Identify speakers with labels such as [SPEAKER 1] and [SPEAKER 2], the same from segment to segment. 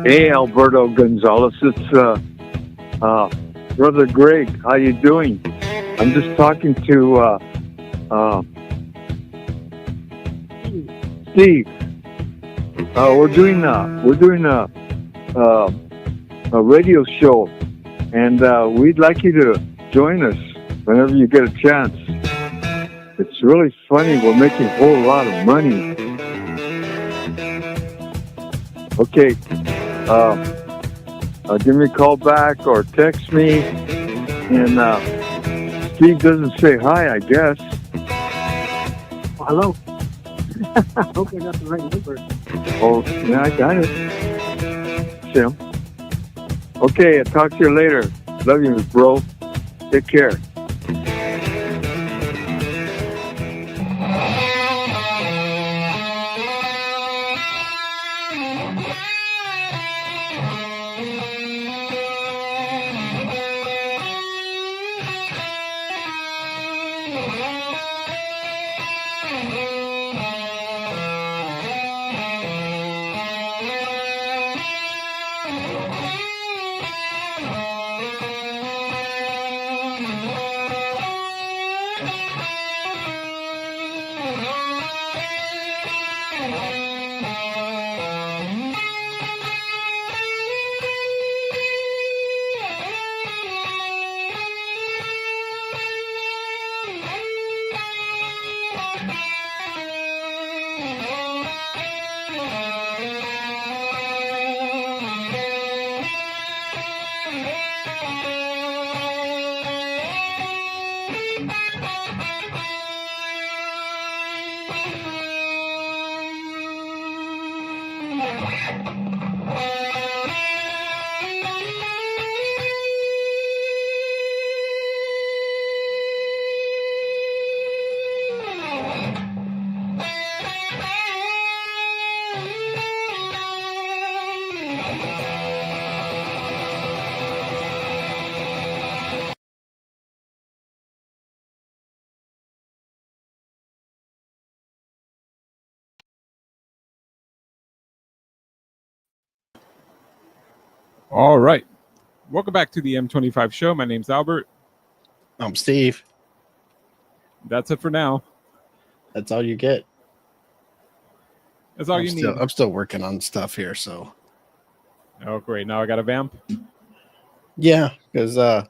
[SPEAKER 1] Hey, Alberto Gonzalez. It's Brother Greg. How you doing? I'm just talking to Steve. We're doing a radio show, and we'd like you to join us whenever you get a chance. It's really funny. We're making a whole lot of money. Okay. Give me a call back or text me. And Steve doesn't say hi, I guess.
[SPEAKER 2] Hello. I hope I got the right number.
[SPEAKER 1] Oh, yeah, I got it. Tim. Okay, I'll talk to you later. Love you, bro. Take care.
[SPEAKER 3] All right. Welcome back to the M25 show. My name's Albert.
[SPEAKER 4] I'm Steve.
[SPEAKER 3] That's it for now.
[SPEAKER 4] That's all you get.
[SPEAKER 3] That's all you need.
[SPEAKER 4] I'm still working on stuff here, so.
[SPEAKER 3] Oh, great. Now I got a vamp.
[SPEAKER 4] Yeah, because I'll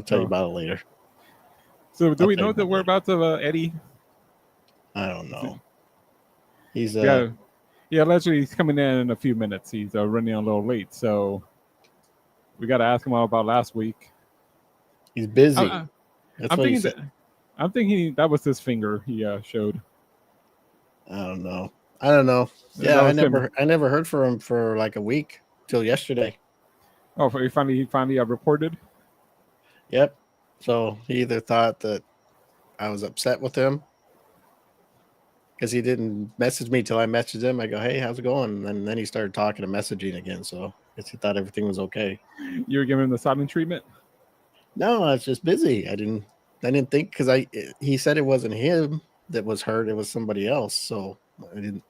[SPEAKER 4] tell you about it later.
[SPEAKER 3] So do we know the whereabouts of Eddie?
[SPEAKER 4] I don't know. He's
[SPEAKER 3] yeah, allegedly he's coming in a few minutes. He's running a little late, so we got to ask him all about last week.
[SPEAKER 4] He's busy.
[SPEAKER 3] I'm thinking that was his finger he showed.
[SPEAKER 4] I don't know. Yeah, I never heard from him for like a week till yesterday.
[SPEAKER 3] Oh, he finally reported.
[SPEAKER 4] Yep. So he either thought that I was upset with him because he didn't message me till I messaged him. I go, "Hey, how's it going?" And then he started talking and messaging again. So I guess he thought everything was okay.
[SPEAKER 3] You were giving him the silent treatment?
[SPEAKER 4] No, I was just busy. I didn't think because he said it wasn't him that was hurt. It was somebody else. So I didn't.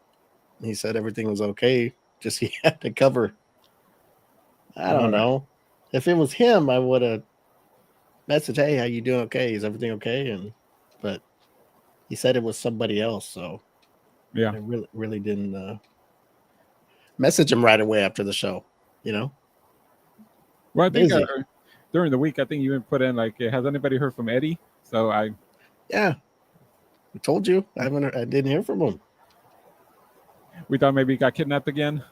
[SPEAKER 4] He said everything was okay. Just he had to cover. I don't know. If it was him, I would have messaged, "Hey, how you doing? Okay, is everything okay?" But he said it was somebody else. So
[SPEAKER 3] yeah,
[SPEAKER 4] I really didn't message him right away after the show. You know.
[SPEAKER 3] Well, I think during the week, I think you even put in like, "Has anybody heard from Eddie?" So I
[SPEAKER 4] told you I didn't hear from him.
[SPEAKER 3] We thought maybe he got kidnapped again.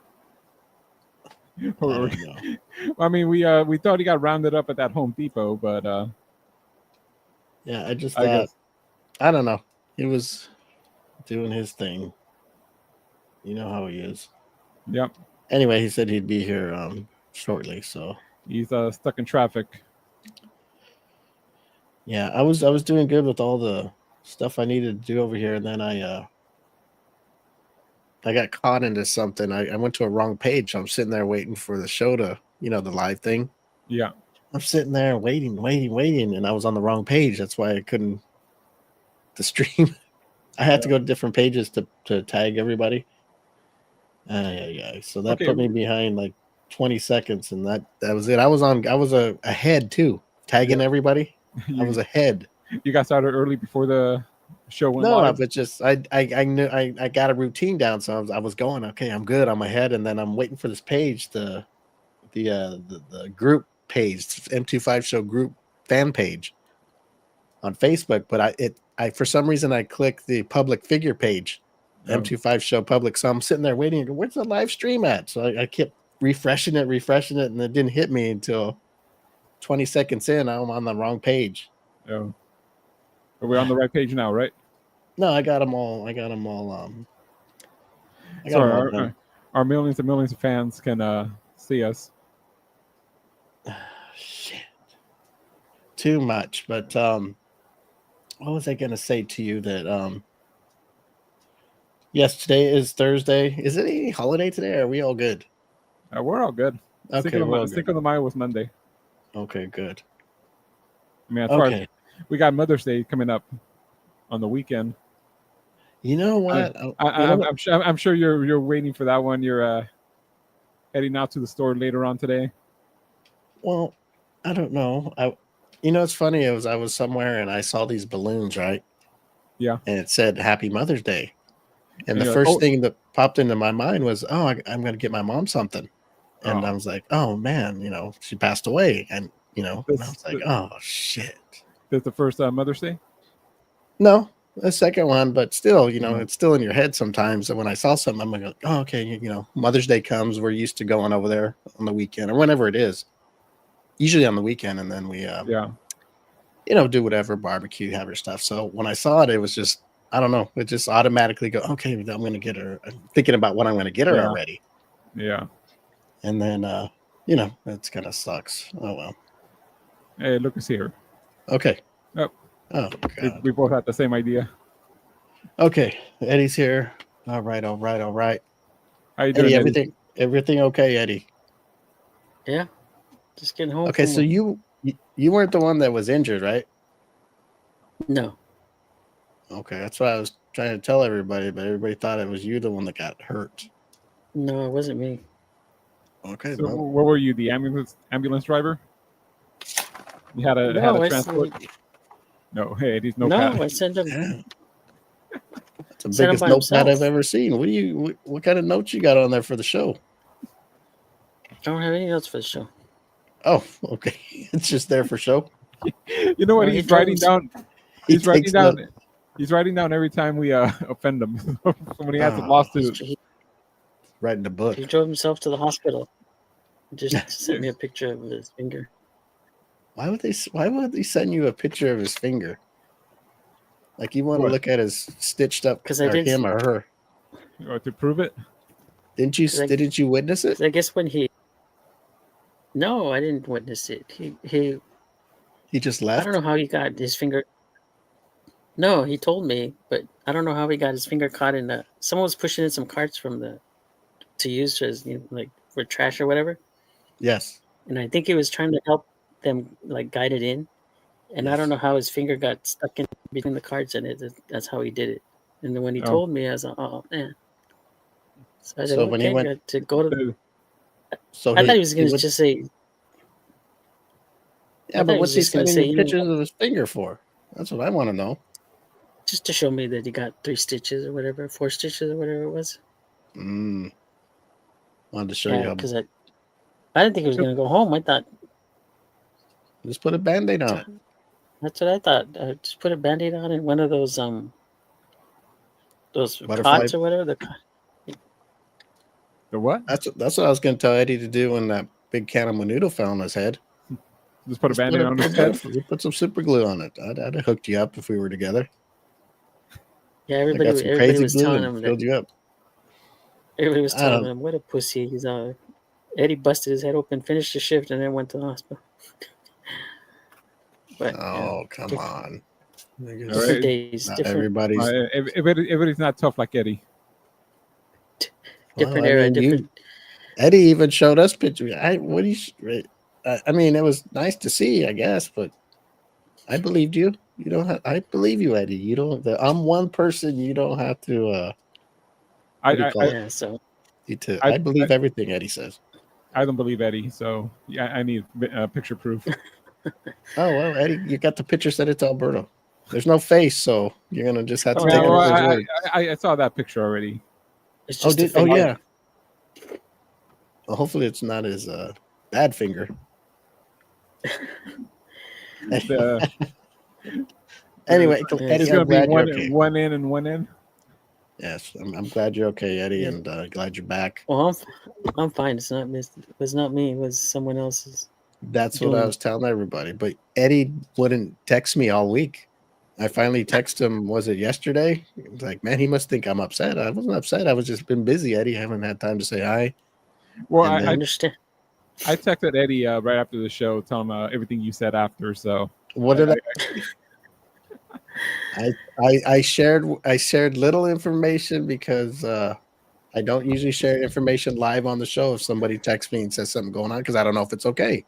[SPEAKER 3] I mean, we thought he got rounded up at that Home Depot, but
[SPEAKER 4] I just thought, I don't know. He was doing his thing. You know how he is.
[SPEAKER 3] Yep.
[SPEAKER 4] Anyway, he said he'd be here shortly, so
[SPEAKER 3] he's stuck in traffic.
[SPEAKER 4] Yeah, I was doing good with all the stuff I needed to do over here, and then I got caught into something. I went to a wrong page. I'm sitting there waiting for the show to, the live thing.
[SPEAKER 3] Yeah.
[SPEAKER 4] I'm sitting there waiting, and I was on the wrong page. That's why I couldn't stream. I had to go to different pages to tag everybody. Yeah. So that
[SPEAKER 3] Okay.
[SPEAKER 4] put me behind like 20 seconds, and that was it. I was ahead too, tagging everybody. I was ahead.
[SPEAKER 3] You got started early before the show went
[SPEAKER 4] No,
[SPEAKER 3] live.
[SPEAKER 4] but just I knew I got a routine down, so I was going okay. I'm good. I'm ahead, and then I'm waiting for this page, the group page, M25 Show group fan page on Facebook. But I for some reason I clicked the public figure page,
[SPEAKER 3] Oh.
[SPEAKER 4] M25 Show public. So I'm sitting there waiting. And go, where's the live stream at? So I kept refreshing it, and it didn't hit me until 20 seconds in. I'm on the wrong page.
[SPEAKER 3] Oh. Are we on the right page now, right?
[SPEAKER 4] No, I got them all. I got them all.
[SPEAKER 3] So our millions and millions of fans can see us.
[SPEAKER 4] Shit. Too much. But what was I gonna say to you that yes, today is Thursday. Is it any holiday today? Or are we all good?
[SPEAKER 3] We're all good.
[SPEAKER 4] Okay,
[SPEAKER 3] Cinco de Mayo was Monday.
[SPEAKER 4] Okay, good.
[SPEAKER 3] I mean, as far as we got Mother's Day coming up on the weekend.
[SPEAKER 4] You know what?
[SPEAKER 3] I'm sure you're waiting for that one. You're heading out to the store later on today.
[SPEAKER 4] Well, I don't know. It's funny. I was somewhere and I saw these balloons, right?
[SPEAKER 3] Yeah.
[SPEAKER 4] And it said Happy Mother's Day. And the
[SPEAKER 3] you're
[SPEAKER 4] first
[SPEAKER 3] like,
[SPEAKER 4] thing that popped into my mind was, I'm going to get my mom something. And I was like, oh man, she passed away. And, and I was like, oh shit.
[SPEAKER 3] This the first Mother's Day?
[SPEAKER 4] No, the second one, but still, it's still in your head sometimes. And when I saw something, I'm like, oh, okay, Mother's Day comes. We're used to going over there on the weekend or whenever it is. Usually on the weekend, and then we do whatever, barbecue, have her stuff. So when I saw it, it was just, I don't know, it just automatically go, okay, I'm going to get her. I'm thinking about what I'm going to get her already.
[SPEAKER 3] Yeah.
[SPEAKER 4] And then, it's kind of sucks. Oh, well.
[SPEAKER 3] Hey, look who's here.
[SPEAKER 4] Okay.
[SPEAKER 3] Oh,
[SPEAKER 4] God.
[SPEAKER 3] We both had the same idea.
[SPEAKER 4] Okay. Eddie's here. All right.
[SPEAKER 3] How you doing,
[SPEAKER 4] Eddie? Everything okay, Eddie?
[SPEAKER 2] Yeah. Just getting home.
[SPEAKER 4] Okay, so you weren't the one that was injured, right?
[SPEAKER 2] No.
[SPEAKER 4] Okay, that's what I was trying to tell everybody, but everybody thought it was you the one that got hurt.
[SPEAKER 2] No, it wasn't me.
[SPEAKER 4] Okay.
[SPEAKER 3] So what were you, the ambulance driver? You had a transport? No, hey, these
[SPEAKER 2] No, I sent him.
[SPEAKER 4] Yeah. That's the biggest notepad I've ever seen. What kind of notes you got on there for the show?
[SPEAKER 2] I don't have any notes for the show.
[SPEAKER 4] Oh, okay. It's just there for show.
[SPEAKER 3] You know what?
[SPEAKER 2] No,
[SPEAKER 3] he's writing down. He's writing down. He's writing down every time we offend him. Somebody has a lawsuit.
[SPEAKER 4] Writing the book.
[SPEAKER 2] He drove himself to the hospital. Just sent me a picture of his finger.
[SPEAKER 4] Why would they send you a picture of his finger? Like you want to look at his stitched up, or him or her?
[SPEAKER 3] Or to prove it?
[SPEAKER 4] Didn't you witness it?
[SPEAKER 2] I guess when he. No, I didn't witness it.
[SPEAKER 4] He just left.
[SPEAKER 2] I don't know how he got his finger. No, he told me, but I don't know how he got his finger caught in the. Someone was pushing in some carts to use as for trash or whatever.
[SPEAKER 4] Yes.
[SPEAKER 2] And I think he was trying to help them guide it in, and I don't know how his finger got stuck in between the carts, and that's how he did it. And then when he told me, I was like, oh man. So I said,
[SPEAKER 4] when he went
[SPEAKER 2] to go to.
[SPEAKER 4] So
[SPEAKER 2] I thought he was going to just say.
[SPEAKER 4] Yeah, but what's he sending you pictures of his finger for? That's what I want to know.
[SPEAKER 2] Just to show me that he got 3 stitches or whatever, 4 stitches or whatever it was.
[SPEAKER 4] Wanted to show you how.
[SPEAKER 2] Because I didn't think he was going to go home. I thought.
[SPEAKER 4] Just put a Band-Aid on it.
[SPEAKER 2] That's what I thought. Just put a Band-Aid on it. One of those cots or whatever.
[SPEAKER 3] The what?
[SPEAKER 4] That's what I was going to tell Eddie to do when that big can of menudo fell on his head.
[SPEAKER 3] Just put a Band-Aid on his head?
[SPEAKER 4] Put some super glue on it. I'd have hooked you up if we were together.
[SPEAKER 2] Yeah, everybody was telling him
[SPEAKER 4] filled you up.
[SPEAKER 2] Everybody was telling him, what a pussy. He's Eddie busted his head open, finished the shift, and then went to the hospital. But,
[SPEAKER 4] come on.
[SPEAKER 2] Different days.
[SPEAKER 3] Everybody's not tough like Eddie.
[SPEAKER 2] Different era, different.
[SPEAKER 4] Eddie even showed us pictures. I mean, it was nice to see, I guess, but I believed you. You don't have. I believe you, Eddie. You don't. I'm one person. You don't have to.
[SPEAKER 2] So
[SPEAKER 4] Me too. I believe everything Eddie says.
[SPEAKER 3] I don't believe Eddie, so yeah, I need picture proof.
[SPEAKER 4] Oh well, Eddie, you got the picture. Send it to Alberto. There's no face, so you're gonna just have to
[SPEAKER 2] Oh,
[SPEAKER 4] take
[SPEAKER 2] yeah,
[SPEAKER 4] it
[SPEAKER 2] well,
[SPEAKER 4] as his word.
[SPEAKER 3] I saw that picture already.
[SPEAKER 2] It's just a
[SPEAKER 4] Oh
[SPEAKER 2] finger.
[SPEAKER 4] yeah. Well, hopefully it's not his bad finger.
[SPEAKER 3] The,
[SPEAKER 4] Anyway,
[SPEAKER 2] It's
[SPEAKER 4] Eddie,
[SPEAKER 3] it's
[SPEAKER 4] I'm
[SPEAKER 3] gonna be
[SPEAKER 4] glad you're okay.
[SPEAKER 3] one in and one in.
[SPEAKER 4] Yes, I'm glad you're okay, Eddie,
[SPEAKER 2] Yeah.
[SPEAKER 4] and glad you're back.
[SPEAKER 2] Well, I'm fine. It's not me. It was someone else's.
[SPEAKER 4] That's what I was telling everybody. But Eddie wouldn't text me all week. I finally texted him, was it yesterday? He was like, man, he must think I'm upset. I wasn't upset. I was just been busy, Eddie. I haven't had time to say hi.
[SPEAKER 3] Well,
[SPEAKER 4] And
[SPEAKER 2] I
[SPEAKER 4] then-
[SPEAKER 2] understand.
[SPEAKER 3] I texted Eddie right after the show, telling him everything you said after. So
[SPEAKER 4] What did I shared little information because I don't usually share information live on the show if somebody texts me and says something going on because I don't know if it's okay.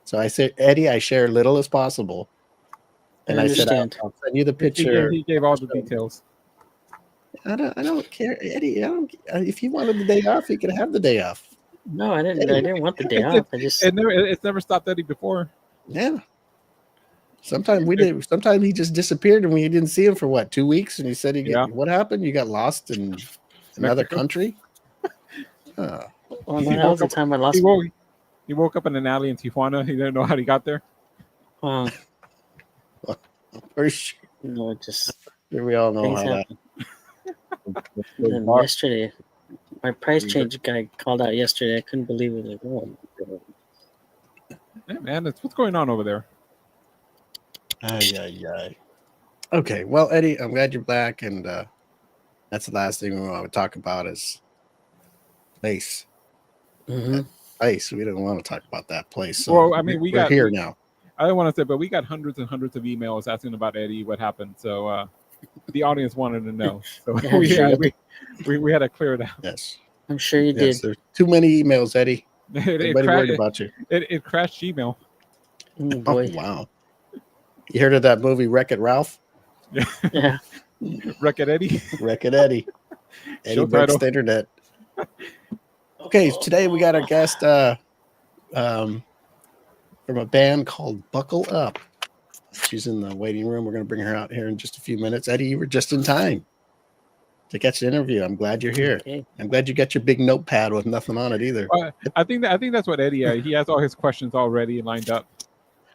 [SPEAKER 4] So I said, Eddie, I share little as possible. And I said, I'll send you the picture.
[SPEAKER 3] He gave all the details.
[SPEAKER 4] I don't care, Eddie. If he wanted the day off, he could have the day off.
[SPEAKER 2] No, I didn't. I didn't want the day off. I just
[SPEAKER 3] It's never stopped Eddie before.
[SPEAKER 4] Yeah. Sometimes we did. Sometimes he just disappeared and we didn't see him for 2 weeks. And he said, "What happened? You got lost in another country?"
[SPEAKER 2] well, no, that was the time I lost.
[SPEAKER 3] He woke up in an alley in Tijuana. He didn't know how he got there.
[SPEAKER 4] For sure.
[SPEAKER 2] No, just
[SPEAKER 4] we all know how
[SPEAKER 2] happen. And yesterday, my price change guy called out yesterday. I couldn't believe it. Like, oh,
[SPEAKER 3] yeah, man, that's what's going on over there.
[SPEAKER 4] Okay, well, Eddie, I'm glad you're back, and that's the last thing we want to talk about is place.
[SPEAKER 2] Mm-hmm.
[SPEAKER 4] Place. We don't want to talk about that place. So
[SPEAKER 3] well, I mean,
[SPEAKER 4] we're here now.
[SPEAKER 3] I don't want to say, but we got hundreds and hundreds of emails asking about Eddie, what happened. So the audience wanted to know. So
[SPEAKER 2] Yeah,
[SPEAKER 3] we had to clear it out.
[SPEAKER 4] Yes,
[SPEAKER 2] I'm sure you did.
[SPEAKER 4] There's too many emails, Eddie. Everybody worried about you.
[SPEAKER 3] It crashed Gmail.
[SPEAKER 2] Oh, boy.
[SPEAKER 4] Oh, wow. You heard of that movie Wreck-It Ralph?
[SPEAKER 2] Yeah.
[SPEAKER 3] Wreck-It Eddie.
[SPEAKER 4] Wreck-It Eddie. Eddie breaks the internet. Okay, so today we got our guest from a band called Buckle Up. She's in the waiting room. We're going to bring her out here in just a few minutes. Eddie, you were just in time to catch the interview. I'm glad you're here.
[SPEAKER 2] Okay.
[SPEAKER 4] I'm glad you got your big notepad with nothing on it either.
[SPEAKER 3] I think that's what Eddie. He has all his questions already lined up.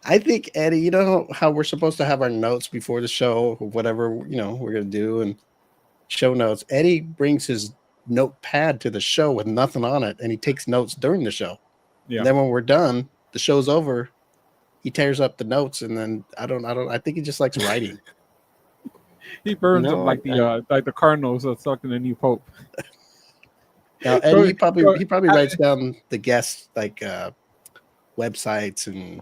[SPEAKER 4] I think, Eddie, you know how we're supposed to have our notes before the show, or whatever we're going to do, and show notes. Eddie brings his notepad to the show with nothing on it, and he takes notes during the show. Yeah. And then when we're done, the show's over. He tears up the notes, and then I think he just likes writing.
[SPEAKER 3] He burns them like the Cardinals selecting a new pope.
[SPEAKER 4] Now, Eddie, he probably writes down the guests websites and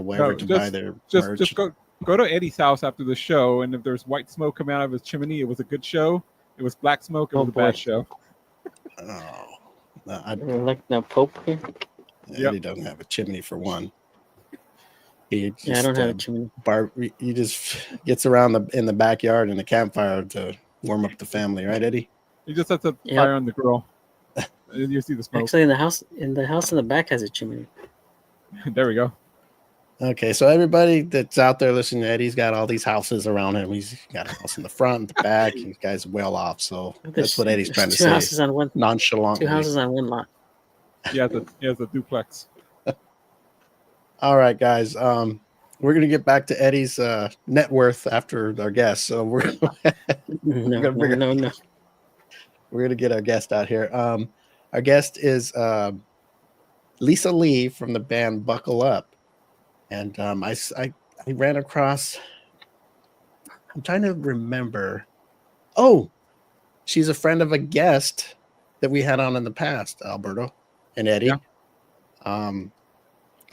[SPEAKER 4] wherever to buy their merch.
[SPEAKER 3] Just go to Eddie's house after the show, and if there's white smoke coming out of his chimney, it was a good show. If it was black smoke, it was a bad show.
[SPEAKER 4] Oh,
[SPEAKER 2] like the Pope here.
[SPEAKER 4] Eddie doesn't have a chimney for one.
[SPEAKER 2] I don't have a chimney.
[SPEAKER 4] He just gets around in the backyard in the campfire to warm up the family, right, Eddie?
[SPEAKER 3] He just has a fire on the grill. You see the smoke.
[SPEAKER 2] Actually, the house in the back has a chimney.
[SPEAKER 3] There we go.
[SPEAKER 4] Okay, so everybody that's out there listening to Eddie's got all these houses around him. He's got a house in the front, the back. These guys well off, so that's what Eddie's trying to say.
[SPEAKER 2] 2 houses on one.
[SPEAKER 4] Nonchalantly.
[SPEAKER 2] 2 houses on one lot.
[SPEAKER 3] He has a duplex.
[SPEAKER 4] All right, guys. We're gonna get back to Eddie's net worth after our guest. So we're
[SPEAKER 2] no.
[SPEAKER 4] We're gonna get our guest out here. Our guest is Lisa Lee from the band Buckle Up, and I ran across. I'm trying to remember. Oh, she's a friend of a guest that we had on in the past, Alberto and Eddie. Yeah.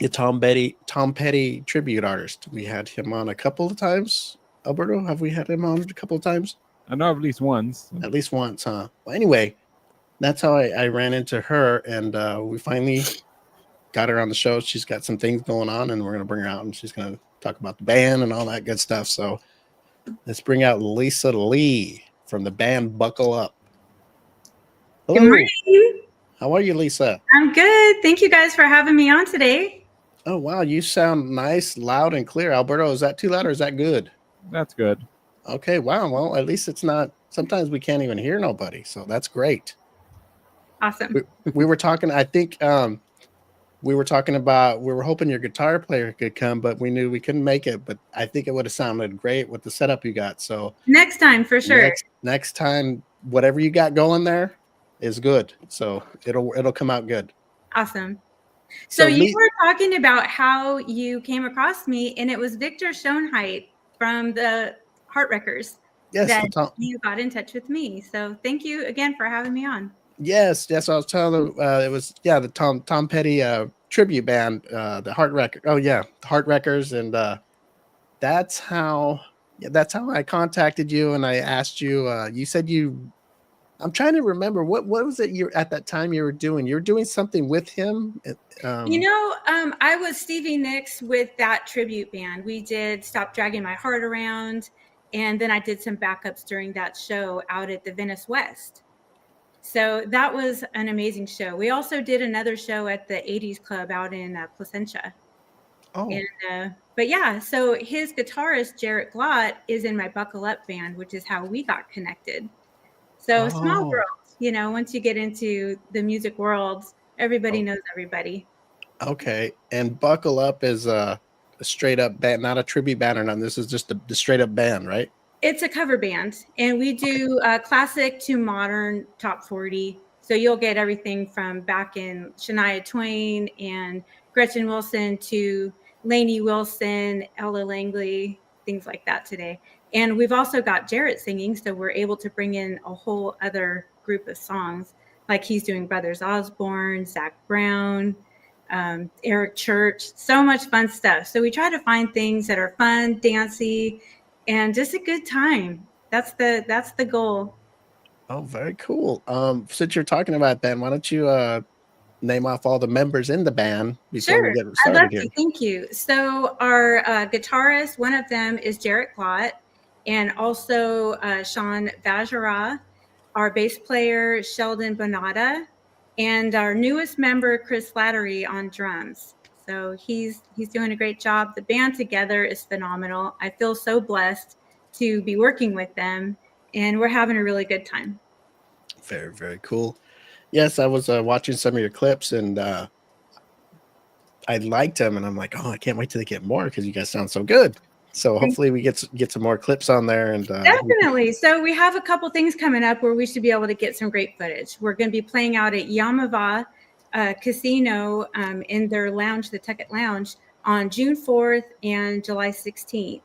[SPEAKER 4] The Tom Petty tribute artist. We had him on a couple of times. Alberto, have we had him on a couple of times?
[SPEAKER 3] I know at least once.
[SPEAKER 4] At least once, huh? Well, anyway, that's how I ran into her, and we finally got her on the show. She's got some things going on, and we're going to bring her out, and she's going to talk about the band and all that good stuff. So let's bring out Lisa Lee from the band Buckle Up. Hello.
[SPEAKER 5] Good morning.
[SPEAKER 4] How are you, Lisa?
[SPEAKER 5] I'm good. Thank you guys for having me on today.
[SPEAKER 4] Oh, wow. You sound nice, loud, and clear. Alberto, is that too loud or is that good?
[SPEAKER 3] That's good.
[SPEAKER 4] Okay. Wow. Well, at least it's not. Sometimes we can't even hear nobody. So that's great.
[SPEAKER 5] Awesome.
[SPEAKER 4] We were talking, I think we were talking about, we were hoping your guitar player could come, but we knew we couldn't make it. But I think it would have sounded great with the setup you got. So
[SPEAKER 5] Next time for sure.
[SPEAKER 4] next time, whatever you got going there is good. So it'll come out good.
[SPEAKER 5] Awesome. So you were talking about how you came across me, and it was Victor Schoenheit from the Heartwreckers that you got in touch with me. So thank you again for having me on.
[SPEAKER 4] Yes. I was telling it was the Tom Petty tribute band, the Heartwreckers. Oh yeah, the Heartwreckers, and that's how I contacted you, and I asked you. You said you. I'm trying to remember what was it you at that time you were doing. You were doing something with him.
[SPEAKER 5] I was Stevie Nicks with that tribute band. We did Stop Dragging My Heart Around, and then I did some backups during that show out at the Venice West. So that was an amazing show. We also did another show at the 80s Club out in Placentia.
[SPEAKER 4] Oh.
[SPEAKER 5] And, but yeah, so his guitarist, Jarrett Glott, is in my Buckle Up band, which is how we got connected. So small world, once you get into the music world, everybody knows everybody.
[SPEAKER 4] Okay. And Buckle Up is a straight up band, not a tribute band or nothing. This is just the straight up band, right?
[SPEAKER 5] It's a cover band, and we do classic to modern top 40. So you'll get everything from back in Shania Twain and Gretchen Wilson to Lainey Wilson, Ella Langley, things like that today. And we've also got Jarrett singing, so we're able to bring in a whole other group of songs, like he's doing Brothers Osborne, Zach Brown, Eric Church, so much fun stuff. So we try to find things that are fun, dancey, and just a good time. That's the goal.
[SPEAKER 4] Oh, very cool. Since you're talking about band, why don't you name off all the members in the band before we get started
[SPEAKER 5] I'd love
[SPEAKER 4] here?
[SPEAKER 5] to. Thank you. So our guitarist, one of them is Jarrett Glott, and also Sean Vajara, our bass player, Sheldon Bonata, and our newest member, Chris Slattery, on drums. So he's doing a great job. The band together is phenomenal. I feel so blessed to be working with them, and we're having a really good time.
[SPEAKER 4] Very, very cool. Yes, I was watching some of your clips, and I liked them, and I'm like, oh, I can't wait till they get more because you guys sound so good. So hopefully we get some more clips on there. And
[SPEAKER 5] definitely. So we have a couple things coming up where we should be able to get some great footage. We're going to be playing out at Yamava Casino in their lounge, the Tucket Lounge, on June 4th and July 16th.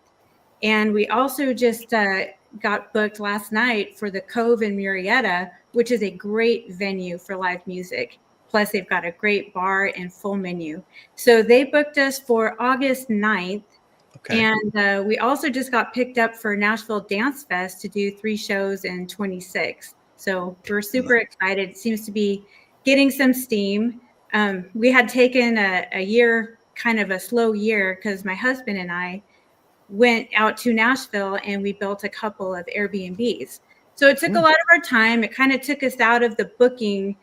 [SPEAKER 5] And we also just got booked last night for the Cove in Murrieta, which is a great venue for live music. Plus, they've got a great bar and full menu. So they booked us for August 9th. Okay. And we also just got picked up for Nashville Dance Fest to do 3 shows in 26. So we're super excited. It seems to be getting some steam. We had taken a year, kind of a slow year, because my husband and I went out to Nashville and we built a couple of Airbnbs. So it took a lot of our time. It kind of took us out of the booking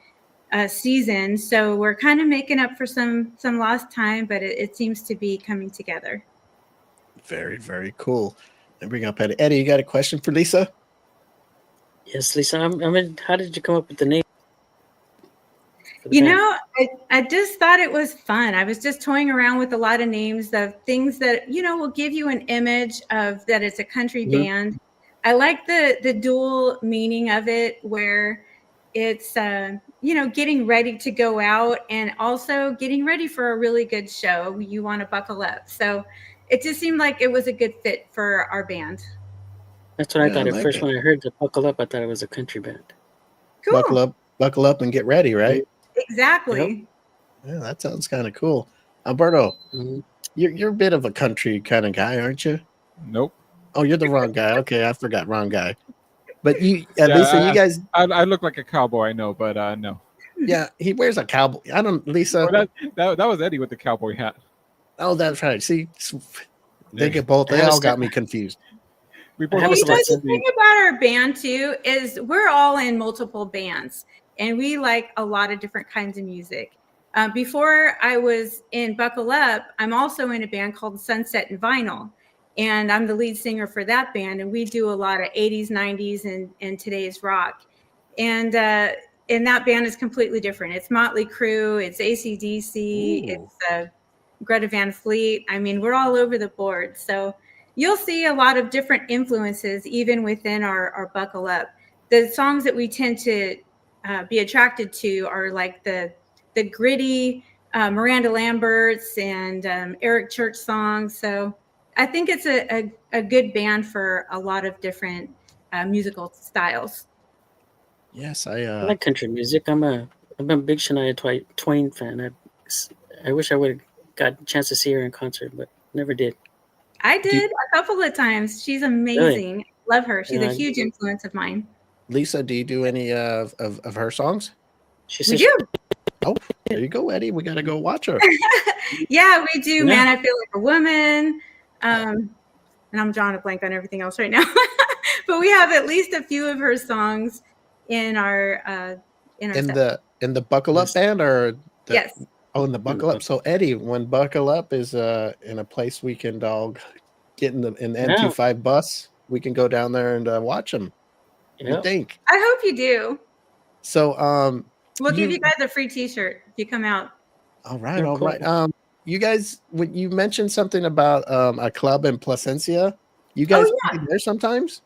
[SPEAKER 5] season. So we're kind of making up for some lost time, but it seems to be coming together.
[SPEAKER 4] Very, very cool. And bring up Eddie. Eddie, you got a question for Lisa?
[SPEAKER 2] Yes, Lisa. How did you come up with the name?
[SPEAKER 5] I just thought it was fun. I was just toying around with a lot of names of things that, will give you an image of that it's a country band. I like the dual meaning of it, where it's, getting ready to go out and also getting ready for a really good show. You want to buckle up. So it just seemed like it was a good fit for our band.
[SPEAKER 2] That's what I thought at first. When I heard the Buckle Up, I thought it was a country band.
[SPEAKER 5] Cool.
[SPEAKER 4] Buckle up and get ready, right?
[SPEAKER 5] Exactly.
[SPEAKER 4] Yep. Yeah, that sounds kind of cool. Alberto, you're a bit of a country kind of guy, aren't you?
[SPEAKER 3] Nope.
[SPEAKER 4] Oh, you're the wrong guy. Okay, I forgot. Wrong guy. But Lisa, you guys.
[SPEAKER 3] I look like a cowboy, I know, but no.
[SPEAKER 4] Yeah, he wears a cowboy. I don't, Lisa.
[SPEAKER 3] That was Eddie with the cowboy hat.
[SPEAKER 4] Oh, that's right. See, they get both. They all got me confused.
[SPEAKER 5] The thing about our band too is we're all in multiple bands. and we like a lot of different kinds of music. Before I was in Buckle Up, I'm also in a band called Sunset and Vinyl, and I'm the lead singer for that band. And we do a lot of 80s, 90s, and today's rock. And that band is completely different. It's Motley Crue, it's AC/DC, it's Greta Van Fleet. I mean, we're all over the board. So you'll see a lot of different influences even within our Buckle Up. The songs that we tend to be attracted to are like the gritty Miranda Lambert's and Eric Church songs. So I think it's a good band for a lot of different musical styles.
[SPEAKER 4] Yes,
[SPEAKER 2] I like country music. I'm a big Shania Twain fan. I wish I would have got a chance to see her in concert, but never did.
[SPEAKER 5] I did a couple of times. She's amazing.
[SPEAKER 2] Really?
[SPEAKER 5] Love her. She's a huge influence of mine.
[SPEAKER 4] Lisa, do you do any of her songs?
[SPEAKER 5] We do.
[SPEAKER 4] Oh, there you go, Eddie. We got to go watch her.
[SPEAKER 5] Yeah, we do. Yeah. Man, I Feel Like a Woman. And I'm drawing a blank on everything else right now. But we have at least a few of her songs in our in
[SPEAKER 4] the Buckle Up band, or
[SPEAKER 5] yes.
[SPEAKER 4] Oh, in the Buckle Up. So Eddie, when Buckle Up is in a place we can all get in the M25 bus, we can go down there and watch them. Yep. You think?
[SPEAKER 5] I hope you do.
[SPEAKER 4] So
[SPEAKER 5] we'll give you guys a free T-shirt if you come out.
[SPEAKER 4] All right, all cool. Right. You guys, when you mentioned something about a club in Placencia, you guys play there sometimes?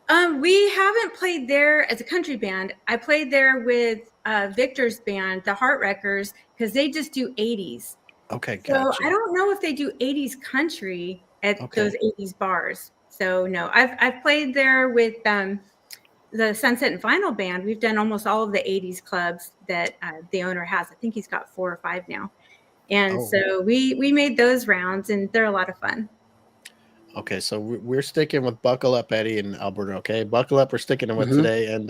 [SPEAKER 5] We haven't played there as a country band. I played there with Victor's band, the Heartwreckers, because they just do 80s.
[SPEAKER 4] Okay, gotcha.
[SPEAKER 5] So I don't know if they do 80s country at those 80s bars. So no, I've played there with the Sunset and Vinyl band. We've done almost all of the 80s clubs that the owner has. I think he's got 4 or 5 now. And so we made those rounds, and they're a lot of fun.
[SPEAKER 4] Okay, so we're sticking with Buckle Up, Eddie and Alberto. Okay, Buckle Up, we're sticking with today. And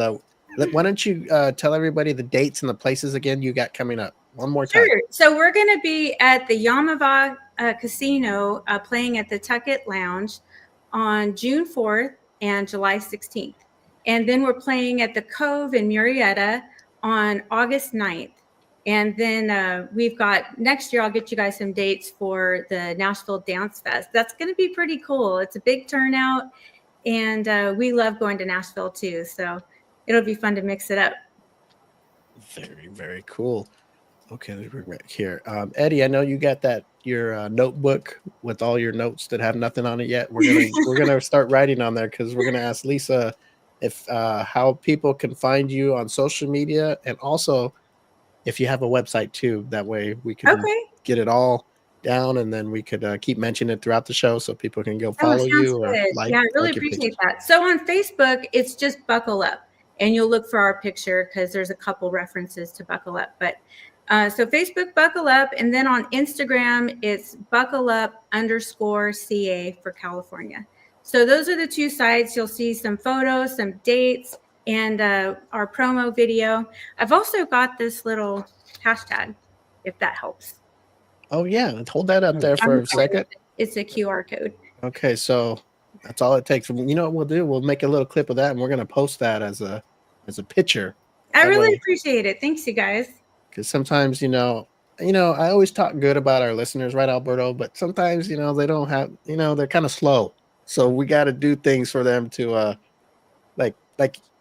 [SPEAKER 4] why don't you tell everybody the dates and the places again you got coming up one more time?
[SPEAKER 5] Sure. So we're going to be at the Yamava Casino playing at the Tucket Lounge on June 4th and July 16th. And then we're playing at the Cove in Murrieta on August 9th. And then we've got next year, I'll get you guys some dates for the Nashville Dance Fest. That's going to be pretty cool. It's a big turnout, and we love going to Nashville too. So it'll be fun to mix it up.
[SPEAKER 4] Very, very cool. Okay, let's bring back here. Eddie, I know you got your notebook with all your notes that have nothing on it yet. We're gonna start writing on there because we're gonna ask Lisa if how people can find you on social media, and also if you have a website too. That way we can get it all down, and then we could keep mentioning it throughout the show so people can go follow you. Or
[SPEAKER 5] I really appreciate that. So on Facebook, it's just Buckle Up, and you'll look for our picture because there's a couple references to Buckle Up. But so Facebook, Buckle Up, and then on Instagram, it's Buckle Up _CA for California. So those are the 2 sites. You'll see some photos, some dates, and our promo video. I've also got this little hashtag, if that helps.
[SPEAKER 4] Oh, yeah. Hold that up there for a second.
[SPEAKER 5] It's a QR code.
[SPEAKER 4] Okay, so that's all it takes. You know what we'll do? We'll make a little clip of that, and we're going to post that as a picture.
[SPEAKER 5] I really appreciate it. Thanks, you guys.
[SPEAKER 4] Because sometimes, I always talk good about our listeners, right, Alberto? But sometimes, they don't have, they're kind of slow. So we got to do things for them to, like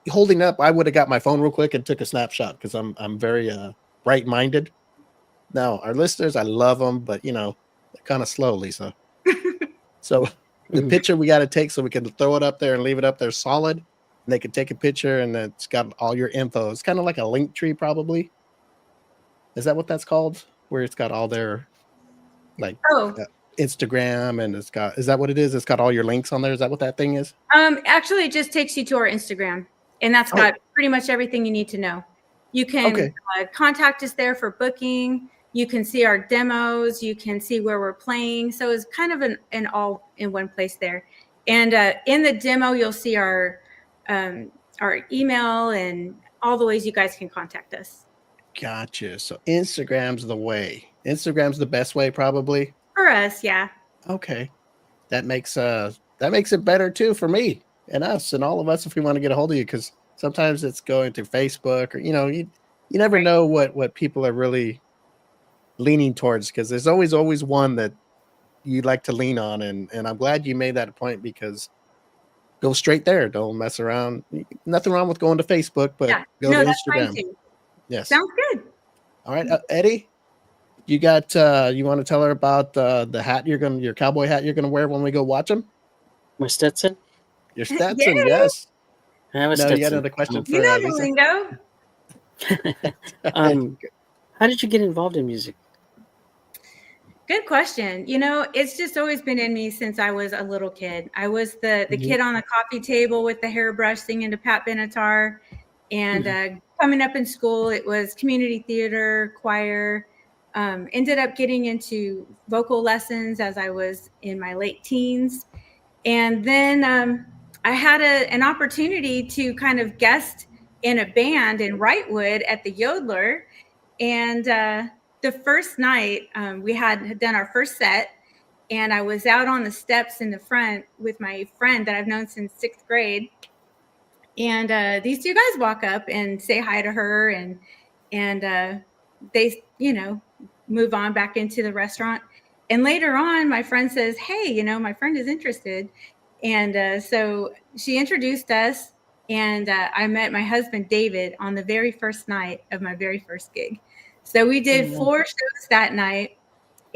[SPEAKER 4] holding up. I would have got my phone real quick and took a snapshot because I'm very bright-minded. Now, our listeners, I love them, but, they're kind of slow, Lisa. So the picture we got to take so we can throw it up there and leave it up there solid. And they can take a picture, and it's got all your info. It's kind of like a link tree, probably. Is that what that's called? Where it's got all their, Instagram, and is that what it is? It's got all your links on there. Is that what that thing is?
[SPEAKER 5] Actually, it just takes you to our Instagram, and that's got pretty much everything you need to know. You can contact us there for booking. You can see our demos. You can see where we're playing. So it's kind of an all in one place there. And in the demo, you'll see our email and all the ways you guys can contact us.
[SPEAKER 4] Gotcha. So Instagram's the way. Instagram's the best way, probably.
[SPEAKER 5] For us, yeah.
[SPEAKER 4] Okay. That makes it better too for me and us and all of us if we want to get a hold of you, because sometimes it's going through Facebook, or you never know what people are really leaning towards, because there's always one that you'd like to lean on, and I'm glad you made that point, because go straight there. Don't mess around. Nothing wrong with going to Facebook, but
[SPEAKER 5] Yeah.
[SPEAKER 4] go
[SPEAKER 5] No,
[SPEAKER 4] to
[SPEAKER 5] that's fine
[SPEAKER 4] Instagram.
[SPEAKER 5] too.
[SPEAKER 4] Yes.
[SPEAKER 5] Sounds good.
[SPEAKER 4] All right, Eddie, you got you want to tell her about the hat your cowboy hat you're gonna wear when we go watch them?
[SPEAKER 2] My Stetson.
[SPEAKER 4] Your
[SPEAKER 5] Yay!
[SPEAKER 4] Stetson, yes.
[SPEAKER 2] I have a
[SPEAKER 4] No, you got
[SPEAKER 2] Stetson.
[SPEAKER 4] another question
[SPEAKER 5] You
[SPEAKER 4] for
[SPEAKER 5] know the
[SPEAKER 4] Lisa?
[SPEAKER 5] lingo.
[SPEAKER 2] Um, how did you get involved in music?
[SPEAKER 5] Good question. It's just always been in me since I was a little kid. I was the kid on the coffee table with the hairbrush singing to Pat Benatar. And coming up in school, it was community theater, choir. Ended up getting into vocal lessons as I was in my late teens. And then I had an opportunity to kind of guest in a band in Wrightwood at the Yodeler. And the first night we had done our first set, and I was out on the steps in the front with my friend that I've known since 6th grade. And these two guys walk up and say hi to her, and they, move on back into the restaurant. And later on, my friend says, "Hey, my friend is interested." And so she introduced us, and I met my husband, David, on the very first night of my very first gig. So we did 4 shows that night.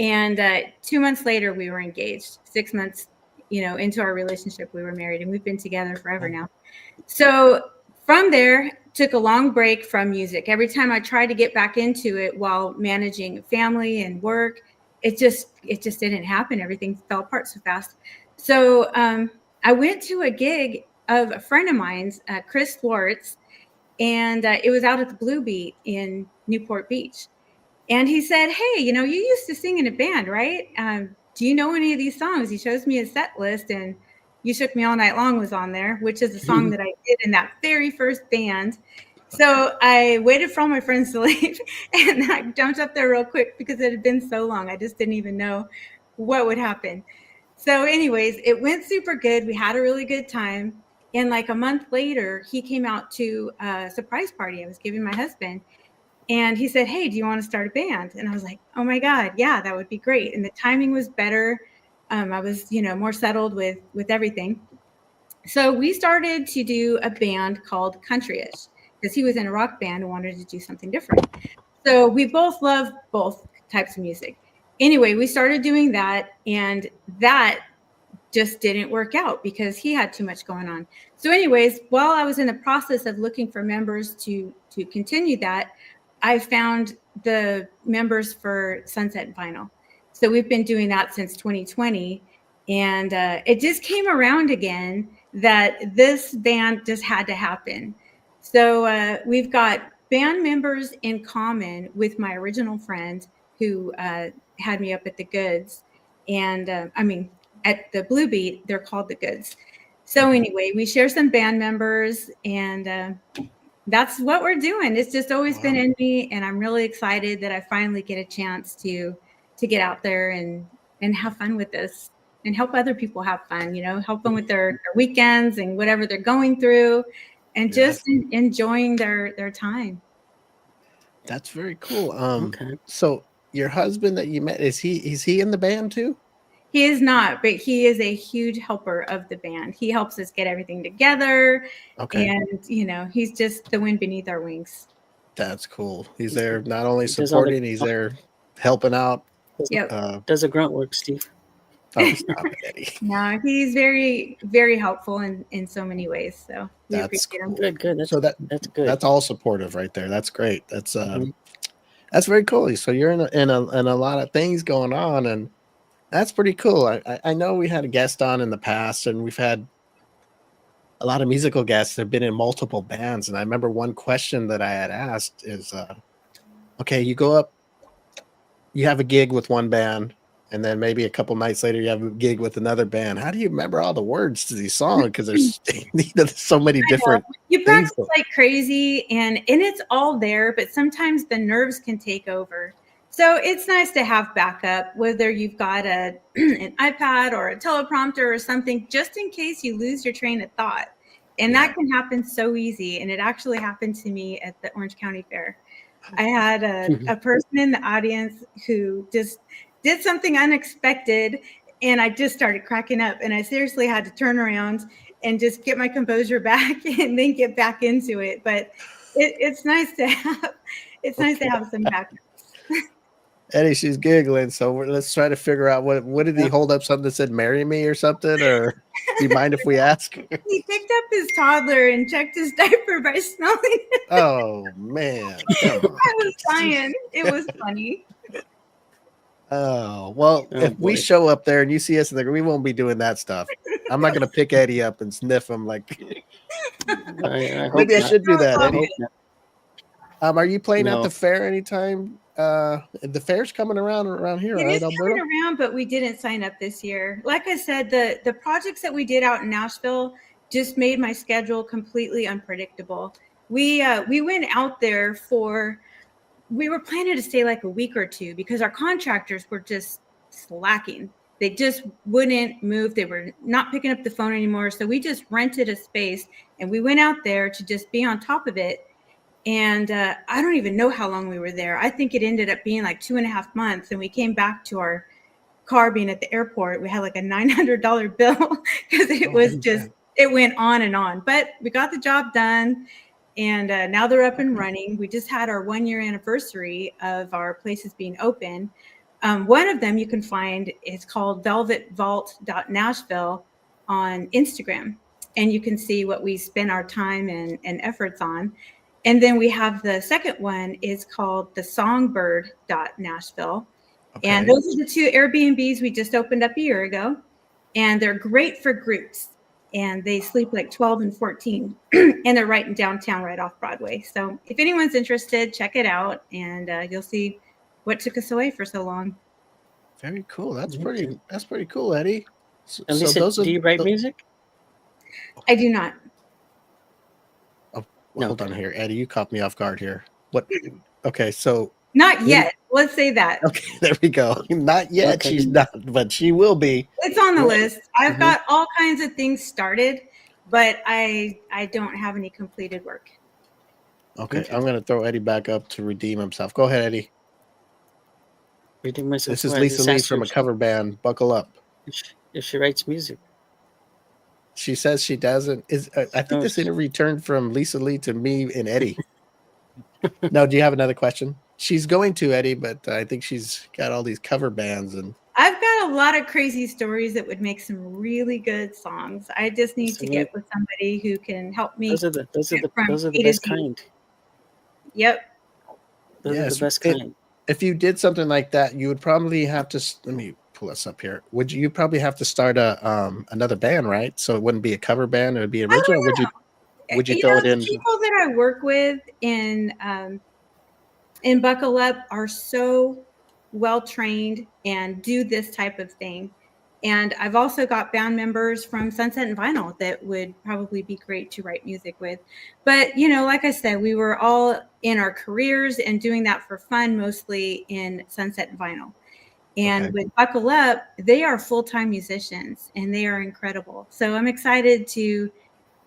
[SPEAKER 5] And 2 months later, we were engaged. 6 months, into our relationship, we were married, and we've been together forever now. So from there, took a long break from music. Every time I tried to get back into it while managing family and work, it just didn't happen. Everything fell apart so fast. So I went to a gig of a friend of mine's, Chris Swartz, and it was out at the Blue Beat in Newport Beach. And he said, "Hey, you used to sing in a band, right? Do you know any of these songs?" He shows me his set list, and "You Shook Me All Night Long" was on there, which is a song that I did in that very first band. So I waited for all my friends to leave, and I jumped up there real quick because it had been so long. I just didn't even know what would happen. So anyways, it went super good. We had a really good time. And like a month later, he came out to a surprise party I was giving my husband. And he said, "Hey, do you want to start a band?" And I was like, "Oh my God, yeah, that would be great." And the timing was better. I was, more settled with everything. So we started to do a band called Countryish, because he was in a rock band and wanted to do something different. So we both love both types of music. Anyway, we started doing that, and that just didn't work out because he had too much going on. So anyways, while I was in the process of looking for members to continue that, I found the members for Sunset Vinyl. So we've been doing that since 2020. And it just came around again that this band just had to happen. So we've got band members in common with my original friend who had me up at the Goods. And at the Blue Beat, they're called the Goods. So anyway, we share some band members, and that's what we're doing. It's just always been in me, and I'm really excited that I finally get a chance to get out there and have fun with this and help other people have fun, help them with their weekends and whatever they're going through, and just enjoying their time.
[SPEAKER 4] That's very cool.
[SPEAKER 2] Okay.
[SPEAKER 4] So your husband that you met, is he in the band too?
[SPEAKER 5] He is not, but he is a huge helper of the band. He helps us get everything together.
[SPEAKER 4] Okay.
[SPEAKER 5] And, he's just the wind beneath our wings.
[SPEAKER 4] That's cool. He's there not only
[SPEAKER 2] He does all the-
[SPEAKER 4] supporting, he's there helping out.
[SPEAKER 5] Yep.
[SPEAKER 2] Does the grunt work, Steve?
[SPEAKER 4] Oh, stop it, Eddie.
[SPEAKER 5] No, he's very, very helpful in so many ways. So we
[SPEAKER 4] That's
[SPEAKER 5] appreciate him.
[SPEAKER 2] Good, good. That's,
[SPEAKER 4] So
[SPEAKER 2] that's good.
[SPEAKER 4] That's all supportive right there. That's great. That's very cool. So you're in a lot of things going on, and that's pretty cool. I know we had a guest on in the past, and we've had a lot of musical guests that have been in multiple bands. And I remember one question that I had asked is, okay, you go up, you have a gig with one band, and then maybe a couple nights later you have a gig with another band. How do you remember all the words to these songs? Because there's, there's so many different
[SPEAKER 5] You
[SPEAKER 4] things.
[SPEAKER 5] practice like crazy, and it's all there, but sometimes the nerves can take over. So it's nice to have backup, whether you've got an iPad or a teleprompter or something, just in case you lose your train of thought. And that can happen so easy. And it actually happened to me at the Orange County Fair. I had a person in the audience who just did something unexpected, and I just started cracking up. And I seriously had to turn around and just get my composure back and then get back into it. But it's nice to have nice to have some backups.
[SPEAKER 4] Eddie, she's giggling. So let's try to figure out what did he hold up something that said "marry me" or something? Or do you mind if we ask?
[SPEAKER 5] He picked up his toddler and checked his diaper by smelling it.
[SPEAKER 4] Oh man, come on.
[SPEAKER 5] I was dying. It was funny.
[SPEAKER 4] Oh well, if we show up there and you see us in there, we won't be doing that stuff. I'm not gonna pick Eddie up and sniff him like. Maybe I should do that, Eddie. Are you playing at the fair anytime? The fair's coming around here,
[SPEAKER 5] it
[SPEAKER 4] right,
[SPEAKER 5] is
[SPEAKER 4] Alberta?
[SPEAKER 5] coming around, but we didn't sign up this year. Like I said, the projects that we did out in Nashville just made my schedule completely unpredictable. We went out there we were planning to stay like a week or two because our contractors were just slacking. They just wouldn't move. They were not picking up the phone anymore. So we just rented a space and we went out there to just be on top of it. And I don't even know how long we were there. I think it ended up being like 2.5 months. And we came back to our car being at the airport. We had like a $900 bill because it was it went on and on. But we got the job done. And now they're up and running. We just had our 1-year anniversary of our places being open. One of them you can find is called velvetvault.nashville on Instagram. And you can see what we spend our time and efforts on. And then we have the second one is called the songbird.nashville. Okay. And those are the 2 Airbnbs we just opened up a year ago. And they're great for groups. And they sleep like 12 and 14. And they're right in downtown, right off Broadway. So if anyone's interested, check it out. And you'll see what took us away for so long.
[SPEAKER 4] Very cool. That's pretty cool, Eddie.
[SPEAKER 2] So do you write music?
[SPEAKER 5] I do not.
[SPEAKER 4] Well, hold on here, Eddie. You caught me off guard here. What? Okay, so
[SPEAKER 5] not yet. Let's say that.
[SPEAKER 4] Okay, there we go. Not yet. Okay. She's not, but she will be.
[SPEAKER 5] It's on the list. I've got all kinds of things started, but I don't have any completed work.
[SPEAKER 4] Okay, I'm going to throw Eddie back up to redeem himself. Go ahead, Eddie.
[SPEAKER 2] Redeem myself.
[SPEAKER 4] This is Lisa Lee from a cover band. Buckle up.
[SPEAKER 2] If she writes music.
[SPEAKER 4] She says she doesn't. I think this interview turned from Lisa Lee to me and Eddie. No, do you have another question? She's going to, Eddie, but I think she's got all these cover bands. And
[SPEAKER 5] I've got a lot of crazy stories that would make some really good songs. I just need to get with somebody who can help me.
[SPEAKER 2] Those are the best kind.
[SPEAKER 5] Yep.
[SPEAKER 2] Those are the best kind.
[SPEAKER 4] If you did something like that, you would probably have to. Let me pull this up here. Would you probably have to start another band, right? So it wouldn't be a cover band; it would be original. Or would you throw it in?
[SPEAKER 5] People that I work with in Buckle Up are so well trained and do this type of thing. And I've also got band members from Sunset and Vinyl that would probably be great to write music with. But, like I said, we were all in our careers and doing that for fun, mostly in Sunset and Vinyl. And with Buckle Up, they are full-time musicians and they are incredible. So I'm excited to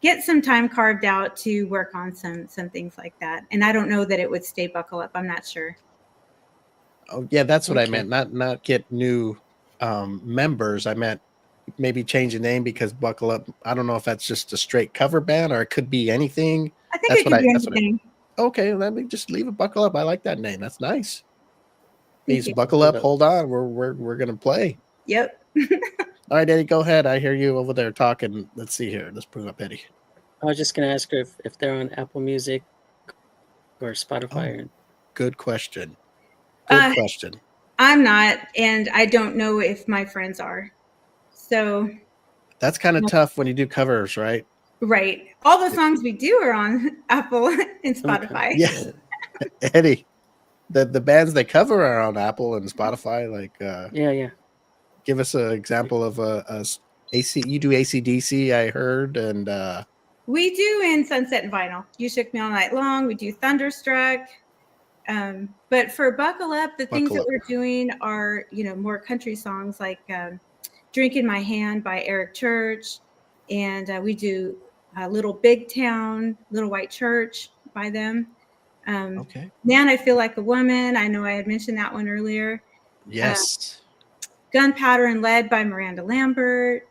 [SPEAKER 5] get some time carved out to work on some things like that. And I don't know that it would stay Buckle Up. I'm not sure.
[SPEAKER 4] Oh yeah, that's what I meant. Not get new members. I meant maybe change the name because Buckle Up. I don't know if that's just a straight cover band or it could be anything.
[SPEAKER 5] I think it could be anything.
[SPEAKER 4] Okay, let me just leave it Buckle Up. I like that name. That's nice. He's Buckle Up. Hold on, we're gonna play.
[SPEAKER 5] Yep.
[SPEAKER 4] All right, Eddie, go ahead. I hear you over there talking. Let's see here. Let's bring up Eddie.
[SPEAKER 2] I was just gonna ask her if they're on Apple Music or Spotify.
[SPEAKER 4] Good question. Good question.
[SPEAKER 5] I'm not, and I don't know if my friends are. So
[SPEAKER 4] that's kind of tough when you do covers, right?
[SPEAKER 5] Right. All the songs we do are on Apple and Spotify.
[SPEAKER 4] Okay. Yeah. Eddie, the bands they cover are on Apple and Spotify. Like,
[SPEAKER 2] yeah.
[SPEAKER 4] Give us an example of AC. You do AC/DC, I heard, and
[SPEAKER 5] we do in Sunset and Vinyl. You Shook Me All Night Long. We do Thunderstruck. But for Buckle Up, the things that we're doing are, more country songs like Drink in My Hand by Eric Church. And we do Little Big Town, Little White Church by them.
[SPEAKER 4] Okay.
[SPEAKER 5] Man, I Feel Like a Woman. I know I had mentioned that one earlier.
[SPEAKER 4] Yes.
[SPEAKER 5] Gunpowder and Lead by Miranda Lambert.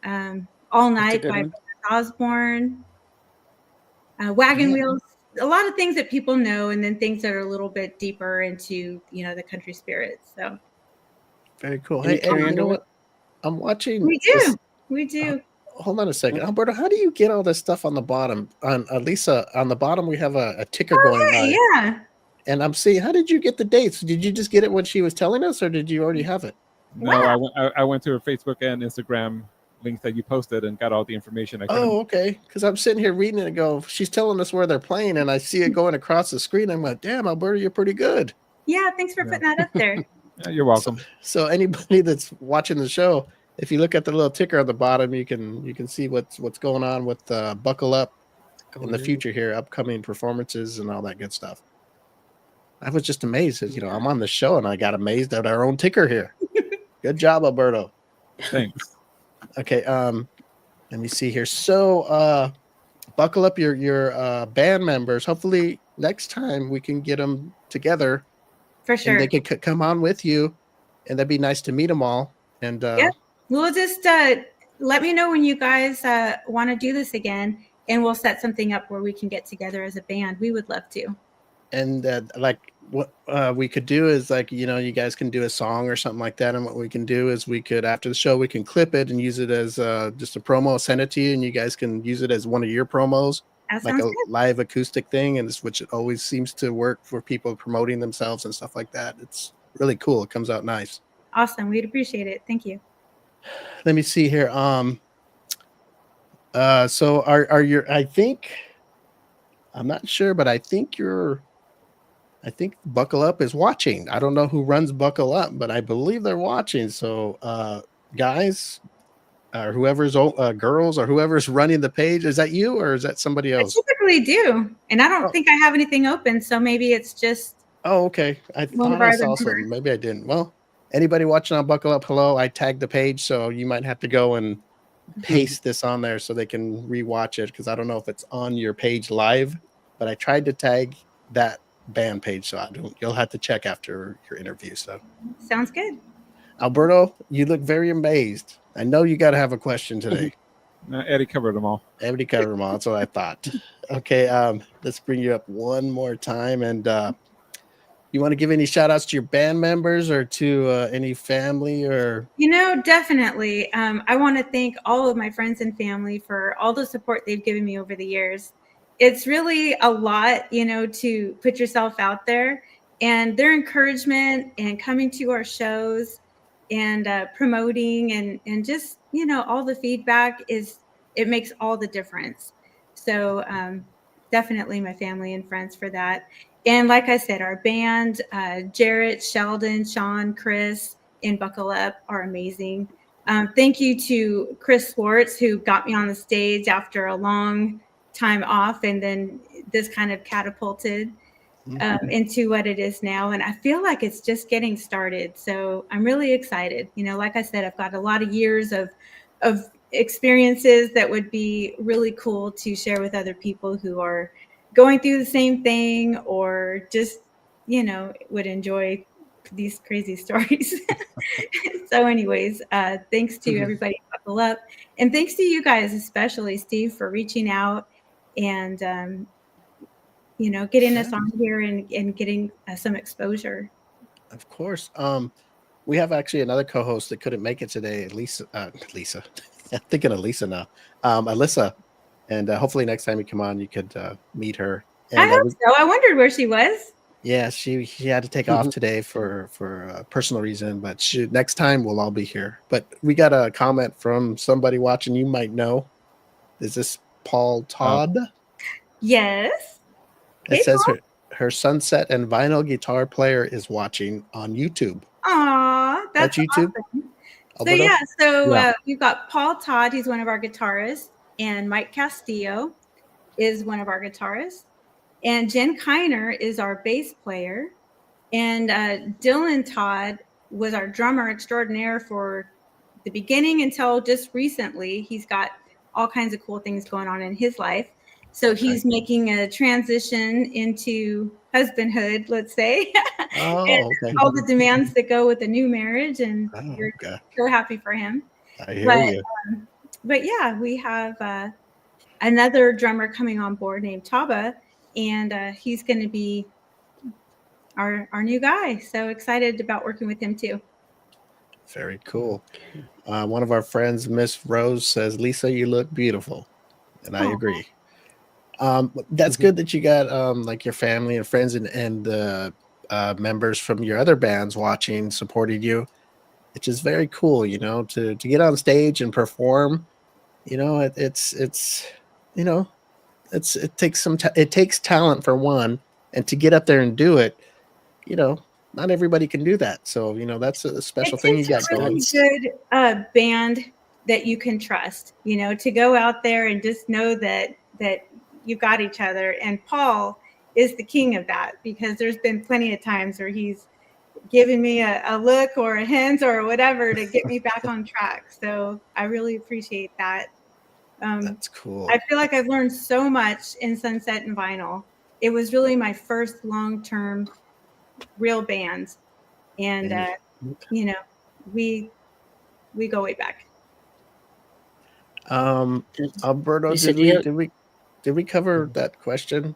[SPEAKER 5] All
[SPEAKER 2] That's a
[SPEAKER 5] Night
[SPEAKER 2] good
[SPEAKER 5] by
[SPEAKER 2] one.
[SPEAKER 5] Osborne. Wagon
[SPEAKER 4] Yeah.
[SPEAKER 5] Wheels. A lot of things that people know, and then things that are a little bit deeper into, the country spirit. So
[SPEAKER 4] Very cool.
[SPEAKER 2] Any
[SPEAKER 4] Hey, Eddie,
[SPEAKER 2] Carrie
[SPEAKER 4] you know
[SPEAKER 2] Underwood?
[SPEAKER 4] what? I'm watching
[SPEAKER 5] we
[SPEAKER 4] this.
[SPEAKER 5] do. We do.
[SPEAKER 4] Hold on a second, Alberto. How do you get all this stuff on the bottom? On Lisa, on the bottom, we have a ticker going
[SPEAKER 5] Hey,
[SPEAKER 4] by,
[SPEAKER 5] yeah.
[SPEAKER 4] and I'm seeing. How did you get the dates? Did you just get it when she was telling us, or did you already have it?
[SPEAKER 3] No,
[SPEAKER 5] Wow.
[SPEAKER 3] I went to her Facebook and Instagram links that you posted and got all the information. I couldn't.
[SPEAKER 4] Oh, okay. Because I'm sitting here reading it and go, she's telling us where they're playing, and I see it going across the screen. I'm like, damn, Alberto, you're pretty good.
[SPEAKER 5] Yeah, thanks for
[SPEAKER 3] Yeah.
[SPEAKER 5] putting that up there.
[SPEAKER 3] You're welcome.
[SPEAKER 4] So anybody that's watching the show, if you look at the little ticker on the bottom, you can see what's going on with Buckle Up in the future here, upcoming performances and all that good stuff. I was just amazed. I'm on the show and I got amazed at our own ticker here. Good job, Alberto.
[SPEAKER 3] Thanks.
[SPEAKER 4] Okay, let me see here. So buckle up your band members. Hopefully next time we can get them together
[SPEAKER 5] For
[SPEAKER 4] and
[SPEAKER 5] sure.
[SPEAKER 4] they can come on with you, and that'd be nice to meet them all. And
[SPEAKER 5] Yeah. We'll just let me know when you guys want to do this again, and we'll set something up where we can get together as a band. We would love to.
[SPEAKER 4] And like what we could do is you guys can do a song or something like that. And what we can do is we could, after the show, we can clip it and use it as just a promo, send it to you, and you guys can use it as one of your promos,
[SPEAKER 5] That
[SPEAKER 4] like
[SPEAKER 5] sounds
[SPEAKER 4] a
[SPEAKER 5] good.
[SPEAKER 4] live acoustic thing. And which it always seems to work for people promoting themselves and stuff like that. It's really cool. It comes out nice.
[SPEAKER 5] Awesome. We'd appreciate it. Thank you.
[SPEAKER 4] Let me see here. So are your, I think, I'm not sure, but I think Buckle Up is watching. I don't know who runs Buckle Up, but I believe they're watching. So, guys, or whoever's girls or whoever's running the page, is that you or is that somebody
[SPEAKER 5] I
[SPEAKER 4] else?
[SPEAKER 5] typically do, and I don't
[SPEAKER 4] Oh.
[SPEAKER 5] think I have anything open, so maybe it's just
[SPEAKER 4] Oh, okay. I
[SPEAKER 5] one of
[SPEAKER 4] thought
[SPEAKER 5] our
[SPEAKER 4] I
[SPEAKER 5] other
[SPEAKER 4] saw
[SPEAKER 5] members.
[SPEAKER 4] something. Maybe I didn't. Well, anybody watching on Buckle Up, hello. I tagged the page, so you might have to go and paste this on there so they can rewatch it, because I don't know if it's on your page live, but I tried to tag that band page, so you'll have to check after your interview. So
[SPEAKER 5] Sounds good.
[SPEAKER 4] Alberto, you look very amazed. I know you got to have a question today.
[SPEAKER 3] Eddie covered them all.
[SPEAKER 4] Everybody covered them all. That's what I thought. Okay, let's bring you up one more time. And you want to give any shout outs to your band members or to any family or?
[SPEAKER 5] Definitely. I want to thank all of my friends and family for all the support they've given me over the years. It's really a lot, to put yourself out there, and their encouragement and coming to our shows and promoting and just, all the feedback it makes all the difference. So definitely my family and friends for that. And like I said, our band, Jarrett, Sheldon, Sean, Chris, and Buckle Up are amazing. Thank you to Chris Swartz, who got me on the stage after a long time off, and then this kind of catapulted into what it is now. And I feel like it's just getting started. So I'm really excited. Like I said, I've got a lot of years of experiences that would be really cool to share with other people who are going through the same thing, or just, would enjoy these crazy stories. So anyways, thanks to everybody at Buckle Up, and thanks to you guys, especially Steve, for reaching out and getting us on here and getting some exposure.
[SPEAKER 4] Of course. We have actually another co-host that couldn't make it today, Lisa. I'm thinking of Lisa now. Alyssa, and hopefully next time you come on, you could meet her. And
[SPEAKER 5] I hope so. I wondered where she was.
[SPEAKER 4] Yeah, she had to take off today for a personal reason, but next time we'll all be here. But we got a comment from somebody watching. You might know. Is this Paul Todd?
[SPEAKER 5] Yes.
[SPEAKER 4] It
[SPEAKER 5] Hey,
[SPEAKER 4] says
[SPEAKER 5] Paul.
[SPEAKER 4] her Sunset and vinyl guitar player is watching on YouTube.
[SPEAKER 5] Aw, that's
[SPEAKER 4] YouTube?
[SPEAKER 5] awesome.
[SPEAKER 4] Alberto?
[SPEAKER 5] So we've got Paul Todd, he's one of our guitarists, and Mike Castillo is one of our guitarists, and Jen Kiner is our bass player, and Dylan Todd was our drummer extraordinaire for the beginning until just recently. He's got all kinds of cool things going on in his life. So he's making a transition into husbandhood, let's say, and
[SPEAKER 4] Oh, okay.
[SPEAKER 5] all the demands that go with a new marriage. And
[SPEAKER 4] Oh,
[SPEAKER 5] we're
[SPEAKER 4] okay.
[SPEAKER 5] so happy for him.
[SPEAKER 4] I hear you.
[SPEAKER 5] But yeah, we have another drummer coming on board named Taba, and he's going to be our new guy. So excited about working with him too.
[SPEAKER 4] Very cool. One of our friends, Miss Rose, says, "Lisa, you look beautiful," and I
[SPEAKER 5] Oh.
[SPEAKER 4] agree. That's good that you got like your family and friends and members from your other bands watching, supporting you. It's just very cool, to get on stage and perform. It's you know it takes it takes talent for one, and to get up there and do it, you know, not everybody can do that. So that's a special
[SPEAKER 5] It
[SPEAKER 4] thing you
[SPEAKER 5] takes a
[SPEAKER 4] got going.
[SPEAKER 5] really good band that you can trust, to go out there and just know that you got each other. And Paul is the king of that, because there's been plenty of times where he's given me a look or a hint or whatever to get me back on track. So I really appreciate that.
[SPEAKER 4] That's cool.
[SPEAKER 5] I feel like I've learned so much in Sunset and Vinyl. It was really my first long-term real band. And, we go way back.
[SPEAKER 4] Alberto,
[SPEAKER 2] Lisa,
[SPEAKER 4] did we cover that question,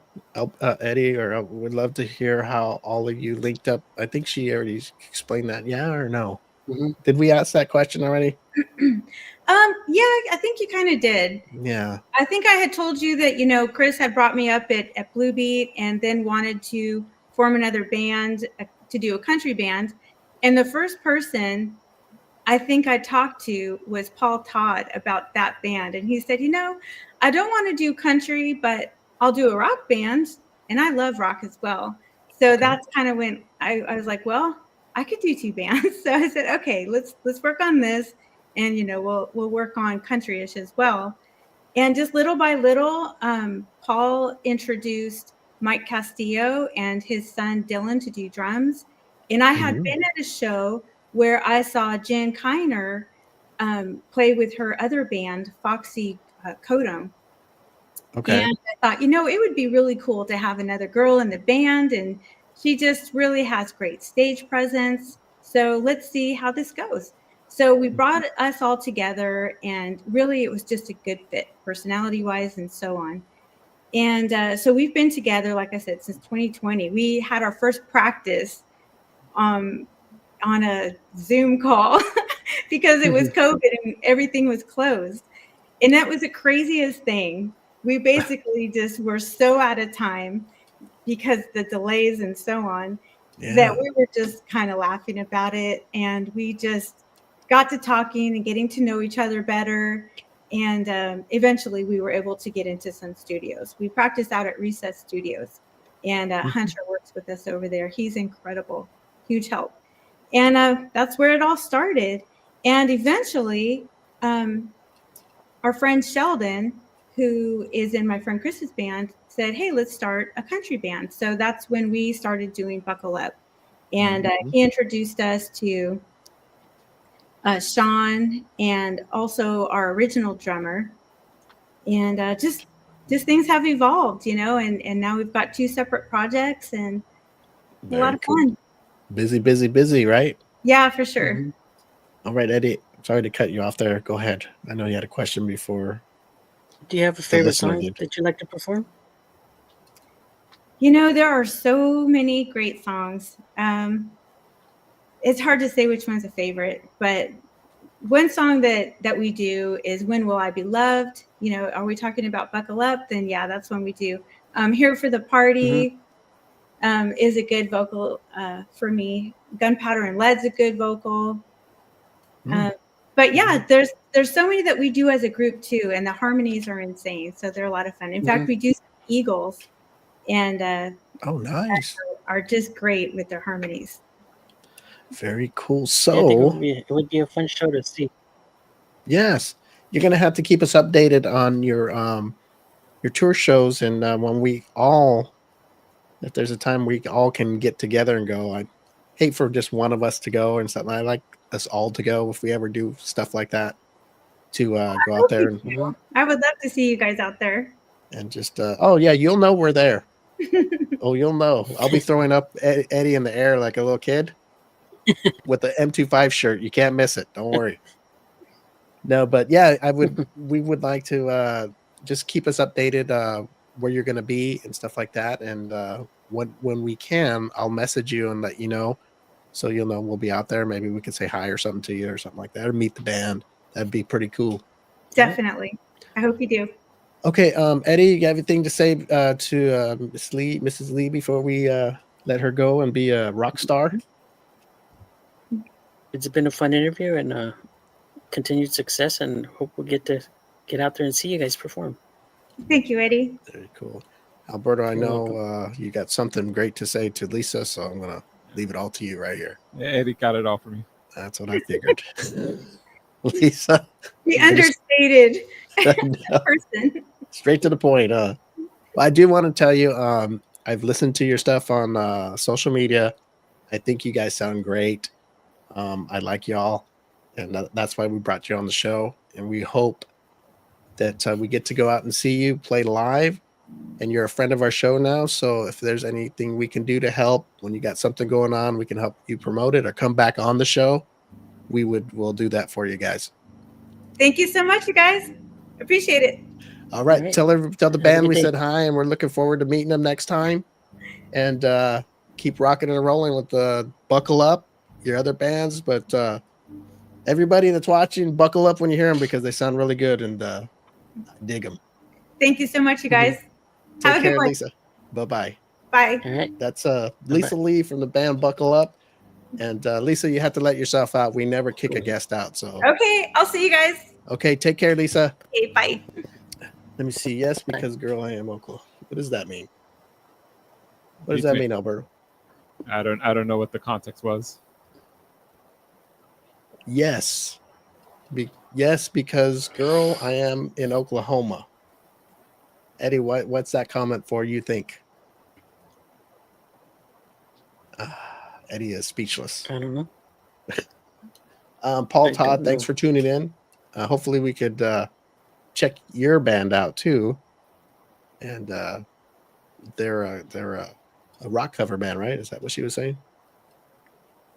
[SPEAKER 4] Eddie? Or I would love to hear how all of you linked up. I think she already explained that. Yeah or no?
[SPEAKER 2] Mhm.
[SPEAKER 4] Did we ask that question already?
[SPEAKER 5] Yeah, I think you kind of did.
[SPEAKER 4] Yeah.
[SPEAKER 5] I think I had told you that, Chris had brought me up at Blue Beat and then wanted to form another band to do a country band. And the first person I think I talked to was Paul Todd about that band. And he said, I don't want to do country, but I'll do a rock band. And I love rock as well. So that's kind of when I was like, well, I could do two bands. So I said, okay, let's work on this. And, we'll work on country-ish as well. And just little by little, Paul introduced Mike Castillo and his son Dylan to do drums. And I had been at a show where I saw Jen Kiner play with her other band, Foxy Kodum.
[SPEAKER 4] Okay.
[SPEAKER 5] And I thought, it would be really cool to have another girl in the band. And she just really has great stage presence. So let's see how this goes. So we brought us all together, and really it was just a good fit personality-wise and so on. And so we've been together, like I said, since 2020. We had our first practice on a Zoom call because it was COVID and everything was closed. And that was the craziest thing. We basically just were so out of time because the delays and so on that we were just kind of laughing about it. And we just got to talking and getting to know each other better. And eventually we were able to get into some studios. We practiced out at Recess Studios, and Hunter works with us over there. He's incredible, huge help. And that's where it all started. And eventually, our friend Sheldon, who is in my friend Chris's band, said, hey, let's start a country band. So that's when we started doing Buckle Up. And he introduced us to Sean and also our original drummer. And just things have evolved, and now we've got two separate projects, and a lot of fun.
[SPEAKER 4] Busy, right?
[SPEAKER 5] Yeah, for sure.
[SPEAKER 2] Mhm.
[SPEAKER 4] All right, Eddie. Sorry to cut you off there. Go ahead. I know you had a question before.
[SPEAKER 2] Do you have a favorite song that you like to perform?
[SPEAKER 5] There are so many great songs. It's hard to say which one's a favorite, but one song that we do is When Will I Be Loved? Are we talking about Buckle Up? Then yeah, that's one we do. Here for the Party is a good vocal for me. Gunpowder and Lead's a good vocal. But yeah, there's so many that we do as a group too, and the harmonies are insane. So they're a lot of fun. In fact, we do some Eagles, and
[SPEAKER 4] oh, nice,
[SPEAKER 5] are just great with their harmonies.
[SPEAKER 4] Very cool.
[SPEAKER 2] Yeah, I
[SPEAKER 4] So
[SPEAKER 2] think it would be a fun show to see.
[SPEAKER 4] yes, you're gonna have to keep us updated on your tour shows, and when if there's a time we all can get together and go. I hate for just one of us to go and something. I like us all to go if we ever do stuff like that. to go out there
[SPEAKER 5] I would love to see you guys out there.
[SPEAKER 4] and just oh yeah, you'll know we're there. Oh, you'll know. I'll be throwing up Eddie in the air like a little kid with the M25 shirt. You can't miss it. Don't worry. No, but yeah, we would like to just keep us updated where you're going to be and stuff like that. And when we can, I'll message you and let you know, so you'll know we'll be out there. Maybe we can say hi or something to you or something like that, or meet the band. That'd be pretty cool.
[SPEAKER 5] Definitely. I hope you do.
[SPEAKER 4] Okay, Eddie, you got anything to say to Mrs. Lee, before we let her go and be a rock star?
[SPEAKER 2] It's been a fun interview and continued success, and hope we'll get out there and see you guys perform.
[SPEAKER 5] Thank you, Eddie.
[SPEAKER 4] Very cool. Alberto, I
[SPEAKER 2] You're
[SPEAKER 4] know you got something great to say to Lisa, so I'm going to leave it all to you right here.
[SPEAKER 3] Eddie got it all for me.
[SPEAKER 4] That's what I figured. Lisa.
[SPEAKER 5] The understated
[SPEAKER 4] No,
[SPEAKER 5] person.
[SPEAKER 4] straight to the point. I do want to tell you, I've listened to your stuff on social media. I think you guys sound great. I like y'all, and that's why we brought you on the show. And we hope that we get to go out and see you play live. And you're a friend of our show now, so if there's anything we can do to help when you got something going on, we can help you promote it or come back on the show. We'll do that for you guys.
[SPEAKER 5] Thank you so much, you guys. Appreciate it.
[SPEAKER 4] All right.
[SPEAKER 2] All right.
[SPEAKER 4] Tell the
[SPEAKER 2] Have a
[SPEAKER 4] band
[SPEAKER 2] good
[SPEAKER 4] we
[SPEAKER 2] day.
[SPEAKER 4] said hi, and we're looking forward to meeting them next time. And keep rocking and rolling with the Buckle Up, your other bands. But everybody that's watching, buckle up when you hear them, because they sound really good, and I dig them.
[SPEAKER 5] Thank you so much, you guys.
[SPEAKER 4] Take
[SPEAKER 5] Have a good
[SPEAKER 4] care,
[SPEAKER 5] one.
[SPEAKER 4] Lisa. Bye-bye.
[SPEAKER 5] Bye.
[SPEAKER 2] All right.
[SPEAKER 4] That's Lisa Lee from the band Buckle Up. And Lisa, you have to let yourself out. We never kick a guest out. So
[SPEAKER 5] Okay, I'll see you guys.
[SPEAKER 4] okay, take care, Lisa.
[SPEAKER 5] Okay, bye.
[SPEAKER 4] Let me see. Yes, because girl, I am Oklahoma. What does that mean? What does that mean, Alberto?
[SPEAKER 3] I don't know what the context was.
[SPEAKER 4] Yes. Yes, because girl, I am in Oklahoma. Eddie, what's that comment for, you think? Eddie is speechless.
[SPEAKER 2] I don't know.
[SPEAKER 4] Paul
[SPEAKER 2] I
[SPEAKER 4] Todd,
[SPEAKER 2] don't
[SPEAKER 4] thanks
[SPEAKER 2] know.
[SPEAKER 4] for tuning in. Hopefully we could check your band out too. And they're a rock cover band, right? Is that what she was saying?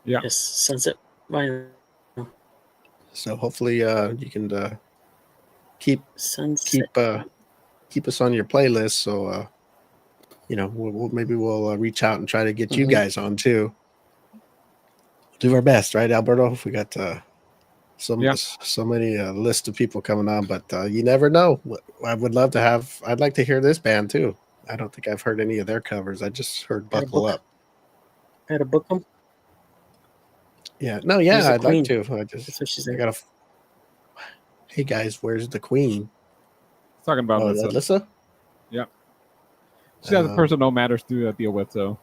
[SPEAKER 3] Yeah.
[SPEAKER 2] Yes, Sunset Vinyl.
[SPEAKER 4] So hopefully you can keep
[SPEAKER 2] Sunset.
[SPEAKER 4] keep us on your playlist. So we'll reach out and try to get you
[SPEAKER 2] Mhm.
[SPEAKER 4] guys on too. Do our best, right, Alberto? If we got so many list of people coming on, but you never know. I would love to have. I'd like to hear this band too. I don't think I've heard any of their covers. I just heard
[SPEAKER 2] Had a
[SPEAKER 4] Buckle
[SPEAKER 2] book.
[SPEAKER 4] Up.
[SPEAKER 2] I had to book them.
[SPEAKER 4] Yeah, no,
[SPEAKER 2] She's
[SPEAKER 4] yeah,
[SPEAKER 2] a
[SPEAKER 4] I'd like
[SPEAKER 2] queen.
[SPEAKER 4] to.
[SPEAKER 2] That's what she
[SPEAKER 4] I
[SPEAKER 2] said.
[SPEAKER 4] gotta. Hey guys, where's the queen?
[SPEAKER 3] Talking about
[SPEAKER 4] Oh, is
[SPEAKER 3] Alyssa.
[SPEAKER 4] that Alyssa?
[SPEAKER 3] Yeah. She has a
[SPEAKER 4] Um,
[SPEAKER 3] personal matters to deal with, so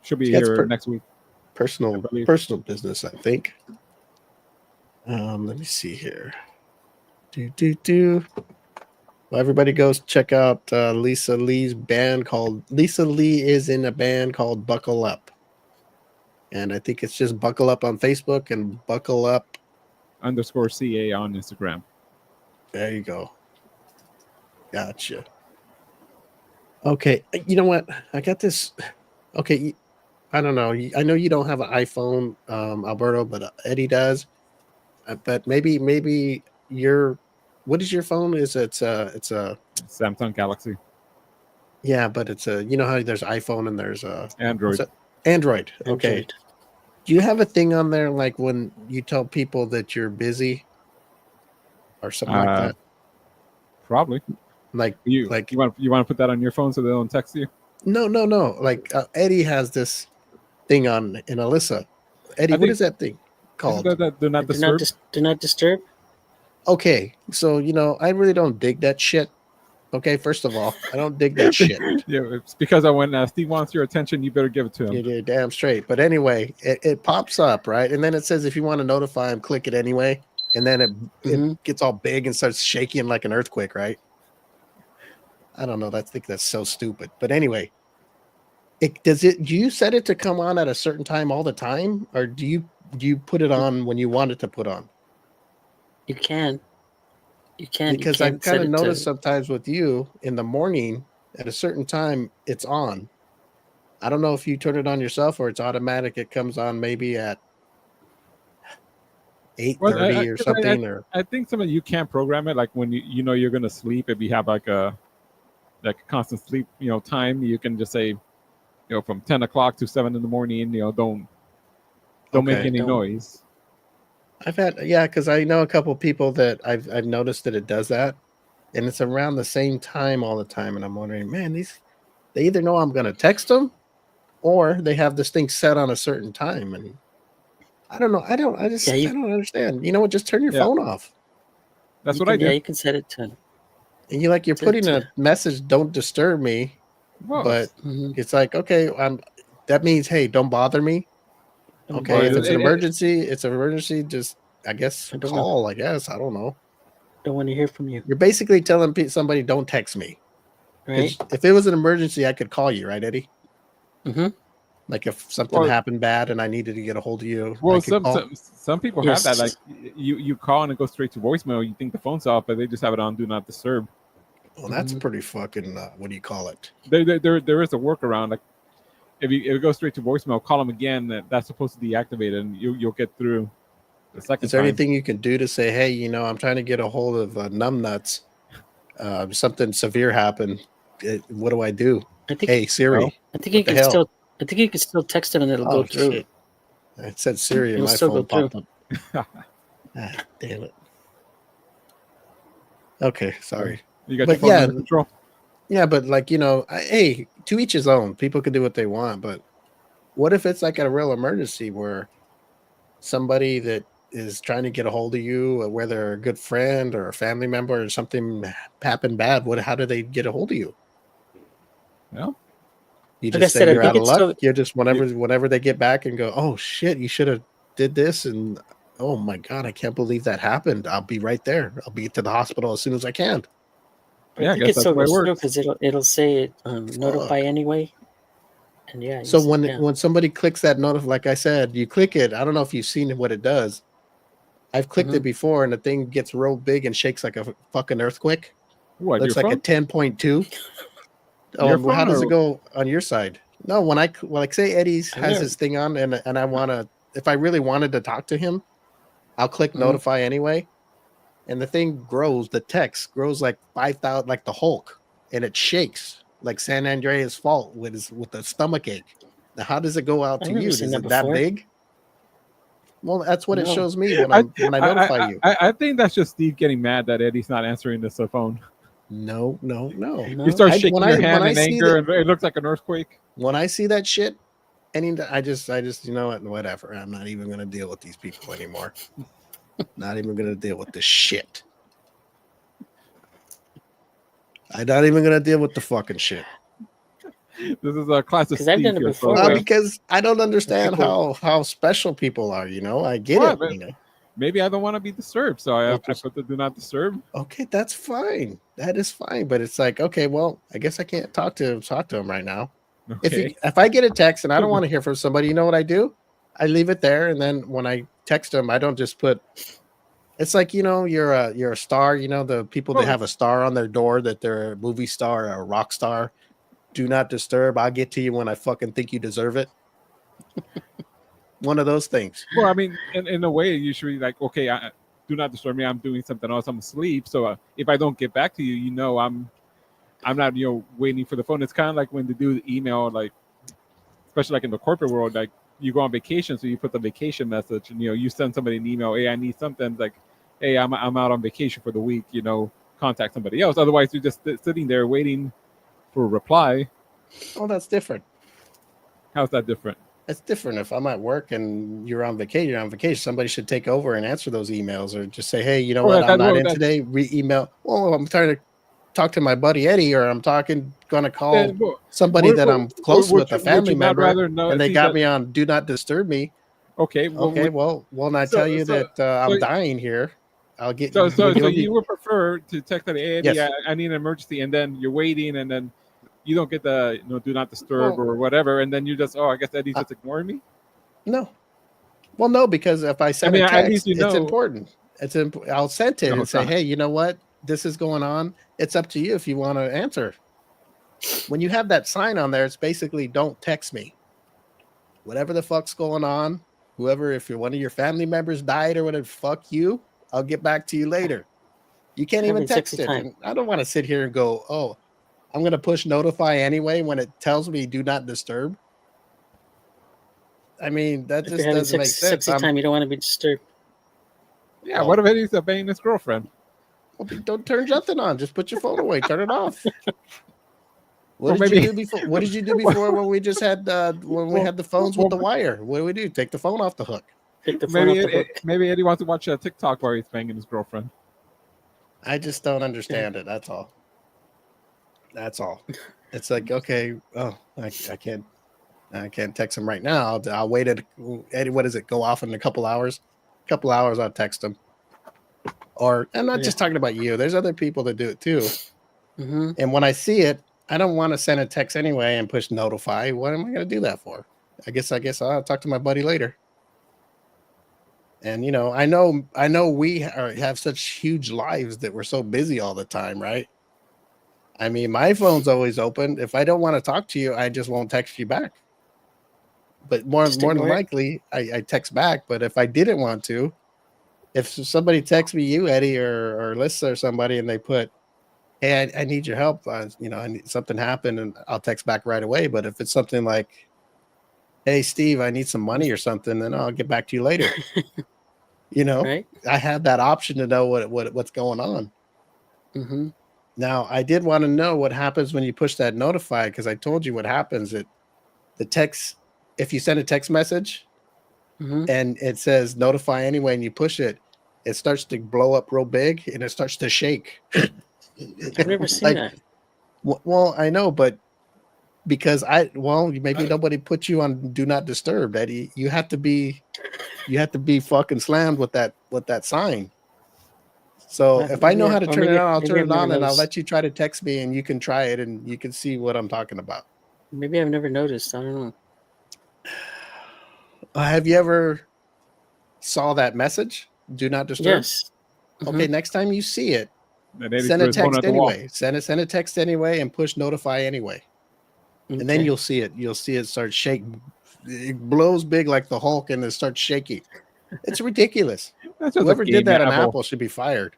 [SPEAKER 3] she'll be
[SPEAKER 4] She has
[SPEAKER 3] here next week. I
[SPEAKER 4] personal
[SPEAKER 3] believe.
[SPEAKER 4] business, I think. Let me see here. Well, everybody goes check out Lisa Lee's band called Lisa Lee is in a band called Buckle Up. And I think it's just Buckle Up on Facebook and Buckle Up.
[SPEAKER 3] _CA on Instagram.
[SPEAKER 4] There you go. Gotcha. Okay. You know what? I got this. Okay. I don't know. I know you don't have an iPhone, Alberto, but Eddie does. But maybe your, what is your phone? It's a
[SPEAKER 3] Samsung Galaxy.
[SPEAKER 4] yeah, but it's a, you know how there's iPhone and there's
[SPEAKER 3] Android.
[SPEAKER 4] Android. Okay.
[SPEAKER 2] Android.
[SPEAKER 4] Do you have a thing on there like when you tell people that you're busy or something like that?
[SPEAKER 3] Probably.
[SPEAKER 4] Like
[SPEAKER 3] You want to put that on your phone so they don't text you?
[SPEAKER 4] no. Like Eddie has this thing on in Alyssa. Eddie,
[SPEAKER 3] I
[SPEAKER 4] what
[SPEAKER 3] think-
[SPEAKER 4] is that thing called?
[SPEAKER 3] Isn't that do not disturb?
[SPEAKER 2] Do not disturb.
[SPEAKER 4] Okay, so I really don't dig that shit. Okay, first of all, I don't dig that shit.
[SPEAKER 3] Yeah, it's because when Steve wants your attention, you better give it to him.
[SPEAKER 4] You're damn straight. But anyway, it pops up, right? And then it says if you want to notify him, click it anyway. And then it gets all big and starts shaking like an earthquake, right? I don't know. I think that's so stupid. But anyway, do you set it to come on at a certain time all the time? Or do you put it on when you want it to put on?
[SPEAKER 2] You can. You can't.
[SPEAKER 4] because
[SPEAKER 2] You
[SPEAKER 4] I've
[SPEAKER 2] can't
[SPEAKER 4] kind
[SPEAKER 2] set
[SPEAKER 4] of
[SPEAKER 2] it
[SPEAKER 4] noticed
[SPEAKER 2] to.
[SPEAKER 4] sometimes with you in the morning at a certain time it's on. I don't know if you turn it on yourself or it's automatic. It comes on maybe at
[SPEAKER 3] Well,
[SPEAKER 4] 8:30 or
[SPEAKER 3] 'cause I,
[SPEAKER 4] something. Or
[SPEAKER 3] I think some of you can program it. Like when you know you're gonna sleep, if you have like a constant sleep time, you can just say from 10 o'clock to 7 in the morning. Don't make
[SPEAKER 4] okay,
[SPEAKER 3] any
[SPEAKER 2] Don't.
[SPEAKER 3] noise.
[SPEAKER 4] I've had because I know a couple people that I've noticed that it does that, and it's around the same time all the time, and I'm wondering, man, they either know I'm gonna text them or they have this thing set on a certain time, and I don't know.
[SPEAKER 2] Yeah,
[SPEAKER 4] I don't understand. You know what? Just turn your
[SPEAKER 3] Yeah,
[SPEAKER 4] phone off.
[SPEAKER 3] that's what I
[SPEAKER 2] yeah,
[SPEAKER 3] do.
[SPEAKER 2] you can set it to
[SPEAKER 4] And you're putting
[SPEAKER 2] to.
[SPEAKER 4] a message, don't disturb me,
[SPEAKER 3] Well,
[SPEAKER 4] but
[SPEAKER 2] Mhm.
[SPEAKER 4] it's like, okay, that means, hey, don't bother me.
[SPEAKER 2] Don't
[SPEAKER 4] Okay,
[SPEAKER 3] well,
[SPEAKER 4] if
[SPEAKER 2] bother
[SPEAKER 4] it's an
[SPEAKER 2] me.
[SPEAKER 4] emergency, it's an emergency. Just, I guess,
[SPEAKER 2] I don't know.
[SPEAKER 4] call. I guess I don't know.
[SPEAKER 2] Don't want to hear from you,
[SPEAKER 4] You're basically telling somebody, don't text me.
[SPEAKER 2] right?
[SPEAKER 4] Because if it was an emergency, I could call you, right, Eddie?
[SPEAKER 2] Mm-hmm.
[SPEAKER 4] Like if something
[SPEAKER 3] well,
[SPEAKER 4] happened bad and I needed to get a hold of you, I
[SPEAKER 3] well.
[SPEAKER 4] could
[SPEAKER 3] Some
[SPEAKER 4] call.
[SPEAKER 3] some some people have that. Like
[SPEAKER 2] Yes.
[SPEAKER 3] you call and it goes straight to voicemail. You think the phone's off, but they just have it on do not disturb.
[SPEAKER 4] Well, that's
[SPEAKER 2] Mhm.
[SPEAKER 4] pretty fucking. What do you call it?
[SPEAKER 3] There is a workaround. Like if it goes straight to voicemail, call them again. That's supposed to deactivate it, and you'll get through the second
[SPEAKER 4] Is there
[SPEAKER 3] time.
[SPEAKER 4] anything you can do to say, hey, I'm trying to get a hold of numbnuts? Something severe happened. What do I do?
[SPEAKER 2] I think.
[SPEAKER 4] Hey
[SPEAKER 3] Well,
[SPEAKER 4] Siri,
[SPEAKER 2] I think you
[SPEAKER 4] what the
[SPEAKER 2] can
[SPEAKER 4] hell?
[SPEAKER 2] still. I think you can still text it and it'll go
[SPEAKER 4] Oh
[SPEAKER 2] through.
[SPEAKER 4] shit! I said Siri and
[SPEAKER 2] It'll
[SPEAKER 4] my
[SPEAKER 2] still go
[SPEAKER 4] phone
[SPEAKER 2] through.
[SPEAKER 4] popped up. Damn it. Okay, sorry.
[SPEAKER 3] you got your
[SPEAKER 4] But
[SPEAKER 3] phone
[SPEAKER 4] yeah,
[SPEAKER 3] under control.
[SPEAKER 4] yeah, but like hey, to each his own. People can do what they want, but what if it's like a real emergency where somebody that is trying to get a hold of you, whether a good friend or a family member or something happened bad? How do they get a hold of you?
[SPEAKER 3] Yeah.
[SPEAKER 4] You
[SPEAKER 2] Like I
[SPEAKER 4] just say
[SPEAKER 2] said, I
[SPEAKER 4] you're
[SPEAKER 2] think
[SPEAKER 4] out of
[SPEAKER 2] it's
[SPEAKER 4] luck.
[SPEAKER 2] still.
[SPEAKER 4] You're just
[SPEAKER 3] You,
[SPEAKER 4] whenever they get back and go, oh shit, you should have did this, and oh my god, I can't believe that happened. I'll be right there. I'll be to the hospital as soon as I can.
[SPEAKER 2] I
[SPEAKER 3] yeah, I
[SPEAKER 2] think
[SPEAKER 3] guess
[SPEAKER 2] it
[SPEAKER 3] that's
[SPEAKER 2] still
[SPEAKER 3] the way it
[SPEAKER 2] goes through
[SPEAKER 3] works.
[SPEAKER 2] because it'll say it notify
[SPEAKER 4] Fuck.
[SPEAKER 2] anyway, and yeah, you
[SPEAKER 4] So
[SPEAKER 2] say yeah.
[SPEAKER 4] when somebody clicks that notif, like I said, you click it. I don't know if you've seen what it does. I've clicked
[SPEAKER 2] Mm-hmm.
[SPEAKER 4] it before, and the thing gets real big and shakes like a fucking earthquake.
[SPEAKER 3] What, your
[SPEAKER 4] Looks like a
[SPEAKER 3] phone?
[SPEAKER 4] 10.2.
[SPEAKER 3] Your
[SPEAKER 4] How
[SPEAKER 3] phone
[SPEAKER 4] does it
[SPEAKER 3] or
[SPEAKER 4] go on your side? No, like say Eddie's
[SPEAKER 2] I've
[SPEAKER 4] has
[SPEAKER 2] never.
[SPEAKER 4] his thing on, and I wanna, if I really wanted to talk to him, I'll click
[SPEAKER 2] Mhm.
[SPEAKER 4] notify anyway, and the thing grows. The text grows like 5,000, like the Hulk, and it shakes like San Andreas Fault with a stomach ache. Now, how does it go out
[SPEAKER 2] I've
[SPEAKER 4] to
[SPEAKER 2] never
[SPEAKER 4] you?
[SPEAKER 2] seen
[SPEAKER 4] Is
[SPEAKER 2] that
[SPEAKER 4] it that
[SPEAKER 2] before.
[SPEAKER 4] big? Well, that's what it
[SPEAKER 2] No.
[SPEAKER 4] shows me
[SPEAKER 3] I,
[SPEAKER 4] when I
[SPEAKER 3] I,
[SPEAKER 4] notify
[SPEAKER 3] I,
[SPEAKER 4] you.
[SPEAKER 3] I think that's just Steve getting mad that Eddie's not answering this phone.
[SPEAKER 4] No, no, no.
[SPEAKER 3] You
[SPEAKER 2] No.
[SPEAKER 3] start
[SPEAKER 4] I
[SPEAKER 3] shaking your
[SPEAKER 4] when
[SPEAKER 3] hand
[SPEAKER 4] I
[SPEAKER 3] in
[SPEAKER 4] see
[SPEAKER 3] anger,
[SPEAKER 4] that
[SPEAKER 3] and it looks like an earthquake.
[SPEAKER 4] when I see that shit, I just whatever. I'm not even gonna deal with these people anymore. Not even gonna deal with this shit. I'm not even gonna deal with the fucking shit.
[SPEAKER 3] This is a class of
[SPEAKER 2] 'Cause I've
[SPEAKER 3] Steve
[SPEAKER 2] done it
[SPEAKER 3] here,
[SPEAKER 2] before
[SPEAKER 3] folks.
[SPEAKER 2] where
[SPEAKER 4] Because I don't understand
[SPEAKER 2] people.
[SPEAKER 4] how special people are. I get
[SPEAKER 3] What?
[SPEAKER 4] it.
[SPEAKER 3] Maybe I don't want to be disturbed, so
[SPEAKER 4] Well,
[SPEAKER 3] I
[SPEAKER 4] just
[SPEAKER 3] put the do not disturb.
[SPEAKER 4] okay. That's fine. That is fine. But it's like, okay, well, I guess I can't talk to him right now.
[SPEAKER 3] Okay.
[SPEAKER 4] If I get a text and I don't want to hear from somebody, you know what I do? I leave it there, and then when I text them, I don't just put. It's like you're a star. The people that
[SPEAKER 3] Well,
[SPEAKER 4] have a star on their door that they're a movie star or a rock star. Do not disturb. I'll get to you when I fucking think you deserve it. One of those things.
[SPEAKER 3] well, I mean, in a way, you should be like, okay, do not disturb me. I'm doing something else. I'm asleep. So if I don't get back to you, I'm not waiting for the phone. It's kind of like when they do the email, like especially like in the corporate world, like you go on vacation, so you put the vacation message, and you send somebody an email. Hey, I need something. Like, hey, I'm out on vacation for the week. Contact somebody else. Otherwise, you're just sitting there waiting for a reply.
[SPEAKER 4] Oh, that's different.
[SPEAKER 3] How's that different?
[SPEAKER 4] It's different. If I'm at work and you're on vacation, somebody should take over and answer those emails, or just say, hey, you know
[SPEAKER 3] Oh,
[SPEAKER 4] what? I'm not
[SPEAKER 3] well,
[SPEAKER 4] in today. Re-email. Well, I'm trying to talk to my buddy Eddie, or I'm gonna call
[SPEAKER 3] well,
[SPEAKER 4] somebody that I'm close with, a
[SPEAKER 3] would
[SPEAKER 4] family
[SPEAKER 3] you not
[SPEAKER 4] member,
[SPEAKER 3] rather know?
[SPEAKER 4] and they
[SPEAKER 3] See
[SPEAKER 4] got
[SPEAKER 3] that?
[SPEAKER 4] me on do not disturb me.
[SPEAKER 3] Okay, well,
[SPEAKER 4] Okay, well, when I tell
[SPEAKER 3] so
[SPEAKER 4] you
[SPEAKER 3] so
[SPEAKER 4] that
[SPEAKER 3] so
[SPEAKER 4] I'm dying here, I'll get
[SPEAKER 3] so so,
[SPEAKER 4] when
[SPEAKER 3] so
[SPEAKER 4] you'll
[SPEAKER 3] you
[SPEAKER 4] be.
[SPEAKER 3] would prefer to text that, hey, Eddie,
[SPEAKER 4] Yes.
[SPEAKER 3] I need an emergency, and then you're waiting, and then you don't get the do not disturb
[SPEAKER 4] Well,
[SPEAKER 3] or whatever, and then you just I guess Eddie's just ignoring me.
[SPEAKER 4] no. Well, no, because if I
[SPEAKER 3] I
[SPEAKER 4] send a
[SPEAKER 3] mean, at least
[SPEAKER 4] text,
[SPEAKER 3] you
[SPEAKER 4] it's
[SPEAKER 3] know.
[SPEAKER 4] important. I'll send it and say,
[SPEAKER 3] Okay.
[SPEAKER 4] hey, you know what? this is going on, it's up to you if you want to answer. When you have that sign on there, it's basically don't text me. Whatever the fuck's going on, whoever, if you're one of your family members died or whatever, fuck you. I'll get back to you later. You can't even
[SPEAKER 2] Having
[SPEAKER 4] text
[SPEAKER 2] sexy
[SPEAKER 4] it.
[SPEAKER 2] time.
[SPEAKER 4] And I don't want to sit here and go, oh, I'm going to push notify anyway when it tells me do not disturb. I mean, that
[SPEAKER 2] If
[SPEAKER 4] just
[SPEAKER 2] you're having
[SPEAKER 4] doesn't make sense.
[SPEAKER 2] sexy time, you don't want to be disturbed.
[SPEAKER 3] Yeah, what if Eddie's obeying his girlfriend?
[SPEAKER 4] Well, don't turn nothing on. Just put your phone away. Turn it off. What
[SPEAKER 3] Well,
[SPEAKER 4] did you do before? What did you do before when we just had we had the phones with the wire? What do we do? Take the phone off the hook.
[SPEAKER 2] Take the phone off the hook.
[SPEAKER 3] Maybe Eddie wants to watch a TikTok while he's banging his girlfriend.
[SPEAKER 4] I just don't understand it. That's all. That's all. It's like, okay, oh, I can't text him right now. I'll wait at Eddie. What does it go off in a couple hours? A couple hours, I'll text him. Or I'm not just talking about you. There's other people that do it too.
[SPEAKER 2] Mm-hmm.
[SPEAKER 4] And when I see it, I don't want to send a text anyway and push notify. What am I going to do that for? I guess I'll talk to my buddy later. And you know, I know we have such huge lives that we're so busy all the time, right? I mean, my phone's always open. If I don't want to talk to you, I just won't text you back. But more than likely, I text back. But if I didn't want to, if somebody texts me, you Eddie or Lisa or somebody, and they put, "Hey, I need your help. I need something happened," and I'll text back right away. But if it's something like, "Hey, Steve, I need some money or something," then I'll get back to you later.
[SPEAKER 2] Right?
[SPEAKER 4] I have that option to know what's going on.
[SPEAKER 2] Mm-hmm.
[SPEAKER 4] Now, I did want to know what happens when you push that notify, because I told you what happens. The text, if you send a text message and it says notify anyway, and you push it, it starts to blow up real big and it starts to shake.
[SPEAKER 2] I've never seen that.
[SPEAKER 4] Well, I know, but because maybe nobody put you on do not disturb, Eddie. You have to be fucking slammed with that sign. So if I know how to turn it on, I'll turn it on, and I'll let you try to text me, and you can try it, and you can see what I'm talking about.
[SPEAKER 2] Maybe I've never noticed. I don't know.
[SPEAKER 4] Have you ever saw that message? Do not disturb.
[SPEAKER 2] Yes.
[SPEAKER 4] Okay, next time you see it, send a text anyway. Send a text anyway, and push notify anyway. Okay. And then you'll see it. You'll see it start shaking. It blows big like the Hulk, and it starts shaking. It's ridiculous. Whoever did that on Apple should be fired.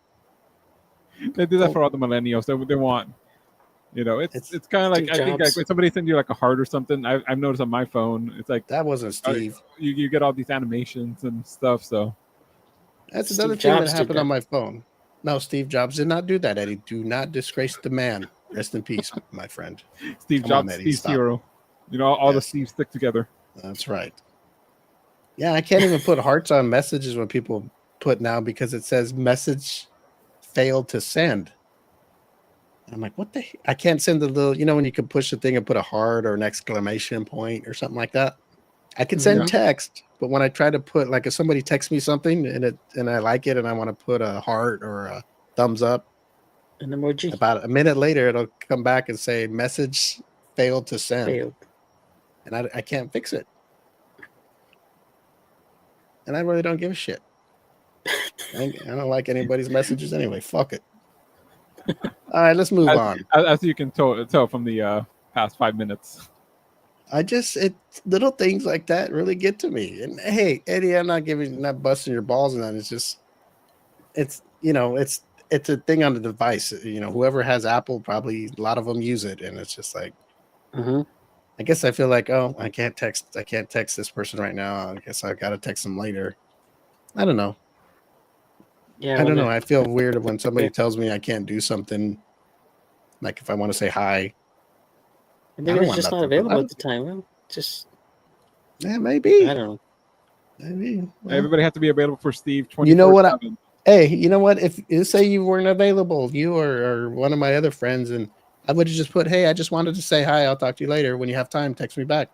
[SPEAKER 3] They do that for all the millennials. They want, it's kind of like, I think like when somebody sends you like a heart or something, I've noticed on my phone, it's like
[SPEAKER 4] that wasn't Steve.
[SPEAKER 3] You get all these animations and stuff. So
[SPEAKER 4] that's another thing that happened on my phone. No, Steve Jobs did not do that, Eddie. Do not disgrace the man. Rest in peace, my friend.
[SPEAKER 3] Steve Jobs, Steve's hero. All the Steves stick together.
[SPEAKER 4] That's right. Yeah, I can't even put hearts on messages when people put now because it says message failed to send. I'm like, what the heck? I can't send the little, when you can push the thing and put a heart or an exclamation point or something like that. I can send text, but when I try to put, like, if somebody texts me something and I like it and I want to put a heart or a thumbs up,
[SPEAKER 2] an emoji,
[SPEAKER 4] about a minute later it'll come back and say message failed to send. And I can't fix it. And I really don't give a shit. I don't like anybody's messages anyway. Fuck it. All right, let's move on.
[SPEAKER 3] As you can tell from the past 5 minutes.
[SPEAKER 4] Little things like that really get to me. And hey, Eddie, I'm not busting your balls and that. It's just, it's a thing on the device. Whoever has Apple, probably a lot of them use it. And it's just like, I guess I feel like, oh, I can't text this person right now. I guess I got to text them later. I don't know. Yeah, I don't know. I feel weird when somebody tells me I can't do something. Like if I want to say hi.
[SPEAKER 2] Maybe it's just not available at the time. Well,
[SPEAKER 4] maybe.
[SPEAKER 2] I don't know.
[SPEAKER 4] Maybe.
[SPEAKER 3] Well, everybody has to be available for Steve 24/7.
[SPEAKER 4] You know what? Hey, you know what? If you say you weren't available, you or one of my other friends, and I would have just put, "Hey, I just wanted to say hi. I'll talk to you later. When you have time, text me back."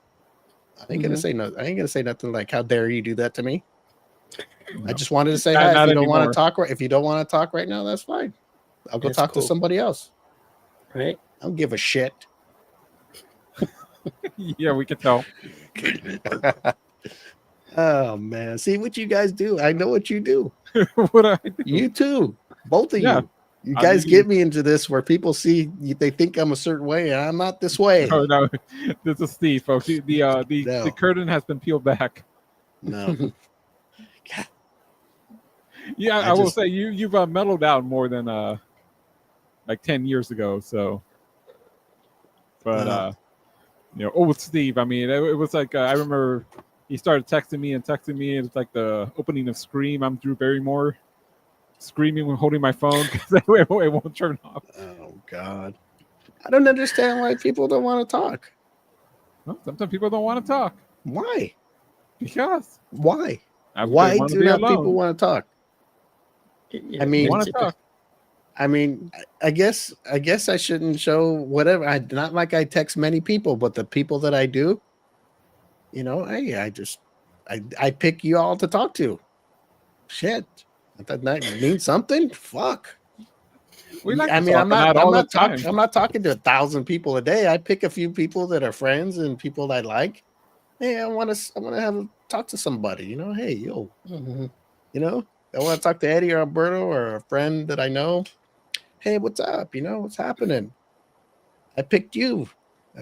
[SPEAKER 4] I ain't gonna say no. I ain't gonna say nothing like, "How dare you do that to me?" No. I just wanted to say hi. If you don't want to talk, if you don't want to talk right now, that's fine. I'll go talk to somebody else.
[SPEAKER 2] Right?
[SPEAKER 4] I don't give a shit.
[SPEAKER 3] Yeah, we can tell.
[SPEAKER 4] Oh man, see what you guys do. I know what you do.
[SPEAKER 3] What I do.
[SPEAKER 4] You too, both of you. You
[SPEAKER 3] I
[SPEAKER 4] guys
[SPEAKER 3] usually-
[SPEAKER 4] get me into this where people see they think I'm a certain way, and I'm not this way.
[SPEAKER 3] Oh no, this is Steve, folks. The
[SPEAKER 4] No.
[SPEAKER 3] curtain has been peeled back.
[SPEAKER 4] No.
[SPEAKER 3] Yeah,
[SPEAKER 4] I
[SPEAKER 3] I will
[SPEAKER 4] just-
[SPEAKER 3] say you've mellowed out more than like 10 years ago. So, but old Steve. I mean, it was like I remember he started texting me. It was like the opening of Scream. I'm Drew Barrymore, screaming when holding my phone because it won't turn off.
[SPEAKER 4] Oh God, I don't understand why people don't want to talk.
[SPEAKER 3] Well, sometimes people don't want to talk
[SPEAKER 4] Why?
[SPEAKER 3] because
[SPEAKER 4] Why?
[SPEAKER 3] they
[SPEAKER 4] Why
[SPEAKER 3] want to
[SPEAKER 4] do
[SPEAKER 3] be
[SPEAKER 4] not
[SPEAKER 3] alone.
[SPEAKER 4] people want to talk?
[SPEAKER 2] Yeah,
[SPEAKER 4] I mean-
[SPEAKER 3] They want to
[SPEAKER 2] it's-
[SPEAKER 3] talk.
[SPEAKER 4] I mean, I guess I shouldn't show whatever. Not like I text many people, but the people that I do, hey, I pick you all to talk to. Shit, that means something. Fuck.
[SPEAKER 3] We like
[SPEAKER 4] I
[SPEAKER 3] to
[SPEAKER 4] mean,
[SPEAKER 3] talk,
[SPEAKER 4] I'm
[SPEAKER 3] but
[SPEAKER 4] not.
[SPEAKER 3] all
[SPEAKER 4] I'm
[SPEAKER 3] the
[SPEAKER 4] not
[SPEAKER 3] time.
[SPEAKER 4] talking. I'm not talking to 1,000 people a day. I pick a few people that are friends and people I like. Hey, I want to talk to somebody. Hey, yo.
[SPEAKER 2] Mhm.
[SPEAKER 4] I want to talk to Eddie or Alberto or a friend that I know. Hey, what's up? What's happening? I picked you,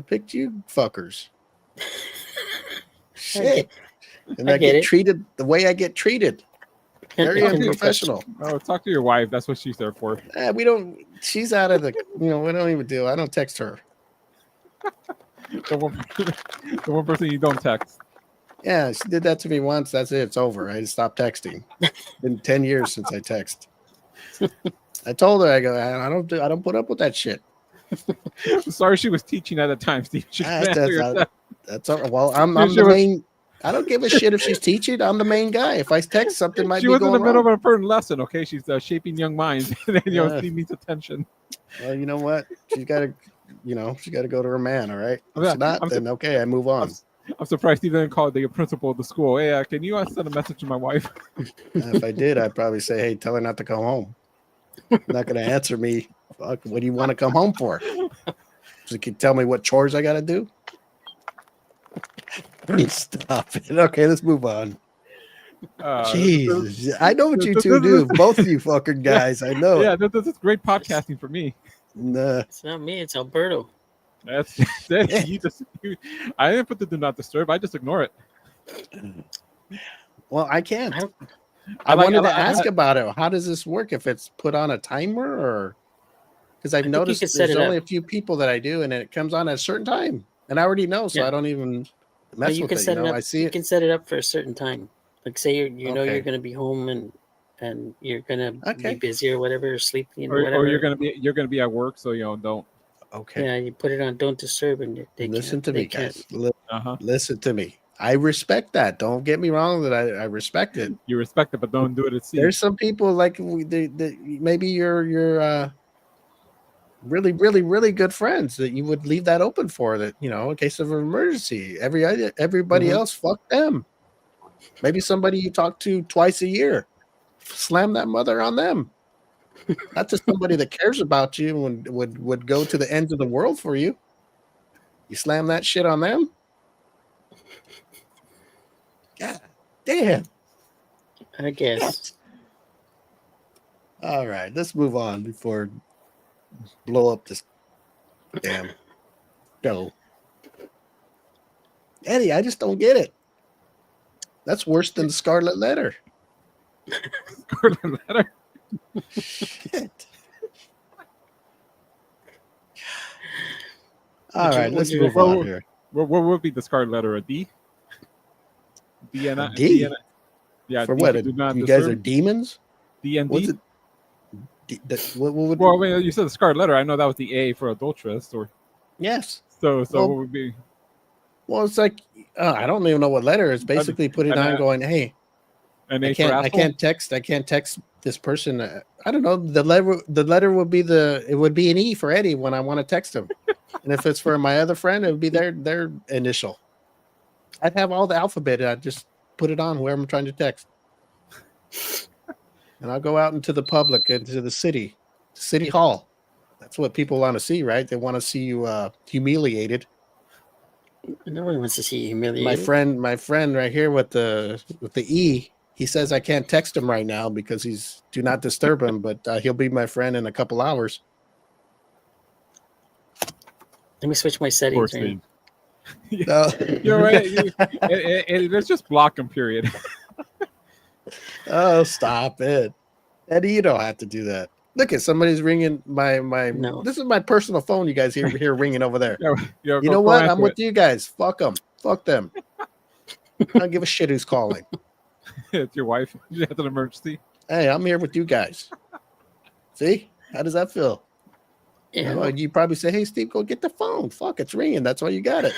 [SPEAKER 4] fuckers. Shit. And
[SPEAKER 2] I
[SPEAKER 4] I
[SPEAKER 2] get
[SPEAKER 4] get
[SPEAKER 2] it.
[SPEAKER 4] treated the way I get treated. Very
[SPEAKER 2] I can-
[SPEAKER 4] unprofessional.
[SPEAKER 3] Oh, talk to your wife. That's what she's there for.
[SPEAKER 4] We don't. She's out of the. We don't even do. I don't text her.
[SPEAKER 3] The one person you don't text.
[SPEAKER 4] Yeah, she did that to me once. That's it. It's over. I stopped texting. Been 10 years since I text. I told her, I go, I don't put up with that shit.
[SPEAKER 3] Sorry, she was teaching at the time, Steve. She can answer yourself.
[SPEAKER 4] That's all. Well, I'm
[SPEAKER 3] She
[SPEAKER 4] the
[SPEAKER 3] was-
[SPEAKER 4] main. I don't give a shit if she's teaching. I'm the main guy. If I text something, might
[SPEAKER 3] She
[SPEAKER 4] be
[SPEAKER 3] was in
[SPEAKER 4] going
[SPEAKER 3] the middle
[SPEAKER 4] wrong.
[SPEAKER 3] of an important lesson. Okay, she's shaping young minds. And then,
[SPEAKER 4] Yeah.
[SPEAKER 3] Steve needs attention.
[SPEAKER 4] Well, you know what? She's got to, she's got to go to her man. All right. If
[SPEAKER 3] Yeah,
[SPEAKER 4] she's not,
[SPEAKER 3] I'm
[SPEAKER 4] then okay, I move on.
[SPEAKER 3] I'm surprised he didn't call the principal of the school. Hey, can you send a message to my wife?
[SPEAKER 4] If I did, I'd probably say, hey, tell her not to come home. Not going to answer me. Fuck, what do you want to come home for? So you can tell me what chores I got to do? Stop it. Okay, let's move on. Jesus. I know what you two do. Both of you fucking guys. I know.
[SPEAKER 3] Yeah, this is great podcasting for me.
[SPEAKER 4] Nah.
[SPEAKER 2] It's not me. It's Alberto.
[SPEAKER 3] That's it. I didn't put the do not disturb. I just ignore it.
[SPEAKER 4] Well, I can't.
[SPEAKER 2] I don't-
[SPEAKER 4] I
[SPEAKER 3] like-
[SPEAKER 4] wanted to
[SPEAKER 3] I-
[SPEAKER 4] ask about it. How does this work? If it's put on a timer or because I've
[SPEAKER 2] think you
[SPEAKER 4] noticed
[SPEAKER 2] could set
[SPEAKER 4] there's
[SPEAKER 2] it
[SPEAKER 4] only
[SPEAKER 2] up.
[SPEAKER 4] a few people that I do, and it comes on at a certain time, and I already know, so
[SPEAKER 2] Yeah.
[SPEAKER 4] I don't even
[SPEAKER 2] No,
[SPEAKER 4] mess
[SPEAKER 2] you
[SPEAKER 4] with
[SPEAKER 2] can
[SPEAKER 4] it.
[SPEAKER 2] set it up.
[SPEAKER 4] I see
[SPEAKER 2] You
[SPEAKER 4] it.
[SPEAKER 2] can set it up for a certain time. Like say you know
[SPEAKER 4] Okay.
[SPEAKER 2] you're gonna be home and you're gonna
[SPEAKER 4] Okay.
[SPEAKER 2] be busy or whatever, or sleeping or
[SPEAKER 3] Or
[SPEAKER 2] whatever.
[SPEAKER 3] you're gonna be at work, so don't.
[SPEAKER 4] Okay,
[SPEAKER 2] Yeah, you put it on don't disturb and they
[SPEAKER 4] listen
[SPEAKER 2] can't,
[SPEAKER 4] to
[SPEAKER 2] they
[SPEAKER 4] me,
[SPEAKER 2] can't.
[SPEAKER 4] guys.
[SPEAKER 3] Uh-huh.
[SPEAKER 4] Listen to me. I respect that. Don't get me wrong. That I respect it.
[SPEAKER 3] You respect it, but don't do it at sea.
[SPEAKER 4] There's some people like maybe you're really, really, really good friends that you would leave that open for. That in case of an emergency. Everybody
[SPEAKER 2] Mhm.
[SPEAKER 4] else, fuck them. Maybe somebody you talk to twice a year, slam that mother on them. Not just somebody that cares about you and would go to the ends of the world for you. You slam that shit on them. God damn.
[SPEAKER 2] I guess.
[SPEAKER 4] All right, let's move on before blow up this damn show. Eddie, I just don't get it. That's worse than the Scarlet Letter.
[SPEAKER 3] Scarlet Letter.
[SPEAKER 4] Shit. All
[SPEAKER 2] Would you-
[SPEAKER 4] right, let's
[SPEAKER 2] would you-
[SPEAKER 4] move on here.
[SPEAKER 3] What would be the Scarlet Letter? A D? DNI?
[SPEAKER 4] D?
[SPEAKER 3] Yeah.
[SPEAKER 4] For
[SPEAKER 3] D
[SPEAKER 4] what?
[SPEAKER 3] do not
[SPEAKER 4] You guys are
[SPEAKER 3] disturb.
[SPEAKER 4] demons?
[SPEAKER 3] DND?
[SPEAKER 4] What's it? What would?
[SPEAKER 3] Well, I mean, you said the Scarlet Letter. I know that was the A for adulteress, or
[SPEAKER 4] Yes.
[SPEAKER 3] so.
[SPEAKER 4] Well,
[SPEAKER 3] What would be?
[SPEAKER 4] Well, it's like I don't even know what letter. It's basically putting on going, hey,
[SPEAKER 3] An
[SPEAKER 4] I
[SPEAKER 3] A for asshole?
[SPEAKER 4] can't text this person. I don't know. The letter would be it would be an E for Eddie when I want to text him, and if it's for my other friend, it would be their initial. I'd have all the alphabet. I'd just put it on whoever I'm trying to text, and I'll go out into the public, into the city hall. That's what people want to see, right? They want to see you humiliated.
[SPEAKER 2] No one wants to see you humiliated.
[SPEAKER 4] My friend right here with the E, He says I can't text him right now because he's do not disturb him, but he'll be my friend in a couple hours.
[SPEAKER 2] Let me switch my
[SPEAKER 3] Poor
[SPEAKER 2] settings. Right?
[SPEAKER 3] Steve.
[SPEAKER 4] No.
[SPEAKER 3] Let's just block him. Period.
[SPEAKER 4] Oh, stop it, Eddie! You don't have to do that. Look at somebody's ringing my.
[SPEAKER 2] No.
[SPEAKER 4] This is my personal phone. You guys hear ringing over there.
[SPEAKER 3] Yo,
[SPEAKER 4] You know what? I'm with you guys. Fuck them. Fuck them. I don't give a shit who's calling.
[SPEAKER 3] It's your wife. You have an emergency.
[SPEAKER 4] Hey, I'm here with you guys. See? How does that feel?
[SPEAKER 2] Yeah.
[SPEAKER 4] Well, you probably say, hey, Steve, go get the phone. Fuck, it's ringing. That's why you got it.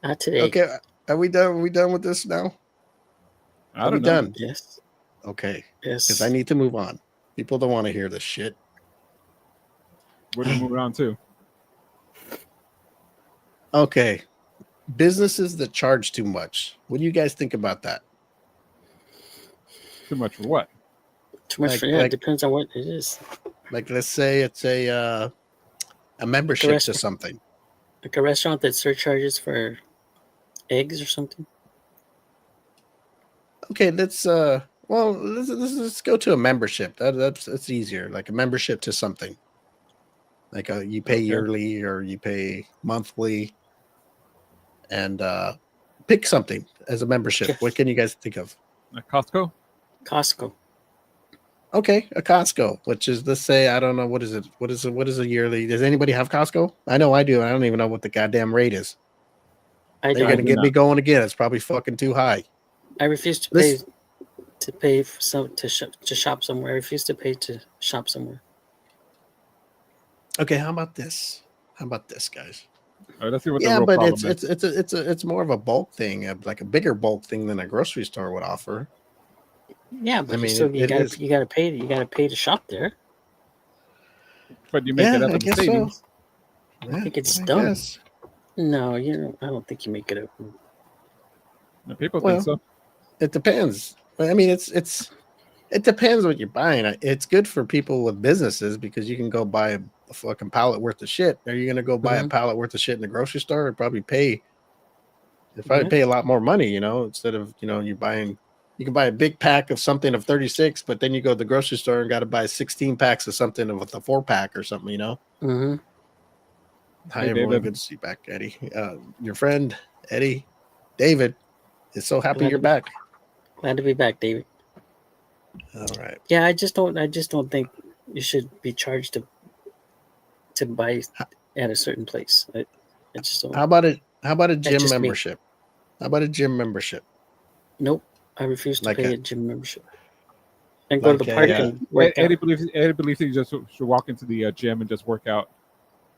[SPEAKER 2] Not today.
[SPEAKER 4] Okay. Are we done? Are we done with this now?
[SPEAKER 3] I don't know.
[SPEAKER 4] Done?
[SPEAKER 2] Yes.
[SPEAKER 4] Okay.
[SPEAKER 2] Yes.
[SPEAKER 4] Because I need to move on. People don't want to hear this shit.
[SPEAKER 3] What are we moving on to?
[SPEAKER 4] Okay. Businesses that charge too much. What do you guys think about that?
[SPEAKER 3] Too much for what?
[SPEAKER 2] Too much
[SPEAKER 4] like-
[SPEAKER 2] for yeah.
[SPEAKER 4] like-
[SPEAKER 2] It depends on what it is.
[SPEAKER 4] Like, let's say it's a membership to
[SPEAKER 2] restaurant.
[SPEAKER 4] something.
[SPEAKER 2] Like a restaurant that surcharges for eggs or something.
[SPEAKER 4] Okay, let's let's go to a membership. That's easier. Like a membership to something. Like you pay
[SPEAKER 3] Okay.
[SPEAKER 4] yearly or you pay monthly, and pick something as a membership.
[SPEAKER 2] Okay.
[SPEAKER 4] What can you guys think of?
[SPEAKER 3] Like Costco?
[SPEAKER 2] Costco.
[SPEAKER 4] Okay, a Costco, which is, let's say, I don't know, what is it? What is a yearly? Does anybody have Costco? I know I do. I don't even know what the goddamn rate is.
[SPEAKER 2] I
[SPEAKER 4] They're
[SPEAKER 2] don't.
[SPEAKER 4] gonna get me going again. It's probably fucking too high.
[SPEAKER 2] I refuse to
[SPEAKER 4] This-
[SPEAKER 2] pay for to shop somewhere. I refuse to pay to shop somewhere.
[SPEAKER 4] Okay, how about this? How about this, guys?
[SPEAKER 3] All right, let's see what the
[SPEAKER 4] Yeah,
[SPEAKER 3] real
[SPEAKER 4] but
[SPEAKER 3] problem is.
[SPEAKER 4] it's more of a bulk thing, like a bigger bulk thing than a grocery store would offer.
[SPEAKER 2] Yeah, but
[SPEAKER 4] I mean,
[SPEAKER 2] you
[SPEAKER 4] it is.
[SPEAKER 2] gotta pay to shop there.
[SPEAKER 3] But you make
[SPEAKER 4] Yeah,
[SPEAKER 3] it up
[SPEAKER 4] I
[SPEAKER 3] in the
[SPEAKER 4] guess so.
[SPEAKER 3] savings.
[SPEAKER 4] Yeah,
[SPEAKER 2] think it's
[SPEAKER 4] I
[SPEAKER 2] done.
[SPEAKER 4] guess.
[SPEAKER 2] No, I don't think you make it up.
[SPEAKER 3] The people
[SPEAKER 4] Well,
[SPEAKER 3] think so.
[SPEAKER 4] It depends. I mean, it depends what you're buying. It's good for people with businesses because you can go buy a fucking pallet worth of shit. Are you gonna go buy a
[SPEAKER 2] Mhm.
[SPEAKER 4] pallet worth of shit in the grocery store? It'd probably pay
[SPEAKER 2] Yeah.
[SPEAKER 4] a lot more money, instead of you can buy a big pack of something of 36, but then you go to the grocery store and got to buy 16 packs of something with a 4-pack or something,
[SPEAKER 2] Mm-hmm.
[SPEAKER 4] Hi,
[SPEAKER 3] Hey,
[SPEAKER 4] everyone.
[SPEAKER 3] David.
[SPEAKER 4] Good to see you back, Eddie. Your friend, Eddie, David, is so happy
[SPEAKER 2] Glad
[SPEAKER 4] you're
[SPEAKER 2] to be-
[SPEAKER 4] back.
[SPEAKER 2] Glad to be back, David.
[SPEAKER 4] All right.
[SPEAKER 2] Yeah, I just don't think you should be charged to buy at a certain place. I just don't.
[SPEAKER 4] How about a gym
[SPEAKER 2] just me.
[SPEAKER 4] membership? How about a gym membership?
[SPEAKER 2] Nope, I refuse to
[SPEAKER 4] Like
[SPEAKER 2] pay
[SPEAKER 4] a-
[SPEAKER 2] a gym membership. And go to
[SPEAKER 4] like
[SPEAKER 2] the
[SPEAKER 4] a,
[SPEAKER 2] park
[SPEAKER 4] uh,
[SPEAKER 2] and work
[SPEAKER 3] Eddie
[SPEAKER 2] out.
[SPEAKER 3] believes that you just should walk into the gym and just work out.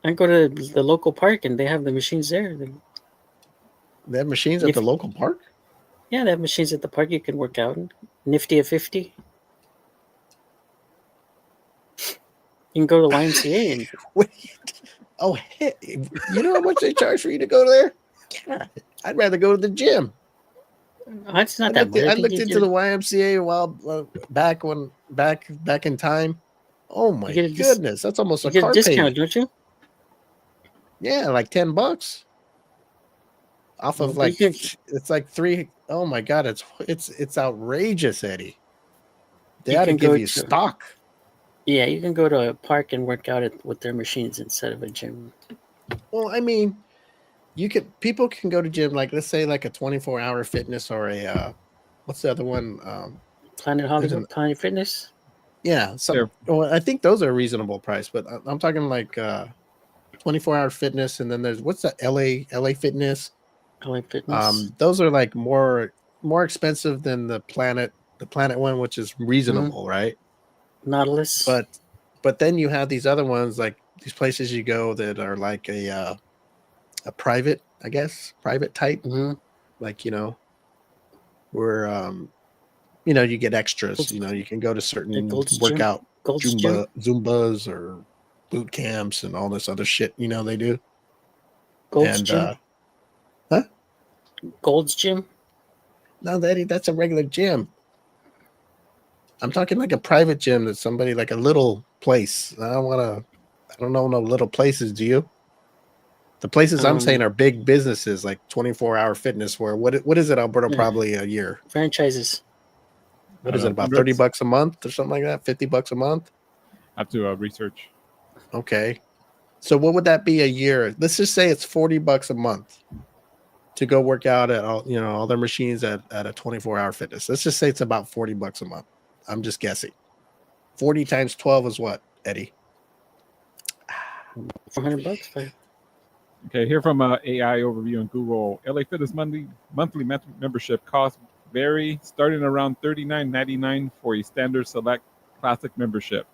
[SPEAKER 2] And go to the local park and they have the machines there.
[SPEAKER 4] They have machines at
[SPEAKER 2] If-
[SPEAKER 4] the local park?
[SPEAKER 2] Yeah, they have machines at the park you can work out. Nifty at 50. You can go to the YMCA and
[SPEAKER 4] Wait. Oh, hey, you know how much they charge for you to go there? God, I'd rather go to the gym.
[SPEAKER 2] it's not that much.
[SPEAKER 4] I
[SPEAKER 2] think
[SPEAKER 4] looked
[SPEAKER 2] you
[SPEAKER 4] into
[SPEAKER 2] get
[SPEAKER 4] the YMCA a while back in time. Oh my
[SPEAKER 2] get a
[SPEAKER 4] goodness, that's almost
[SPEAKER 2] you
[SPEAKER 4] a
[SPEAKER 2] get
[SPEAKER 4] car
[SPEAKER 2] a discount,
[SPEAKER 4] payment.
[SPEAKER 2] don't you?
[SPEAKER 4] Yeah, like $10 off of
[SPEAKER 2] Well, you
[SPEAKER 4] it's like three. Oh my god, it's outrageous, Eddie. They
[SPEAKER 2] You
[SPEAKER 4] ought to
[SPEAKER 2] can
[SPEAKER 4] give
[SPEAKER 2] go
[SPEAKER 4] you
[SPEAKER 2] to-
[SPEAKER 4] stock.
[SPEAKER 2] Yeah, you can go to a park and work out with their machines instead of a gym.
[SPEAKER 4] Well, I mean, people can go to gym, like, let's say, like a 24-hour fitness or a what's the other one?
[SPEAKER 2] Planet Hollywood, Planet Fitness.
[SPEAKER 4] Yeah, well, I think those are a reasonable price, but I'm talking like 24-hour fitness, and then there's what's the LA Fitness.
[SPEAKER 2] LA Fitness.
[SPEAKER 4] Those are like more expensive than the Planet one, which is reasonable, right?
[SPEAKER 2] Nautilus.
[SPEAKER 4] But then you have these other ones, like these places you go that are like a private, I guess, private type,
[SPEAKER 2] Mhm.
[SPEAKER 4] like where you get extras.
[SPEAKER 2] Gold's-
[SPEAKER 4] You can go to certain
[SPEAKER 2] Gold's Gym.
[SPEAKER 4] workout
[SPEAKER 2] Gold's Gym.
[SPEAKER 4] Zumbas or boot camps and all this other shit. They do.
[SPEAKER 2] Gold's
[SPEAKER 4] and
[SPEAKER 2] Gym. Gold's Gym.
[SPEAKER 4] No, that's a regular gym. I'm talking like a private gym that somebody, like a little place. I don't know no little places. Do you? The places I'm saying
[SPEAKER 2] Um,
[SPEAKER 4] are big businesses like 24-hour fitness. Where what is it, Alberto?
[SPEAKER 2] Yeah.
[SPEAKER 4] Probably a year.
[SPEAKER 2] franchises.
[SPEAKER 4] What
[SPEAKER 3] I
[SPEAKER 4] is
[SPEAKER 3] don't
[SPEAKER 4] it?
[SPEAKER 3] know,
[SPEAKER 4] About
[SPEAKER 3] hundreds.
[SPEAKER 4] $30 a month or something like that? $50 a month?
[SPEAKER 3] I have to research.
[SPEAKER 4] Okay. So what would that be a year? Let's just say it's $40 a month to go work out at all their machines at a 24-hour fitness. Let's just say it's about $40 a month. I'm just guessing. 40 times 12 is what, Eddie?
[SPEAKER 2] $400.
[SPEAKER 3] Okay, here from AI overview on Google. LA Fitness monthly membership costs vary, starting around $39.99 for a standard select classic membership.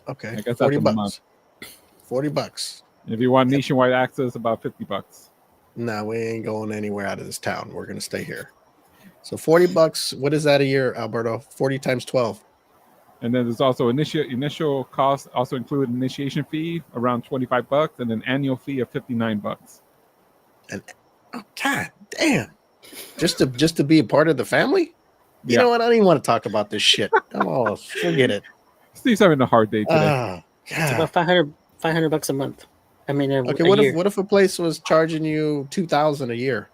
[SPEAKER 4] Okay.
[SPEAKER 3] I guess
[SPEAKER 4] 40
[SPEAKER 3] that's a month.
[SPEAKER 4] bucks. $40.
[SPEAKER 3] If you want nationwide access, about $50.
[SPEAKER 4] No, we ain't going anywhere out of this town. We're gonna stay here. So $40. What is that a year, Alberto? 40 times 12.
[SPEAKER 3] And then there's also initial cost, also include initiation fee around $25, and an annual fee of $59.
[SPEAKER 4] And oh, God damn. Just to be a part of the family? You
[SPEAKER 3] Yeah.
[SPEAKER 4] know what? I don't even want to talk about this shit. Oh, forget it.
[SPEAKER 3] Steve's having a hard day today.
[SPEAKER 4] Ah,
[SPEAKER 2] It's
[SPEAKER 4] God.
[SPEAKER 2] about $500 a month. I mean,
[SPEAKER 4] Okay,
[SPEAKER 2] a
[SPEAKER 4] what
[SPEAKER 2] year.
[SPEAKER 4] if a place was charging you $2,000 a year?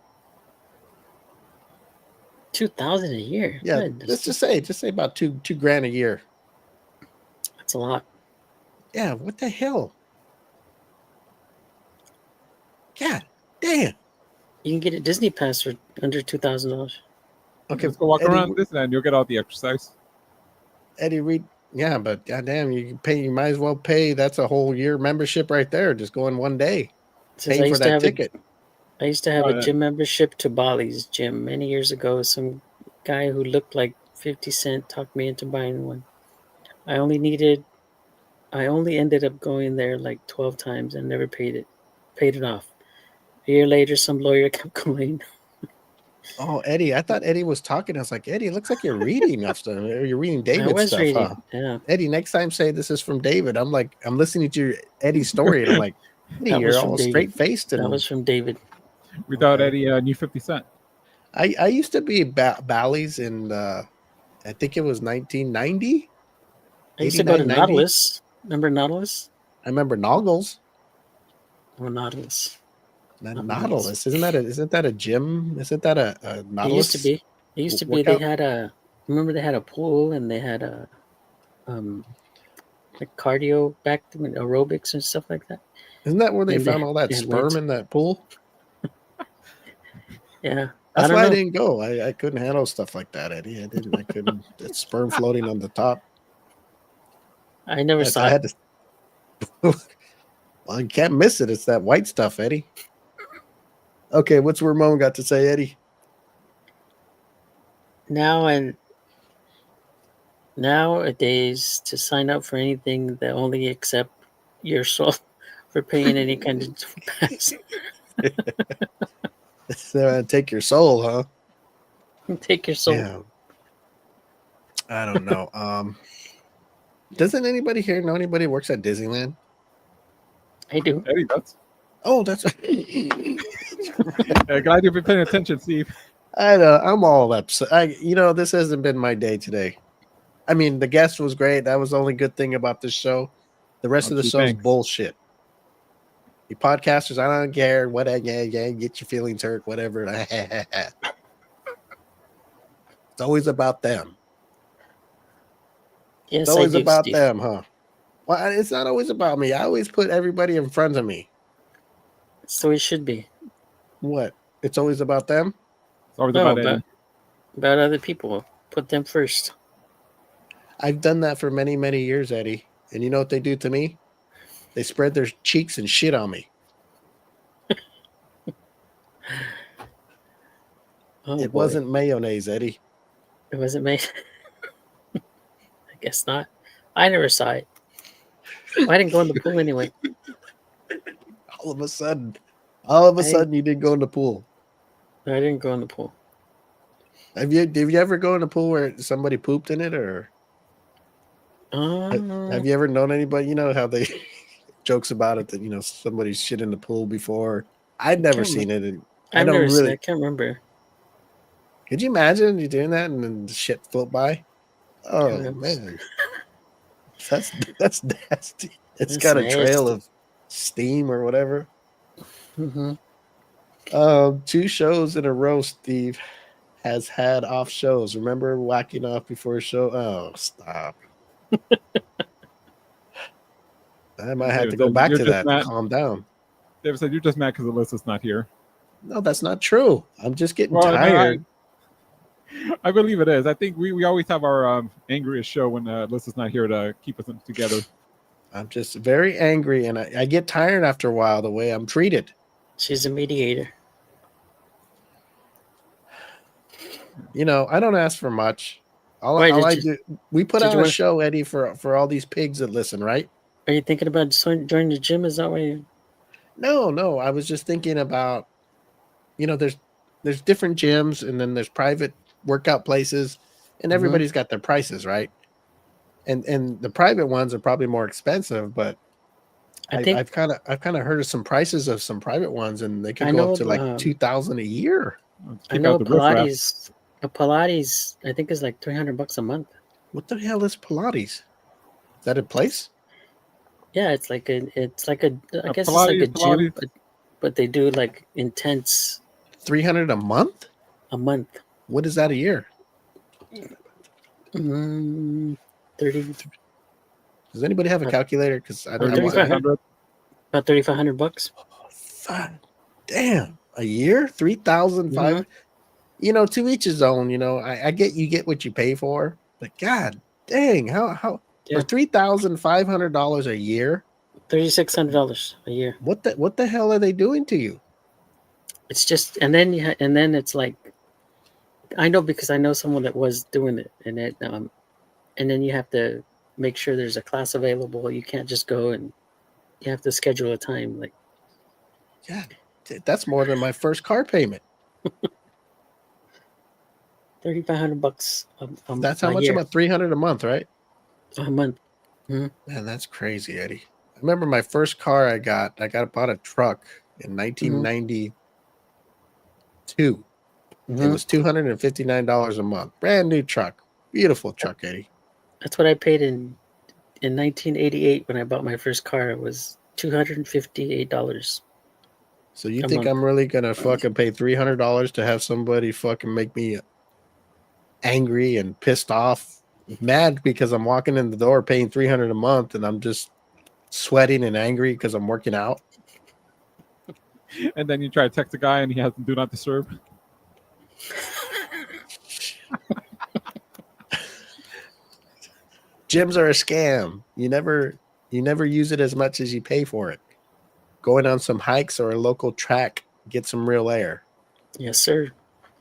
[SPEAKER 2] 2,000 a year.
[SPEAKER 4] Yeah,
[SPEAKER 2] Goodness,
[SPEAKER 4] let's just say about two grand a year.
[SPEAKER 2] that's a lot.
[SPEAKER 4] Yeah, what the hell? God damn.
[SPEAKER 2] You can get a Disney pass for under $2,000.
[SPEAKER 4] Okay,
[SPEAKER 3] Let's go walk
[SPEAKER 4] Eddie,
[SPEAKER 3] around Disneyland. You'll get all the exercise.
[SPEAKER 4] Eddie Reed. Yeah, but goddamn, you might as well pay. That's a whole year membership right there. Just going one day,
[SPEAKER 2] It says
[SPEAKER 4] paying for that ticket.
[SPEAKER 2] I used to have
[SPEAKER 3] Oh,
[SPEAKER 2] a
[SPEAKER 3] yeah.
[SPEAKER 2] gym membership to Bali's gym many years ago. Some guy who looked like 50 Cent talked me into buying one. I only ended up going there like 12 times and never paid it off. A year later, some lawyer kept complaining.
[SPEAKER 4] Oh, Eddie, I thought Eddie was talking. I was like, Eddie, it looks like you're reading stuff. Or you're reading
[SPEAKER 2] I
[SPEAKER 4] David's
[SPEAKER 2] was
[SPEAKER 4] stuff,
[SPEAKER 2] reading.
[SPEAKER 4] huh?
[SPEAKER 2] Yeah,
[SPEAKER 4] Eddie, next time say this is from David. I'm like, I'm listening to your Eddie's story, and I'm like, Eddie,
[SPEAKER 2] that was
[SPEAKER 4] you're
[SPEAKER 2] from
[SPEAKER 4] all
[SPEAKER 2] David.
[SPEAKER 4] straight faced.
[SPEAKER 2] That
[SPEAKER 4] And
[SPEAKER 2] was from David.
[SPEAKER 3] We thought
[SPEAKER 4] Okay.
[SPEAKER 3] Eddie knew 50 Cent.
[SPEAKER 4] I used to be Bally's in I think it was 1990.
[SPEAKER 2] I used to go to
[SPEAKER 4] 89, 90.
[SPEAKER 2] Nautilus. Remember Nautilus?
[SPEAKER 4] I remember Noggles.
[SPEAKER 2] Oh, Nautilus.
[SPEAKER 4] Nautilus. Isn't that a gym? Isn't that a Nautilus?
[SPEAKER 2] It used to be. It used to be.
[SPEAKER 4] workout?
[SPEAKER 2] Remember they had a pool and they had a like cardio back then, aerobics and stuff like that.
[SPEAKER 4] Isn't that where they
[SPEAKER 2] And
[SPEAKER 4] found all that
[SPEAKER 2] they had
[SPEAKER 4] sperm
[SPEAKER 2] weights.
[SPEAKER 4] in that pool?
[SPEAKER 2] Yeah,
[SPEAKER 4] That's
[SPEAKER 2] I don't
[SPEAKER 4] why I
[SPEAKER 2] know.
[SPEAKER 4] didn't go. I couldn't handle stuff like that, Eddie. I couldn't. It's sperm floating on the top.
[SPEAKER 2] I never saw
[SPEAKER 4] I
[SPEAKER 2] it.
[SPEAKER 4] had to. Well, you can't miss it. It's that white stuff, Eddie. Okay, what's Ramon got to say, Eddie?
[SPEAKER 2] Nowadays, to sign up for anything, they only accept your soul for paying any kind of pass.
[SPEAKER 4] Take your soul, huh?
[SPEAKER 2] Take your soul.
[SPEAKER 4] Yeah. I don't know. Doesn't anybody here know anybody who works at Disneyland?
[SPEAKER 2] I do.
[SPEAKER 3] Eddie does.
[SPEAKER 4] Oh, that's.
[SPEAKER 3] Glad you've been paying attention, Steve.
[SPEAKER 4] I know. I'm all upset. This hasn't been my day today. I mean, the guest was great. That was the only good thing about this show. The rest of the
[SPEAKER 3] gee,
[SPEAKER 4] show's
[SPEAKER 3] thanks.
[SPEAKER 4] bullshit. You podcasters, I don't care. What? Yeah, get your feelings hurt. Whatever. It's always about them.
[SPEAKER 2] Yes,
[SPEAKER 4] It's always
[SPEAKER 2] I do,
[SPEAKER 4] about
[SPEAKER 2] Steve.
[SPEAKER 4] them, huh? Well, it's not always about me. I always put everybody in front of me.
[SPEAKER 2] So it should be.
[SPEAKER 4] What? It's always about them?
[SPEAKER 3] It's always
[SPEAKER 2] No,
[SPEAKER 3] about Eddie.
[SPEAKER 2] about other people. Put them first.
[SPEAKER 4] I've done that for many, many years, Eddie. And you know what they do to me? They spread their cheeks and shit on me.
[SPEAKER 2] Oh,
[SPEAKER 4] It
[SPEAKER 2] boy.
[SPEAKER 4] wasn't mayonnaise, Eddie.
[SPEAKER 2] It wasn't made. I guess not. I never saw it. Well, I didn't go in the pool anyway.
[SPEAKER 4] All of a sudden, you didn't go in the pool.
[SPEAKER 2] I didn't go in the pool.
[SPEAKER 4] Did you ever go in a pool where somebody pooped in it, or have you ever known anybody? You know how they jokes about it that somebody shit in the pool before. I'd never seen it, and I
[SPEAKER 2] I've
[SPEAKER 4] don't
[SPEAKER 2] never seen
[SPEAKER 4] really.
[SPEAKER 2] it. I can't remember.
[SPEAKER 4] Could you imagine you doing that and then the shit float by? Oh
[SPEAKER 2] Yeah.
[SPEAKER 4] man, that's nasty. It's
[SPEAKER 2] That's
[SPEAKER 4] got a trail
[SPEAKER 2] nasty.
[SPEAKER 4] of steam or whatever.
[SPEAKER 2] Mm-hmm.
[SPEAKER 4] 2 shows in a row, Steve has had off shows. Remember whacking off before a show? Oh, stop. I might have
[SPEAKER 3] David
[SPEAKER 4] to go
[SPEAKER 3] said,
[SPEAKER 4] back
[SPEAKER 3] "You're
[SPEAKER 4] to
[SPEAKER 3] just
[SPEAKER 4] that to
[SPEAKER 3] mad."
[SPEAKER 4] calm down.
[SPEAKER 3] David said, "You're just mad because Alyssa's not here."
[SPEAKER 4] No, that's not true. I'm just getting
[SPEAKER 3] Well,
[SPEAKER 4] tired.
[SPEAKER 3] I believe it is. I think we always have our angriest show when Alyssa's not here to keep us together.
[SPEAKER 4] I'm just very angry, and I get tired after a while the way I'm treated.
[SPEAKER 2] She's a mediator.
[SPEAKER 4] You know, I don't ask for much. All
[SPEAKER 2] Why
[SPEAKER 4] I
[SPEAKER 2] did you?
[SPEAKER 4] do, we put
[SPEAKER 2] Did
[SPEAKER 4] out
[SPEAKER 2] you
[SPEAKER 4] a
[SPEAKER 2] want?
[SPEAKER 4] show, Eddie, for all these pigs that listen, right?
[SPEAKER 2] Are you thinking about joining the gym? Is that why? You,
[SPEAKER 4] No, I was just thinking about, there's different gyms, and then there's private workout places, and
[SPEAKER 2] Mhm.
[SPEAKER 4] everybody's got their prices, right? And the private ones are probably more expensive, but
[SPEAKER 2] I think
[SPEAKER 4] I've kind of heard of some prices of some private ones, and they could
[SPEAKER 2] I
[SPEAKER 4] go up
[SPEAKER 2] know.
[SPEAKER 4] to like 2,000 a year.
[SPEAKER 3] Let's
[SPEAKER 2] I
[SPEAKER 3] kick
[SPEAKER 2] know
[SPEAKER 3] out the riffraff.
[SPEAKER 2] Pilates. A Pilates, I think, is like $300 a month.
[SPEAKER 4] What the hell is Pilates? Is that a place?
[SPEAKER 2] Yeah, it's like a. I guess it's like a
[SPEAKER 3] Pilates.
[SPEAKER 2] gym, but they do like intense
[SPEAKER 4] 300 a month?
[SPEAKER 2] a month.
[SPEAKER 4] What is that a year?
[SPEAKER 2] 30,
[SPEAKER 4] Does anybody have a calculator? Because I don't.
[SPEAKER 2] 3,500. About $3,500.
[SPEAKER 4] Fuck, damn, a year, 3,005.
[SPEAKER 2] Mhm.
[SPEAKER 4] To each his own. I get you get what you pay for, but god dang, how
[SPEAKER 2] Yeah.
[SPEAKER 4] for $3,500 a year?
[SPEAKER 2] $3,600 a year.
[SPEAKER 4] What the hell are they doing to you?
[SPEAKER 2] It's just, and then it's like, I know because I know someone that was doing it, and then you have to make sure there's a class available. You can't just go, and you have to schedule a time. Like,
[SPEAKER 4] Yeah, that's more than my first car payment.
[SPEAKER 2] $3,500
[SPEAKER 4] That's how
[SPEAKER 2] a
[SPEAKER 4] much?
[SPEAKER 2] year,
[SPEAKER 4] About 300 a month, right?
[SPEAKER 2] a month.
[SPEAKER 4] Man, that's crazy, Eddie. I remember my first car I bought a truck in 1992. It was $259 a month. Brand new truck. Beautiful truck, Eddie.
[SPEAKER 2] That's what I paid in 1988 when I bought my first car. It was $258.
[SPEAKER 4] So you
[SPEAKER 2] A
[SPEAKER 4] think
[SPEAKER 2] month.
[SPEAKER 4] I'm really gonna fucking pay $300 to have somebody fucking make me angry and pissed off, mad because I'm walking in the door paying $300 a month and I'm just sweating and angry because I'm working out?
[SPEAKER 3] And then you try to text a guy and he has to do not disturb.
[SPEAKER 4] Gyms are a scam. You never use it as much as you pay for it. Going on some hikes or a local track, get some real air.
[SPEAKER 2] Yes, sir.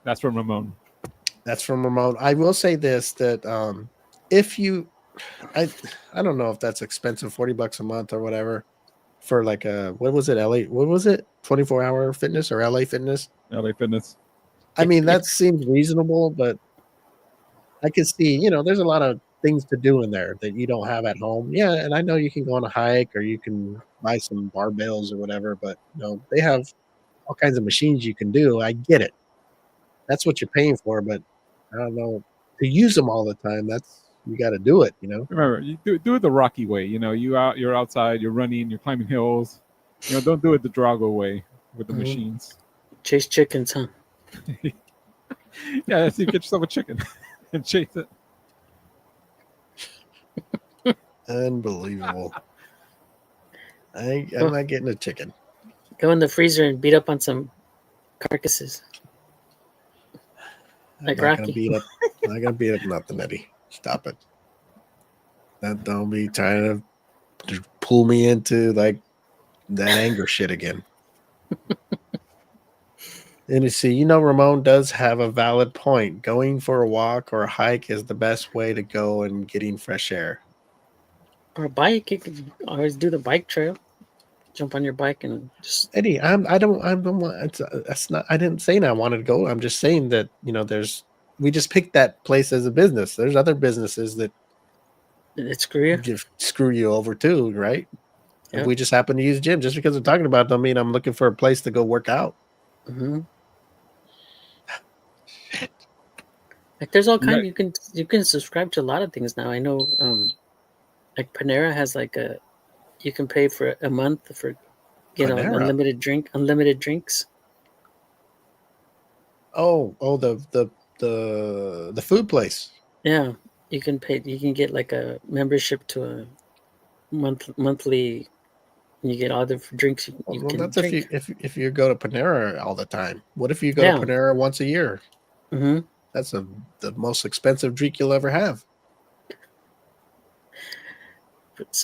[SPEAKER 3] That's from Ramon.
[SPEAKER 4] That's from Ramon. I will say this, that if you I don't know if that's expensive, $40 a month or whatever, for like what was it, 24-hour fitness or LA Fitness?
[SPEAKER 3] LA Fitness.
[SPEAKER 4] I mean, that seems reasonable, but I can see, there's a lot of things to do in there that you don't have at home. Yeah, and I know you can go on a hike or you can buy some barbells or whatever, but they have all kinds of machines you can do. I get it. That's what you're paying for, but I don't know, to use them all the time. You got to do it.
[SPEAKER 3] Remember, you do it the Rocky way. You're outside, you're running, you're climbing hills. Don't do it the Drago way with the machines.
[SPEAKER 2] Chase chickens, huh?
[SPEAKER 3] Yeah, so you get yourself a chicken and chase it.
[SPEAKER 4] Unbelievable. I'm not getting a chicken.
[SPEAKER 2] Go in the freezer and beat up on some carcasses. Like Rocky.
[SPEAKER 4] I'm not gonna beat up nothing, Eddie. Stop it. Don't be trying to pull me into like that anger shit again. Let me see. Ramon does have a valid point. Going for a walk or a hike is the best way to go and getting fresh air.
[SPEAKER 2] Or a bike. You can always do the bike trail. Jump on your bike and just.
[SPEAKER 4] Eddie, I don't want. That's not. I didn't say I wanted to go. I'm just saying that we just picked that place as a business. There's other businesses that screw you over too, right? Yep. If we just happen to use gym, just because I'm talking about it, don't mean I'm looking for a place to go work out.
[SPEAKER 2] Like there's all kinds. You can subscribe to a lot of things now. I know, like Panera has like you can pay for a month for Get an
[SPEAKER 4] Panera.
[SPEAKER 2] unlimited drinks.
[SPEAKER 4] Oh, the food place.
[SPEAKER 2] Yeah, you can pay. You can get like a membership to a monthly. You get all the drinks you
[SPEAKER 4] Well,
[SPEAKER 2] can
[SPEAKER 4] that's if
[SPEAKER 2] drink.
[SPEAKER 4] if you go to Panera all the time. What if you go
[SPEAKER 2] Yeah.
[SPEAKER 4] to Panera once a year?
[SPEAKER 2] Mm-hmm.
[SPEAKER 4] That's the most expensive drink you'll ever have.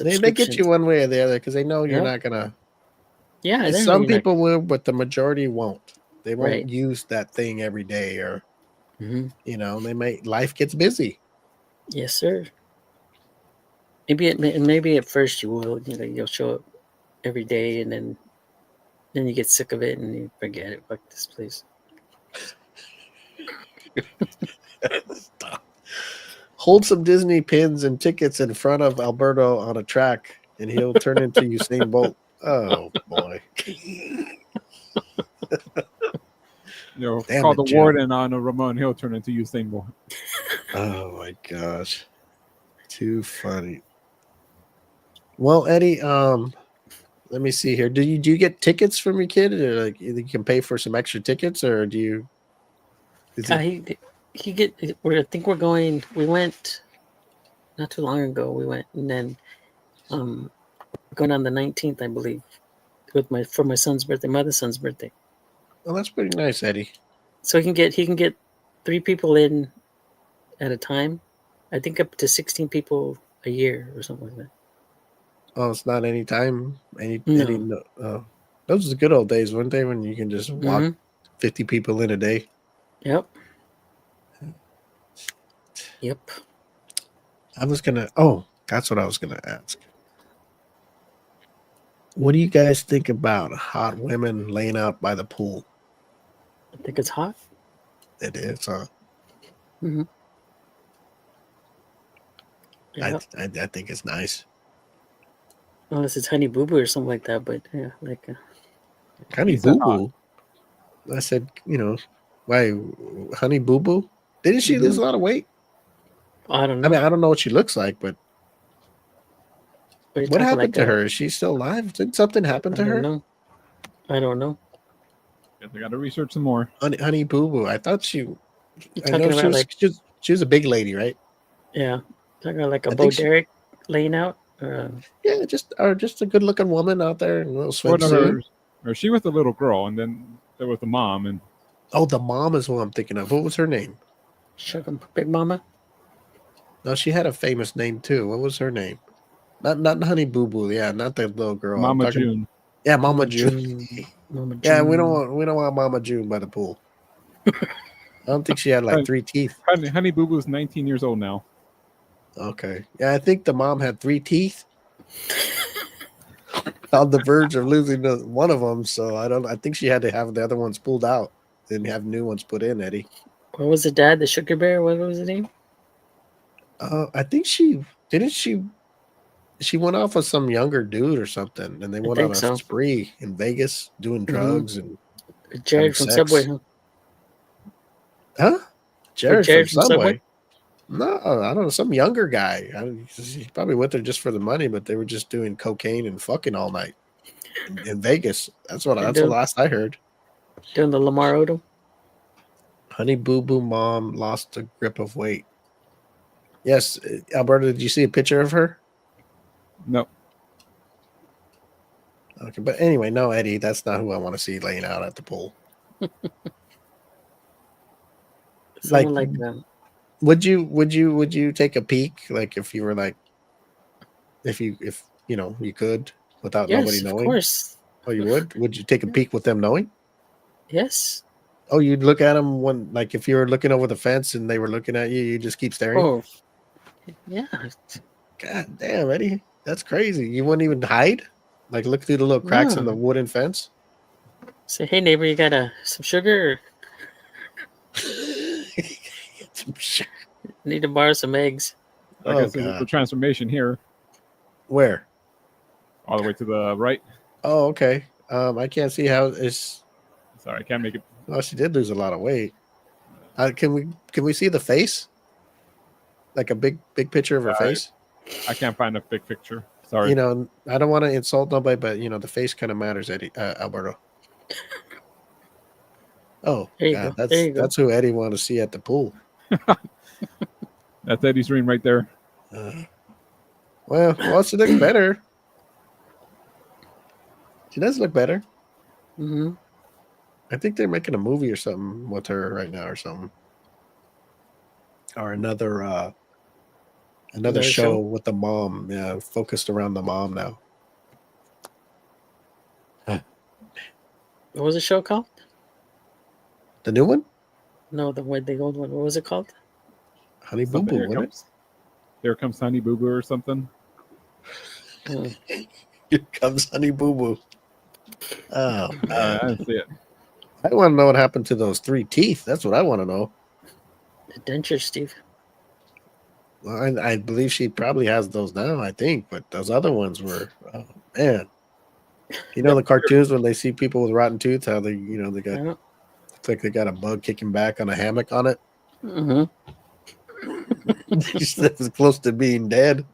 [SPEAKER 4] They get you one way or the other because they know you're
[SPEAKER 2] Yep.
[SPEAKER 4] not gonna.
[SPEAKER 2] Yeah,
[SPEAKER 4] And
[SPEAKER 2] they're
[SPEAKER 4] some
[SPEAKER 2] really not.
[SPEAKER 4] people will, but the majority won't. They won't
[SPEAKER 2] Right.
[SPEAKER 4] use that thing every day, or
[SPEAKER 2] Mm-hmm.
[SPEAKER 4] they may life gets busy.
[SPEAKER 2] Yes, sir. Maybe at first you will. You'll show up every day, and then you get sick of it and you forget it. Fuck this place.
[SPEAKER 4] Stop. Hold some Disney pins and tickets in front of Alberto on a track, and he'll turn into Usain Bolt. Oh boy! Damn
[SPEAKER 3] Call
[SPEAKER 4] it,
[SPEAKER 3] the
[SPEAKER 4] Jim.
[SPEAKER 3] warden on a Ramon. He'll turn into Usain Bolt.
[SPEAKER 4] Oh my gosh, too funny. Well, Eddie, let me see here. Do you get tickets from your kid, or like you can pay for some extra tickets, or do you? Is it?
[SPEAKER 2] He get. I think we're going. We went not too long ago. We went, and then we're going on the 19th, I believe, for my son's birthday, my other son's birthday.
[SPEAKER 4] Well, that's pretty nice, Eddie.
[SPEAKER 2] So he can get 3 people in at a time. I think up to 16 people a year or something like that.
[SPEAKER 4] Oh, it's not any time.
[SPEAKER 2] No.
[SPEAKER 4] Those are the good old days, weren't they? When you can just walk 50 people in a day.
[SPEAKER 2] Yep. Yep.
[SPEAKER 4] That's what I was gonna ask. What do you guys think about hot women laying out by the pool?
[SPEAKER 2] I think it's hot.
[SPEAKER 4] It is, huh?
[SPEAKER 2] Mm-hmm. Yep.
[SPEAKER 4] I think it's nice.
[SPEAKER 2] Unless it's Honey Boo Boo or something like that, but yeah, like
[SPEAKER 4] Honey Boo Boo. I said, why Honey Boo Boo? Didn't she lose a lot of weight?
[SPEAKER 2] I don't know.
[SPEAKER 4] I mean, I don't know what she looks like, but what happened
[SPEAKER 2] like
[SPEAKER 4] to her? Is she still alive? Did something happen to her?
[SPEAKER 2] I don't know.
[SPEAKER 3] I got to research some more.
[SPEAKER 4] Honey Boo Boo. I thought she.
[SPEAKER 2] You're
[SPEAKER 4] I
[SPEAKER 2] talking
[SPEAKER 4] know
[SPEAKER 2] about
[SPEAKER 4] she was a big lady, right?
[SPEAKER 2] Yeah, talking about like a Bo Derek laying out.
[SPEAKER 4] Yeah, just a good looking woman out there in a little swimsuit.
[SPEAKER 3] Or she was the little girl, and then there was the mom, and
[SPEAKER 4] the mom is what I'm thinking of. What was her name?
[SPEAKER 2] Sugar Big Mama.
[SPEAKER 4] No, she had a famous name too. What was her name? Not Honey Boo Boo. Yeah, not the little girl.
[SPEAKER 3] Mama June.
[SPEAKER 4] Yeah, Mama June.
[SPEAKER 2] Mama June.
[SPEAKER 4] Yeah, we don't want Mama June by the pool. I don't think she had like 3 teeth.
[SPEAKER 3] Honey Boo Boo's 19 years old now.
[SPEAKER 4] Okay. Yeah, I think the mom had 3 teeth. On the verge of losing one of them, so I think she had to have the other ones pulled out and have new ones put in, Eddie.
[SPEAKER 2] What was the dad? The Sugar Bear? What was his name?
[SPEAKER 4] I think she went off with some younger dude or something, and they went on a spree in Vegas doing drugs and
[SPEAKER 2] Jared from Subway,
[SPEAKER 4] huh? Jared from Subway? No, I don't know. Some younger guy. He probably went there just for the money, but they were just doing cocaine and fucking all night in Vegas. That's the last I heard.
[SPEAKER 2] Doing the Lamar Odom.
[SPEAKER 4] Honey Boo Boo mom lost a grip of weight. Yes, Alberta, did you see a picture of her?
[SPEAKER 3] No.
[SPEAKER 4] Okay, but anyway, no, Eddie, that's not who I want to see laying out at the pool. Would you take a peek, like if you were like, if you could without nobody knowing?
[SPEAKER 2] Of course.
[SPEAKER 4] Oh, you would? Would you take a peek with them knowing?
[SPEAKER 2] Yes.
[SPEAKER 4] Oh, you'd look at them like if you were looking over the fence and they were looking at you, you just keep staring.
[SPEAKER 2] Oh, yeah.
[SPEAKER 4] God damn, Eddie, that's crazy. You wouldn't even hide, like look through the little cracks in the wooden fence.
[SPEAKER 2] Say, hey neighbor, you got some sugar?
[SPEAKER 4] Some sugar.
[SPEAKER 2] Need to borrow some eggs.
[SPEAKER 3] I guess the transformation here.
[SPEAKER 4] Where?
[SPEAKER 3] All the way to the right.
[SPEAKER 4] Oh, okay. I can't see how it's.
[SPEAKER 3] Sorry, I can't make it.
[SPEAKER 4] Oh, she did lose a lot of weight. Can we see the face? Like a big picture of her face?
[SPEAKER 3] I can't find a big picture. Sorry.
[SPEAKER 4] You know, I don't want to insult nobody, but you know, the face kind of matters, Eddie, Alberto. Oh,
[SPEAKER 2] There you
[SPEAKER 4] God,
[SPEAKER 2] go. There you go.
[SPEAKER 4] that's who Eddie wanted to see at the pool.
[SPEAKER 3] That's Eddie's ring right there.
[SPEAKER 4] Well, she looks better. She does look better.
[SPEAKER 2] Mm-hmm.
[SPEAKER 4] I think they're making a movie or something with her right now, or something, or another
[SPEAKER 2] Another
[SPEAKER 4] show
[SPEAKER 2] show?
[SPEAKER 4] with the mom. Yeah, focused around the mom now.
[SPEAKER 2] What was the show called?
[SPEAKER 4] The new one,
[SPEAKER 2] No, the old one. What was it called?
[SPEAKER 4] Honey Boo
[SPEAKER 3] Something,
[SPEAKER 4] Boo, wasn't it?
[SPEAKER 3] Here comes Honey Boo Boo or something.
[SPEAKER 2] Mm.
[SPEAKER 4] Here comes Honey Boo Boo. Oh man,
[SPEAKER 3] I didn't see it.
[SPEAKER 4] I want to know what happened to those 3 teeth. That's what I want to know.
[SPEAKER 2] The denture, Steve.
[SPEAKER 4] Well, I believe she probably has those now, I think, but those other ones were, oh man. You know the cartoons when they see people with rotten teeth, how they, you know, they got,
[SPEAKER 2] Yeah.
[SPEAKER 4] it's like they got a bug kicking back on a hammock on it.
[SPEAKER 2] Mm-hmm.
[SPEAKER 4] It was close to being dead.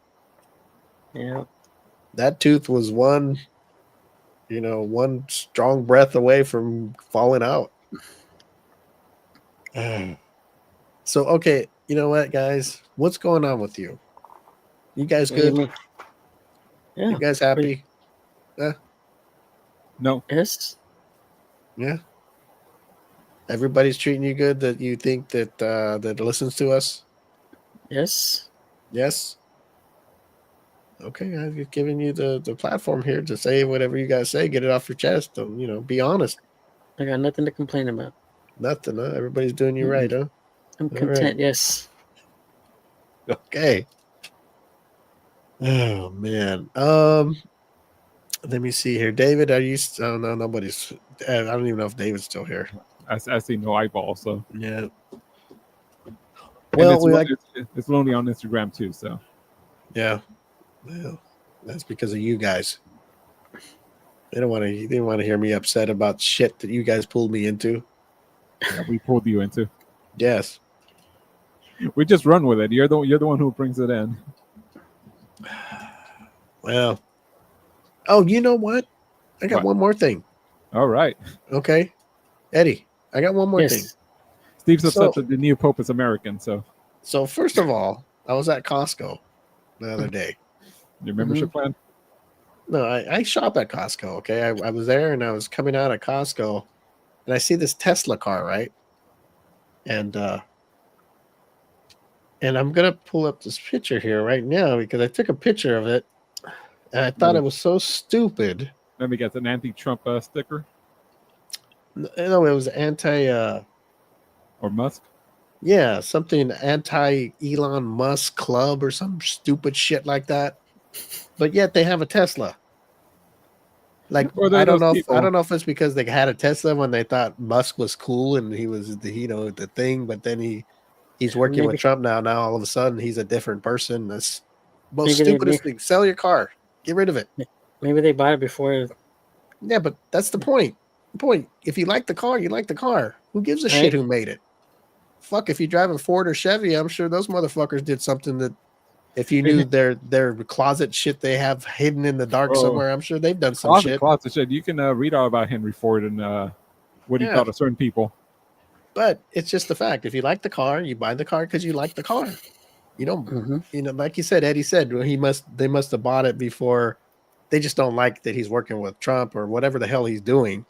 [SPEAKER 2] Yeah.
[SPEAKER 4] That tooth was one strong breath away from falling out. So, okay, you know what, guys? What's going on with you? You guys
[SPEAKER 2] What do you
[SPEAKER 4] good?
[SPEAKER 2] mean? Yeah.
[SPEAKER 4] You guys happy?
[SPEAKER 3] No,
[SPEAKER 2] Yes.
[SPEAKER 4] Yeah. Everybody's treating you good that you think that listens to us?
[SPEAKER 2] Yes.
[SPEAKER 4] Yes. Okay, I've just given you the platform here to say whatever you guys say. Get it off your chest. Don't, you know, be honest.
[SPEAKER 2] I got nothing to complain about.
[SPEAKER 4] Nothing, huh? Everybody's doing you right, huh?
[SPEAKER 2] I'm
[SPEAKER 4] All
[SPEAKER 2] content. Yes.
[SPEAKER 4] Okay. Oh man. Let me see here. David, are you? Oh no, nobody's. I don't even know if David's still here.
[SPEAKER 3] I see no eyeball. So
[SPEAKER 4] Yeah.
[SPEAKER 3] and
[SPEAKER 4] Well, we like.
[SPEAKER 3] it's lonely on Instagram too. So
[SPEAKER 4] Yeah. Well, that's because of you guys. They don't want to. They didn't want to hear me upset about shit that you guys pulled me into.
[SPEAKER 3] yeah, we pulled you into.
[SPEAKER 4] Yes.
[SPEAKER 3] We just run with it. You're the one who brings it in.
[SPEAKER 4] Well. Oh, you know what? I got
[SPEAKER 3] What?
[SPEAKER 4] one more thing.
[SPEAKER 3] All right.
[SPEAKER 4] Okay, Eddie, I got one more thing.
[SPEAKER 2] Yes.
[SPEAKER 3] Steve's upset
[SPEAKER 4] So-
[SPEAKER 3] that the new Pope is American. So
[SPEAKER 4] So first of all, I was at Costco the other day.
[SPEAKER 3] your membership plan.
[SPEAKER 4] No, I shop at Costco. Okay, I was there and I was coming out of Costco, and I see this Tesla car, right? And I'm gonna pull up this picture here right now because I took a picture of it, and I thought it was so stupid.
[SPEAKER 3] Let me get an anti-Trump sticker
[SPEAKER 4] No, it was anti.
[SPEAKER 3] or Musk.
[SPEAKER 4] Yeah, something anti Elon Musk club or some stupid shit like that. But yet they have a Tesla. Like
[SPEAKER 3] Or they're
[SPEAKER 4] I don't
[SPEAKER 3] those
[SPEAKER 4] know.
[SPEAKER 3] people-
[SPEAKER 4] I don't know if it's because they had a Tesla when they thought Musk was cool and he was the the thing, but then he's working with
[SPEAKER 2] Maybe-
[SPEAKER 4] Trump now. Now all of a sudden he's a different person. That's most
[SPEAKER 2] Maybe they-
[SPEAKER 4] stupidest thing. Sell your car. Get rid of it.
[SPEAKER 2] Maybe they bought it before.
[SPEAKER 4] Yeah, but that's the point. The point. If you like the car, you like the car. Who gives a shit
[SPEAKER 2] Right.
[SPEAKER 4] who made it? Fuck, if you drive a Ford or Chevy, I'm sure those motherfuckers did something that if you knew their closet shit they have hidden in the dark
[SPEAKER 3] Oh.
[SPEAKER 4] somewhere, I'm sure they've done some
[SPEAKER 3] Closet
[SPEAKER 4] shit.
[SPEAKER 3] shit. You can read all about Henry Ford and what he
[SPEAKER 4] Yeah.
[SPEAKER 3] thought of certain people.
[SPEAKER 4] But it's just the fact. If you like the car, you buy the car because you like the car. You don't,
[SPEAKER 2] Mhm.
[SPEAKER 4] you know, like you said, Eddie said, well, they must have bought it before. They just don't like that he's working with Trump or whatever the hell he's doing.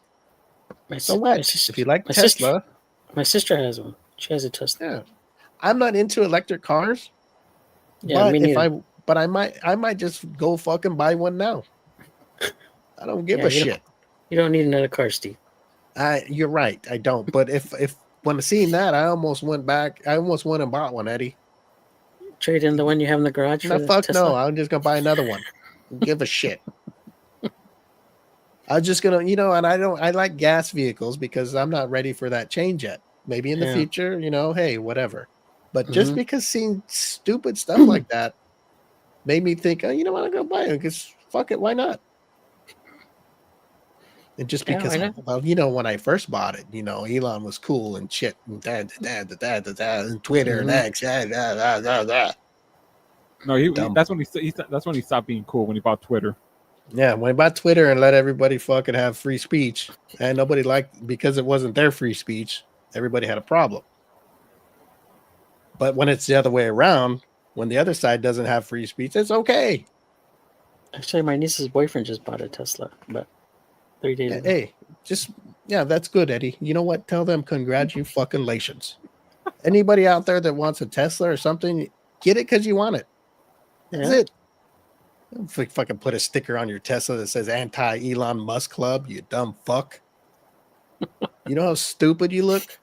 [SPEAKER 2] My
[SPEAKER 4] So
[SPEAKER 2] si-
[SPEAKER 4] what?
[SPEAKER 2] my sis-
[SPEAKER 4] If you like
[SPEAKER 2] my
[SPEAKER 4] Tesla,
[SPEAKER 2] My sister has one. She has a Tesla.
[SPEAKER 4] yeah. I'm not into electric cars,
[SPEAKER 2] Yeah,
[SPEAKER 4] but
[SPEAKER 2] me
[SPEAKER 4] if
[SPEAKER 2] neither.
[SPEAKER 4] I might just go fucking buy one now. I don't give
[SPEAKER 2] Yeah,
[SPEAKER 4] a
[SPEAKER 2] you don't-
[SPEAKER 4] shit.
[SPEAKER 2] You don't need another car, Steve.
[SPEAKER 4] You're right. I don't. But if when seeing that, I almost went back. I almost went and bought one, Eddie.
[SPEAKER 2] Trade in the one you have in the garage for
[SPEAKER 4] No,
[SPEAKER 2] the
[SPEAKER 4] fuck
[SPEAKER 2] Tesla.
[SPEAKER 4] no. I'm just gonna buy another one. Don't give a shit. I'm just gonna, and I like gas vehicles because I'm not ready for that change yet. Maybe in the
[SPEAKER 2] Yeah.
[SPEAKER 4] future, hey, whatever. But just
[SPEAKER 2] Mhm.
[SPEAKER 4] because seeing stupid stuff like that made me think, oh, you know what, I'm gonna buy it because fuck it, why not? And just
[SPEAKER 2] Yeah,
[SPEAKER 4] because,
[SPEAKER 2] why not?
[SPEAKER 4] well, when I first bought it, Elon was cool and shit, and and Twitter and
[SPEAKER 2] Mhm.
[SPEAKER 4] X,
[SPEAKER 3] No,
[SPEAKER 4] Dumb.
[SPEAKER 3] that's when that's when he stopped being cool, when he bought Twitter.
[SPEAKER 4] Yeah, when he bought Twitter and let everybody fucking have free speech, and nobody liked because it wasn't their free speech. Everybody had a problem. But when it's the other way around, when the other side doesn't have free speech, it's okay.
[SPEAKER 2] Actually, my niece's boyfriend just bought a Tesla, but 3 days ago.
[SPEAKER 4] Hey, just yeah, that's good, Eddie. You know what? Tell them congratulations. Anybody out there that wants a Tesla or something, get it because you want it. That's
[SPEAKER 2] Yeah.
[SPEAKER 4] it. Don't fucking put a sticker on your Tesla that says anti Elon Musk Club, you dumb fuck. You know how stupid you look?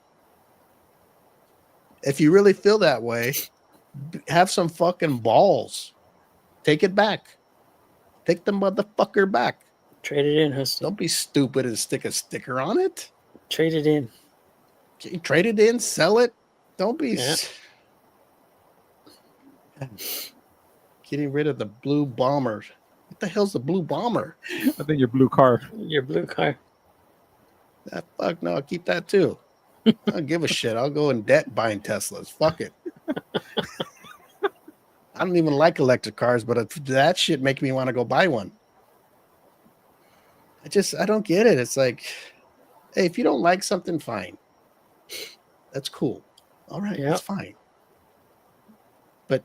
[SPEAKER 4] If you really feel that way, have some fucking balls. Take it back. Take the motherfucker back.
[SPEAKER 2] Trade it in, Husty.
[SPEAKER 4] Don't be stupid and stick a sticker on it.
[SPEAKER 2] Trade it in.
[SPEAKER 4] Trade it in, sell it. Don't be
[SPEAKER 2] Yeah.
[SPEAKER 4] getting rid of the blue bomber. What the hell's the blue bomber?
[SPEAKER 3] I think your blue car.
[SPEAKER 2] Your blue car.
[SPEAKER 4] Fuck no, I'll keep that too. I don't give a shit. I'll go in debt buying Teslas. Fuck it. I don't even like electric cars, but that shit make me want to go buy one. I don't get it. It's like, hey, if you don't like something, fine. That's cool. All right,
[SPEAKER 2] Yep.
[SPEAKER 4] that's fine. But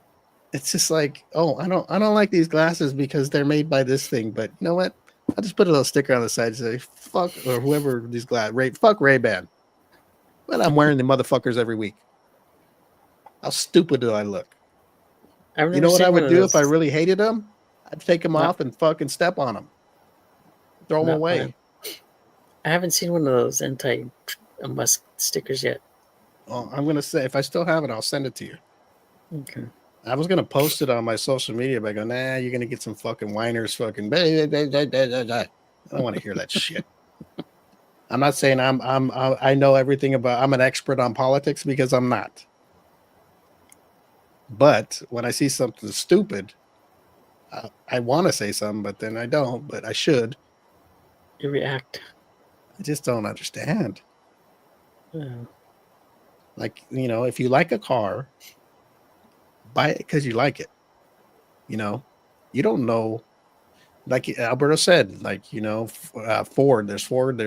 [SPEAKER 4] it's just like, oh, I don't like these glasses because they're made by this thing. But you know what? I'll just put a little sticker on the side and say, fuck, or whoever these glasses, fuck Ray-Ban. But I'm wearing the motherfuckers every week. How stupid do I look?
[SPEAKER 2] I've
[SPEAKER 4] You
[SPEAKER 2] never
[SPEAKER 4] know what
[SPEAKER 2] seen
[SPEAKER 4] I
[SPEAKER 2] one
[SPEAKER 4] would
[SPEAKER 2] of
[SPEAKER 4] do
[SPEAKER 2] those.
[SPEAKER 4] if I really hated them? I'd take them
[SPEAKER 2] What?
[SPEAKER 4] off and fucking step on them. Throw them
[SPEAKER 2] Not
[SPEAKER 4] away.
[SPEAKER 2] mine. I haven't seen one of those anti-Musk stickers yet.
[SPEAKER 4] Oh, I'm going to say, if I still have it, I'll send it to you.
[SPEAKER 2] Okay.
[SPEAKER 4] I was going to post it on my social media, but I go, nah, you're going to get some fucking whiners fucking. I don't want to hear that shit. I'm not saying I know everything about, I'm an expert on politics, because I'm not. But when I see something stupid, I want to say something, but then I don't, but I should.
[SPEAKER 2] You react.
[SPEAKER 4] I just don't understand.
[SPEAKER 2] Yeah.
[SPEAKER 4] Like, you know, if you like a car, buy it because you like it. You know, you don't know. Like Alberto said, like, you know, Ford, there's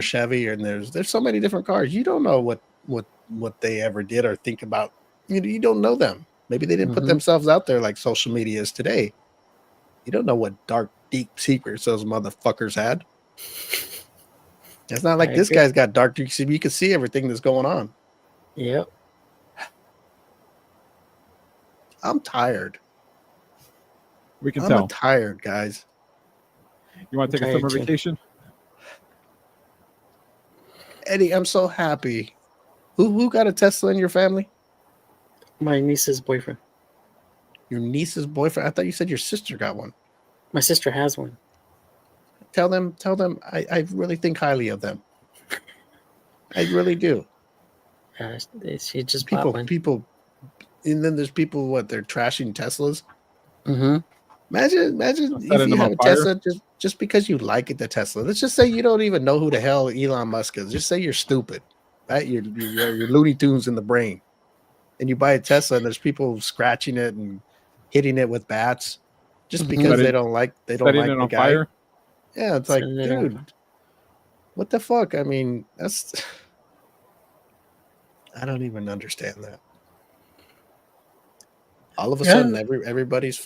[SPEAKER 4] Chevy, and there's so many different cars. You don't know what they ever did or think about. You don't know them. Maybe they didn't put
[SPEAKER 2] Mhm.
[SPEAKER 4] themselves out there like social media is today. You don't know what dark, deep secrets those motherfuckers had. It's not like
[SPEAKER 2] I
[SPEAKER 4] this
[SPEAKER 2] agree.
[SPEAKER 4] guy's got dark. You can see everything that's going on.
[SPEAKER 2] Yep.
[SPEAKER 3] I'm tired. We can
[SPEAKER 4] I'm
[SPEAKER 3] tell.
[SPEAKER 4] tired, guys.
[SPEAKER 3] You want to take a
[SPEAKER 2] tired
[SPEAKER 3] summer
[SPEAKER 2] too.
[SPEAKER 3] vacation?
[SPEAKER 4] Eddie, I'm so happy. Who got a Tesla in your family?
[SPEAKER 2] My niece's boyfriend.
[SPEAKER 4] Your niece's boyfriend? I thought you said your sister got one.
[SPEAKER 2] My sister has one.
[SPEAKER 4] Tell them I really think highly of them. I really do.
[SPEAKER 2] She just bought one.
[SPEAKER 4] People, and then there's people, what, they're trashing Teslas.
[SPEAKER 2] Mm-hmm.
[SPEAKER 4] Imagine if
[SPEAKER 3] Setting
[SPEAKER 4] you
[SPEAKER 3] them
[SPEAKER 4] have
[SPEAKER 3] on
[SPEAKER 4] a
[SPEAKER 3] fire.
[SPEAKER 4] Tesla just because you like it, the Tesla. Let's just say you don't even know who the hell Elon Musk is. Just say you're stupid, right? You're Looney Tunes in the brain, and you buy a Tesla, and there's people scratching it and hitting it with bats just
[SPEAKER 2] Mhm.
[SPEAKER 4] because
[SPEAKER 3] Setting-
[SPEAKER 4] they don't like
[SPEAKER 3] Setting it
[SPEAKER 4] the
[SPEAKER 3] on
[SPEAKER 4] guy.
[SPEAKER 3] fire.
[SPEAKER 4] Yeah, it's like,
[SPEAKER 2] Setting it on
[SPEAKER 4] dude, what the fuck? I mean, I don't even understand that. All of a
[SPEAKER 2] Yeah.
[SPEAKER 4] sudden, everybody's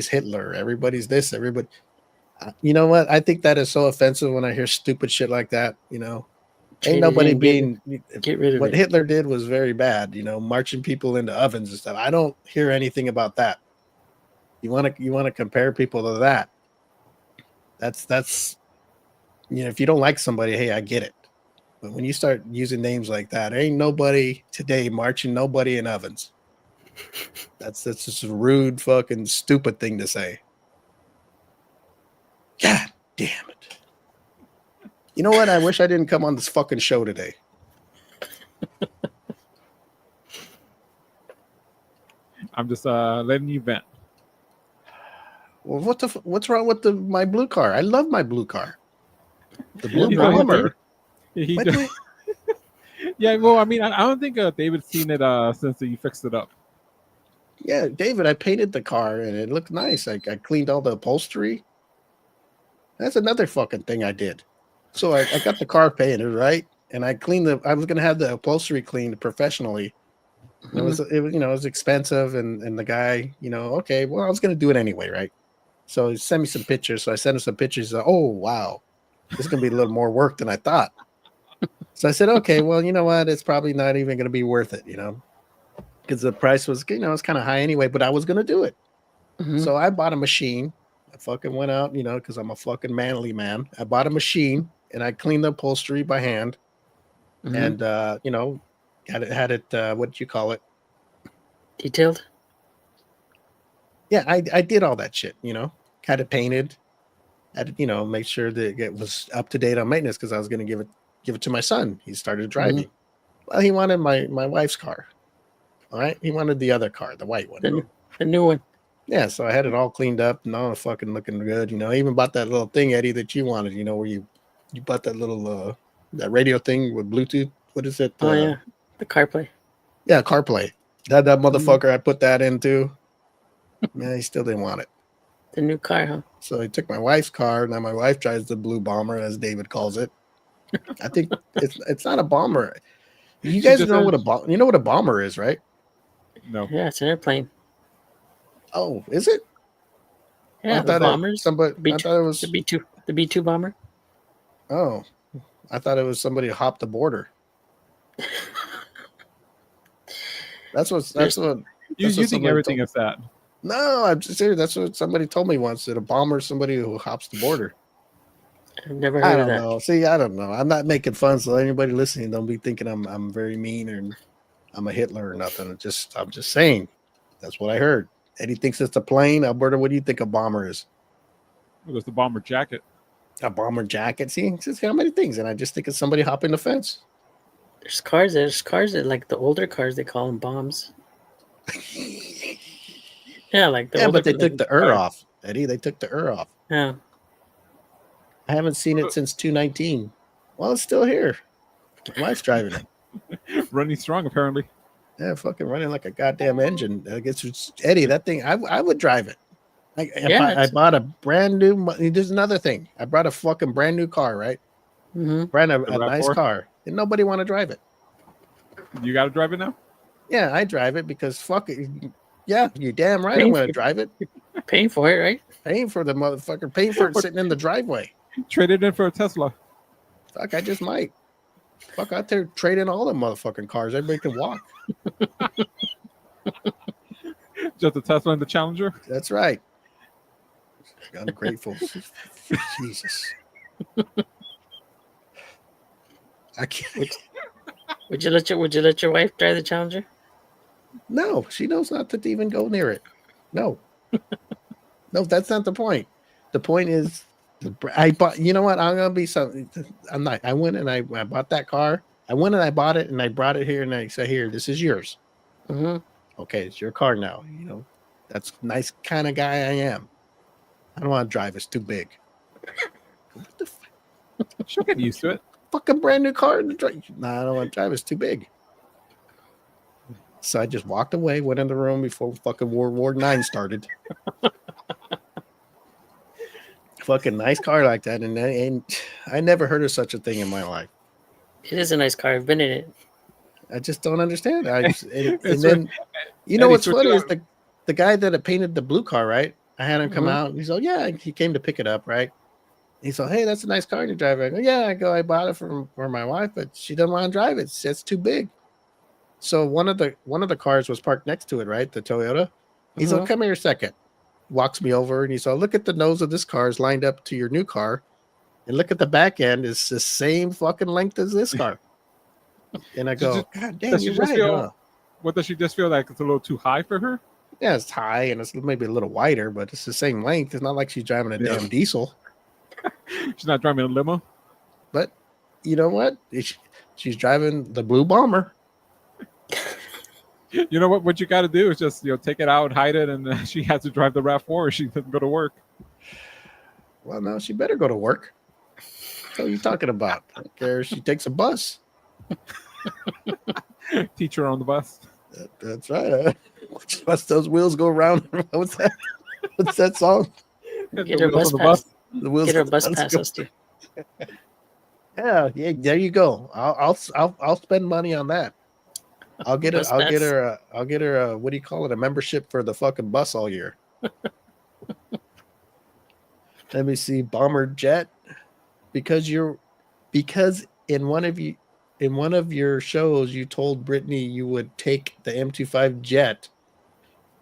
[SPEAKER 4] Hitler. Everybody's this. Everybody. You know what? I think that is so offensive when I hear stupid shit like that. You know,
[SPEAKER 2] Trade
[SPEAKER 4] ain't
[SPEAKER 2] it
[SPEAKER 4] nobody
[SPEAKER 2] in,
[SPEAKER 4] being.
[SPEAKER 2] get rid of
[SPEAKER 4] What
[SPEAKER 2] it.
[SPEAKER 4] Hitler did was very bad. You know, marching people into ovens and stuff. I don't hear anything about that. You want to compare people to that? That's you know, if you don't like somebody, hey, I get it. But when you start using names like that, ain't nobody today marching nobody in ovens. That's just a rude, fucking stupid thing to say. God damn it. You know what? I wish I didn't come on this fucking show today.
[SPEAKER 3] I'm just letting you vent.
[SPEAKER 4] Well, what's wrong with my blue car? I love my blue car. The blue
[SPEAKER 2] Nothing wrong with
[SPEAKER 4] bomber.
[SPEAKER 3] He
[SPEAKER 4] What
[SPEAKER 3] just- yeah, well, I mean, I don't think David's seen it since you fixed it up.
[SPEAKER 4] Yeah, David, I painted the car and it looked nice. I cleaned all the upholstery. That's another fucking thing I did. So I got the car painted, right? And I was gonna have the upholstery cleaned professionally. And it was expensive and the guy, okay, well, I was gonna do it anyway, right? So he sent me some pictures. So I sent him some pictures. Oh wow, this is gonna be a little more work than I thought. So I said, okay, well, you know what? It's probably not even gonna be worth it, because the price was, it's kind of high anyway, but I was going to do it.
[SPEAKER 2] Mhm.
[SPEAKER 4] So I bought a machine. I fucking went out, because I'm a fucking manly man. I bought a machine and I cleaned the upholstery by hand
[SPEAKER 2] Mhm.
[SPEAKER 4] and, had it, what do you call it?
[SPEAKER 2] Detailed.
[SPEAKER 4] Yeah, I did all that shit, had it painted, had it, make sure that it was up to date on maintenance because I was going to give it to my son. He started driving. Well, he wanted my wife's car. All right. He wanted the other car, the white one.
[SPEAKER 2] The new one.
[SPEAKER 4] Yeah, so I had it all cleaned up and all fucking looking good. I even bought that little thing, Eddie, that you wanted, where you bought that little that radio thing with Bluetooth. What is it?
[SPEAKER 2] Oh yeah, the CarPlay.
[SPEAKER 4] Yeah, CarPlay. That
[SPEAKER 2] Mhm.
[SPEAKER 4] motherfucker I put that into. Man, he still didn't want it.
[SPEAKER 2] The new car, huh?
[SPEAKER 4] So he took my wife's car. Now my wife drives the blue bomber, as David calls it. I think it's not a bomber. You
[SPEAKER 3] She
[SPEAKER 4] guys
[SPEAKER 3] just
[SPEAKER 4] know
[SPEAKER 3] said-
[SPEAKER 4] what a bomber is, right?
[SPEAKER 3] No.
[SPEAKER 2] Yeah, it's an airplane.
[SPEAKER 4] Oh, is it?
[SPEAKER 2] Yeah,
[SPEAKER 4] I
[SPEAKER 2] the
[SPEAKER 4] thought
[SPEAKER 2] bombers.
[SPEAKER 4] I
[SPEAKER 2] B2,
[SPEAKER 4] thought it was.
[SPEAKER 2] the B2 bomber.
[SPEAKER 4] Oh, I thought it was somebody who hopped the border. That's what
[SPEAKER 3] You
[SPEAKER 4] somebody
[SPEAKER 3] think everything is that?
[SPEAKER 4] No, I'm just serious. That's what somebody told me once, that a bomber is somebody who hops the border.
[SPEAKER 2] I've never
[SPEAKER 4] I
[SPEAKER 2] heard of
[SPEAKER 4] don't
[SPEAKER 2] that.
[SPEAKER 4] know. See, I don't know. I'm not making fun, so anybody listening, don't be thinking I'm very mean or I'm a Hitler or nothing. I'm just saying. That's what I heard. Eddie thinks it's a plane. Alberta, what do you think a bomber is?
[SPEAKER 3] It was the bomber jacket.
[SPEAKER 4] A bomber jacket. See, it's just how many things, and I just think it's somebody hopping the fence.
[SPEAKER 2] There's cars that like the older cars. They call them bombs. Yeah, like the
[SPEAKER 4] Yeah,
[SPEAKER 2] older.
[SPEAKER 4] but they took the
[SPEAKER 3] cars.
[SPEAKER 4] off, Eddie. They took the off.
[SPEAKER 2] Yeah.
[SPEAKER 4] I haven't seen it since 2019. Well, it's still here. My wife's driving it.
[SPEAKER 3] Running strong, apparently.
[SPEAKER 4] Yeah, fucking running like a goddamn engine. I guess it's Eddie. That thing, I would drive it. I bought a brand new. There's another thing. I brought a fucking brand new car, right?
[SPEAKER 2] Mm-hmm.
[SPEAKER 4] Brand a
[SPEAKER 3] The
[SPEAKER 4] nice
[SPEAKER 3] RAV4?
[SPEAKER 4] car, and nobody want to drive it.
[SPEAKER 3] You got to drive it now?
[SPEAKER 4] Yeah, I drive it because fuck it. Yeah, you damn right. I'm going to drive it.
[SPEAKER 2] Paying for it, right?
[SPEAKER 4] Paying for the motherfucker. Paying for it sitting in the driveway.
[SPEAKER 3] Trade it in for a Tesla.
[SPEAKER 4] Fuck, I just might. Fuck, out there trade in all the motherfucking cars. Everybody can walk.
[SPEAKER 3] Just a Tesla and the Challenger.
[SPEAKER 4] That's right. Ungrateful. Jesus. I can't.
[SPEAKER 2] Would you let your wife drive the Challenger?
[SPEAKER 4] No, she knows not to even go near it. No. No, that's not the point. The point is, I bought. You know what? I'm gonna be something. I'm not. I went and I bought that car. I went and I bought it and I brought it here and I said, "Here, this is yours.
[SPEAKER 2] Mm-hmm.
[SPEAKER 4] Okay, it's your car now." That's nice kind of guy I am. I don't want to drive. It's too big. What the
[SPEAKER 3] She'll get used to it.
[SPEAKER 4] fucking brand new car to drive? No, I don't want to drive. It's too big. So I just walked away, went in the room before fucking World War IX started. Fucking nice car like that, and I never heard of such a thing in my life.
[SPEAKER 2] It is a nice car. I've been in it.
[SPEAKER 4] I just don't understand. And
[SPEAKER 3] It's
[SPEAKER 4] then, you know
[SPEAKER 3] Eddie,
[SPEAKER 4] what's
[SPEAKER 3] switch
[SPEAKER 4] funny
[SPEAKER 3] it
[SPEAKER 4] is
[SPEAKER 3] up.
[SPEAKER 4] the guy that had painted the blue car, right? I had him come
[SPEAKER 2] Mhm.
[SPEAKER 4] out. He's like, yeah, he came to pick it up, right? He's like, hey, that's a nice car you drive. I go, yeah. I bought it for my wife, but she doesn't want to drive it. It's too big. So one of the cars was parked next to it, right? The Toyota. He's like,
[SPEAKER 2] Mhm.
[SPEAKER 4] come here a second. Walks me over and he's like, look at the nose of this car is lined up to your new car, and look at the back end is the same fucking length as this car. And I go, God damn,
[SPEAKER 3] Does she
[SPEAKER 4] you're
[SPEAKER 3] just
[SPEAKER 4] right,
[SPEAKER 3] feel-
[SPEAKER 4] huh?
[SPEAKER 3] What does she just feel like? It's a little too high for her?
[SPEAKER 4] Yeah, it's high and it's maybe a little wider, but it's the same length. It's not like she's driving a
[SPEAKER 3] Yeah.
[SPEAKER 4] damn diesel.
[SPEAKER 3] She's not driving a limo?
[SPEAKER 4] But you know what? She's driving the blue bomber.
[SPEAKER 3] You know what you got to do is just take it out, hide it, and she has to drive the RAV4 or she doesn't go to work.
[SPEAKER 4] Well, no, she better go to work. What are you talking about? I don't care. She takes a bus.
[SPEAKER 3] Teacher on the bus.
[SPEAKER 4] That's right. Once those wheels go around, what's that? What's that song?
[SPEAKER 2] Get
[SPEAKER 3] The
[SPEAKER 2] her
[SPEAKER 3] wheels
[SPEAKER 2] bus
[SPEAKER 3] on the
[SPEAKER 2] pass.
[SPEAKER 4] The wheels
[SPEAKER 2] Get her
[SPEAKER 4] on the
[SPEAKER 2] bus
[SPEAKER 4] bus
[SPEAKER 2] pass
[SPEAKER 4] go-
[SPEAKER 2] us too.
[SPEAKER 4] Yeah, yeah. There you go. I'll spend money on that. I'll get
[SPEAKER 2] Bus
[SPEAKER 4] I'll get
[SPEAKER 2] pass.
[SPEAKER 4] her. I'll get her. What do you call it? A membership for the fucking bus all year. Let me see. Bomber jet. Because in one of your shows you told Brittany you would take the M25 jet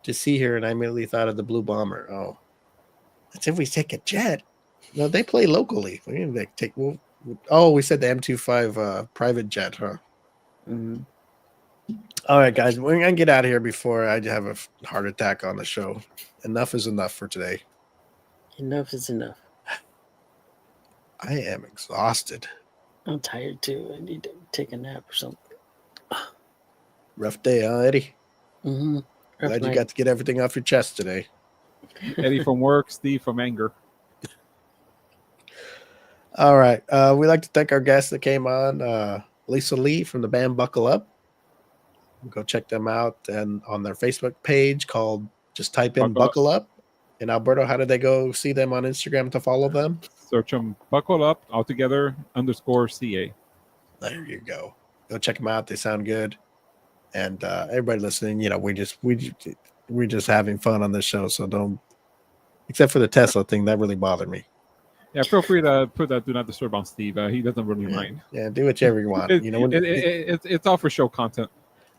[SPEAKER 4] to see her, and I immediately thought of the Blue Bomber. Oh, that's if we take a jet. No, they play locally. We need to take. Oh, we said the M25 private jet, huh?
[SPEAKER 2] Mhm.
[SPEAKER 4] All right, guys, we're gonna get out of here before I have a heart attack on the show. Enough is enough for today.
[SPEAKER 2] Enough is enough.
[SPEAKER 4] I am exhausted.
[SPEAKER 2] I'm tired too. I need to take a nap or something.
[SPEAKER 4] Rough day, huh, Eddie?
[SPEAKER 2] Mm-hmm.
[SPEAKER 4] Glad you got to get everything off your chest today.
[SPEAKER 3] Eddie from work, Steve from anger.
[SPEAKER 4] All right. We'd like to thank our guests that came on. Lisa Lee from the band Buckle Up. Go check them out and on their Facebook page called just type in Buckle Up. And Alberto, how did they go see them on Instagram to follow them?
[SPEAKER 3] Search them Buckle Up altogether _CA.
[SPEAKER 4] There you go. Go check them out. They sound good. And everybody listening, you know, we're just having fun on this show. So don't, except for the Tesla thing, that really bothered me.
[SPEAKER 3] Yeah, feel free to put that do not disturb on Steve. He doesn't really mind.
[SPEAKER 4] Yeah, do whichever you want. You know,
[SPEAKER 3] it's all for show content.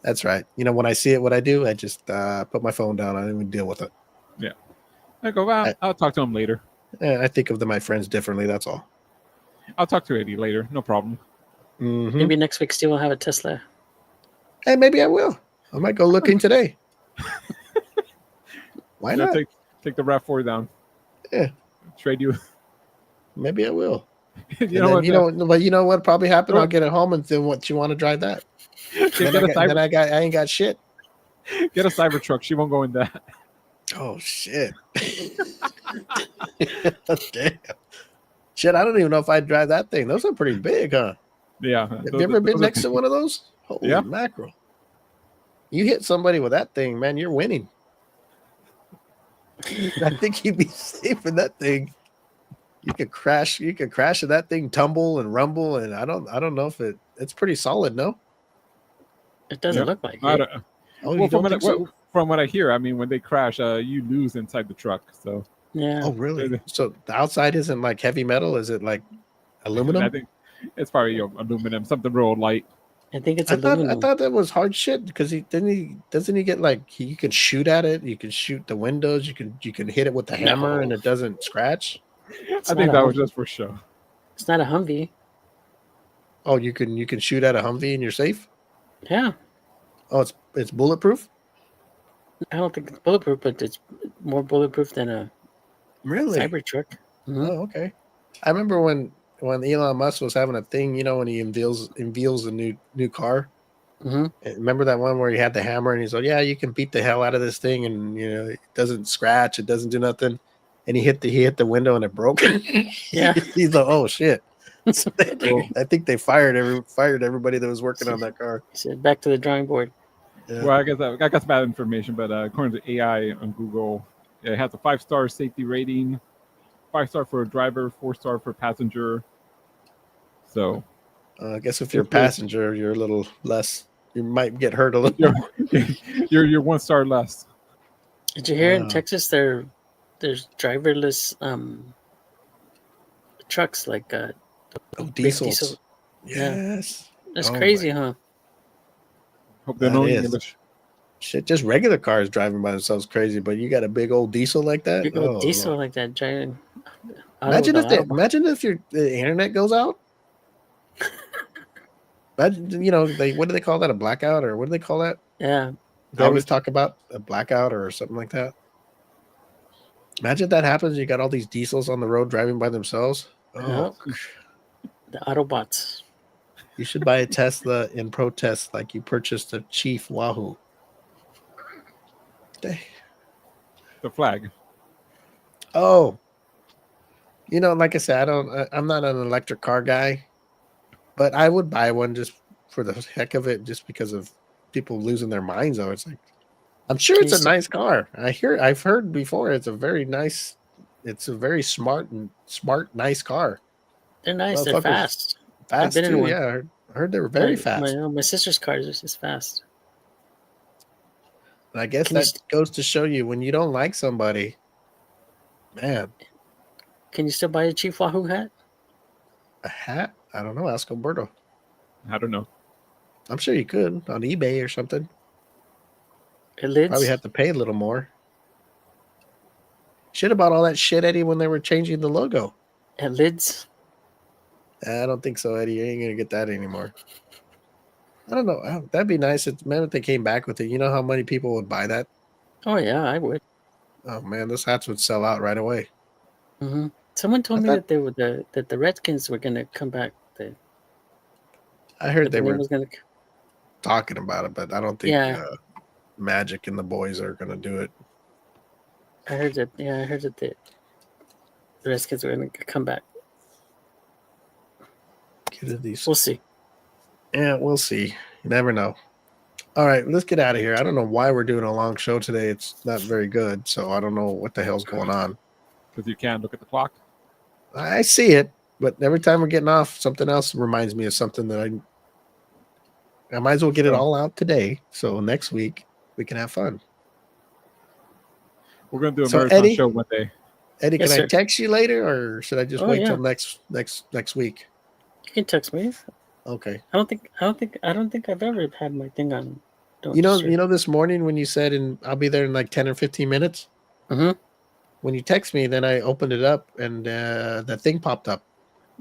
[SPEAKER 4] That's right. You know, when I see it, what I do, I just put my phone down. I don't even deal with it.
[SPEAKER 3] Yeah. I go, well, I'll talk to him later.
[SPEAKER 4] I think of my friends differently. That's all.
[SPEAKER 3] I'll talk to Eddie later. No problem.
[SPEAKER 4] Mm-hmm.
[SPEAKER 2] Maybe next week Steve will have a Tesla.
[SPEAKER 4] Hey, maybe I will. I might go looking today. Why not?
[SPEAKER 3] Take the RAV4 down.
[SPEAKER 4] Yeah.
[SPEAKER 3] Trade you.
[SPEAKER 4] Maybe I will.
[SPEAKER 3] But you know
[SPEAKER 4] what probably happened? I'll get it home and then what you want to drive that? I ain't got shit.
[SPEAKER 3] Get a Cybertruck. She won't go in that.
[SPEAKER 4] Oh shit. Damn. Shit, I don't even know if I'd drive that thing. Those are pretty big, huh?
[SPEAKER 3] Yeah.
[SPEAKER 4] Have you ever been next to one of those? Holy mackerel. You hit somebody with that thing, man, you're winning. I think you'd be safe in that thing. You could crash in that thing, tumble and rumble, and I don't know if it's pretty solid, no?
[SPEAKER 2] It doesn't look like it.
[SPEAKER 3] From what I hear, I mean, when they crash, you lose inside the truck. So
[SPEAKER 2] yeah.
[SPEAKER 4] Oh, really? So the outside isn't like heavy metal? Is it like aluminum?
[SPEAKER 3] I think it's probably aluminum, something real light.
[SPEAKER 2] I think it's aluminum.
[SPEAKER 4] I thought that was hard shit because doesn't he get like you can shoot at it, you can shoot the windows, you can hit it with the hammer and it doesn't scratch.
[SPEAKER 3] I think that was just for show.
[SPEAKER 2] It's not a Humvee.
[SPEAKER 4] Oh, you can shoot at a Humvee and you're safe?
[SPEAKER 2] Yeah.
[SPEAKER 4] Oh, it's bulletproof?
[SPEAKER 2] I don't think it's bulletproof, but it's more bulletproof than a
[SPEAKER 4] really
[SPEAKER 2] Cybertruck. Mm-hmm.
[SPEAKER 4] Oh, okay. I remember when Elon Musk was having a thing, you know, when he unveils a new car.
[SPEAKER 2] Mm-hmm.
[SPEAKER 4] Remember that one where he had the hammer and he's like, "Yeah, you can beat the hell out of this thing, and you know it doesn't scratch, it doesn't do nothing." And he hit the window and it broke.
[SPEAKER 2] Yeah,
[SPEAKER 4] he's like, "Oh shit!" So I think they fired everybody that was working on that car.
[SPEAKER 2] He said, "Back to the drawing board."
[SPEAKER 3] Yeah. Well, I got some bad information, but according to AI on Google, it has a 5-star safety rating, 5-star for a driver, 4-star for passenger. So,
[SPEAKER 4] I guess if you're a passenger, you're a little less. You might get hurt a little.
[SPEAKER 3] You're 1 star less.
[SPEAKER 2] Did you hear in Texas there's driverless trucks like
[SPEAKER 4] diesels?
[SPEAKER 2] Diesel.
[SPEAKER 4] Yes,
[SPEAKER 2] that's crazy, huh?
[SPEAKER 3] Hope they know English.
[SPEAKER 4] Shit, just regular cars driving by themselves crazy, but you got a big old diesel like that.
[SPEAKER 2] Big old diesel like that, giant.
[SPEAKER 4] Imagine if the internet goes out. Imagine, you know, what do they call that? A blackout, or what do they call that?
[SPEAKER 2] Yeah,
[SPEAKER 4] they always talk about a blackout or something like that. Imagine if that happens. You got all these diesels on the road driving by themselves. Oh,
[SPEAKER 2] the Autobots.
[SPEAKER 4] You should buy a Tesla in protest, like you purchased a Chief Wahoo.
[SPEAKER 3] The flag.
[SPEAKER 4] Oh, you know, like I said, I'm not an electric car guy, but I would buy one just for the heck of it, just because of people losing their minds. Though it's like, I'm sure
[SPEAKER 2] Can
[SPEAKER 4] it's
[SPEAKER 2] you
[SPEAKER 4] a
[SPEAKER 2] still-
[SPEAKER 4] nice car. I've heard before. It's a very smart, nice car.
[SPEAKER 2] They're nice. They're
[SPEAKER 4] Motherfuckers
[SPEAKER 2] fast.
[SPEAKER 4] fast
[SPEAKER 2] been in
[SPEAKER 4] too.
[SPEAKER 2] one.
[SPEAKER 4] Yeah, I heard they were very fast.
[SPEAKER 2] My sister's car is just fast.
[SPEAKER 4] And I guess
[SPEAKER 2] Can you
[SPEAKER 4] that goes to show you when you don't like somebody, man,
[SPEAKER 2] Can you still buy a Chief Wahoo hat?
[SPEAKER 4] a hat. I don't know. Ask Alberto.
[SPEAKER 3] I don't know.
[SPEAKER 4] I'm sure you could on eBay or something.
[SPEAKER 2] It lids.
[SPEAKER 4] Probably have to pay a little more. Should have bought all that shit, Eddie, when they were changing the logo.
[SPEAKER 2] It lids.
[SPEAKER 4] I don't think so, Eddie. You ain't gonna get that anymore. I don't know. That'd be nice. Man, if they came back with it, you know how many people would buy that?
[SPEAKER 2] Oh yeah, I would.
[SPEAKER 4] Oh man, those hats would sell out right away.
[SPEAKER 2] Hmm. Someone told me that they were that the Redskins were gonna come back.
[SPEAKER 4] I heard they
[SPEAKER 2] the name
[SPEAKER 4] were
[SPEAKER 2] was gonna.
[SPEAKER 4] talking about it, but I don't think Magic and the boys are gonna do it.
[SPEAKER 2] I heard that. Yeah, I heard that the Redskins were gonna come back.
[SPEAKER 4] Get in these.
[SPEAKER 2] We'll see.
[SPEAKER 4] Yeah, we'll see. You never know. All right, let's get out of here. I don't know why we're doing a long show today. It's not very good, so I don't know what the hell's going on.
[SPEAKER 3] Because you can't look at the clock.
[SPEAKER 4] I see it, but every time we're getting off, something else reminds me of something that I might as well get it all out today. So next week we can have fun.
[SPEAKER 3] We're gonna do a
[SPEAKER 4] So,
[SPEAKER 3] marathon
[SPEAKER 4] Eddie?
[SPEAKER 3] show one day.
[SPEAKER 4] Eddie,
[SPEAKER 2] Yes,
[SPEAKER 4] can I
[SPEAKER 2] sir.
[SPEAKER 4] text you later, or should I just
[SPEAKER 2] Oh,
[SPEAKER 4] wait
[SPEAKER 2] yeah.
[SPEAKER 4] till next week?
[SPEAKER 2] You can text me.
[SPEAKER 4] Okay.
[SPEAKER 2] I don't think I've ever had my thing on. Don't
[SPEAKER 4] You
[SPEAKER 2] disturb.
[SPEAKER 4] know, this morning when you said, I'll be there in like 10 or 15 minutes.
[SPEAKER 2] Mhm.
[SPEAKER 4] When you text me, then I opened it up and that thing popped up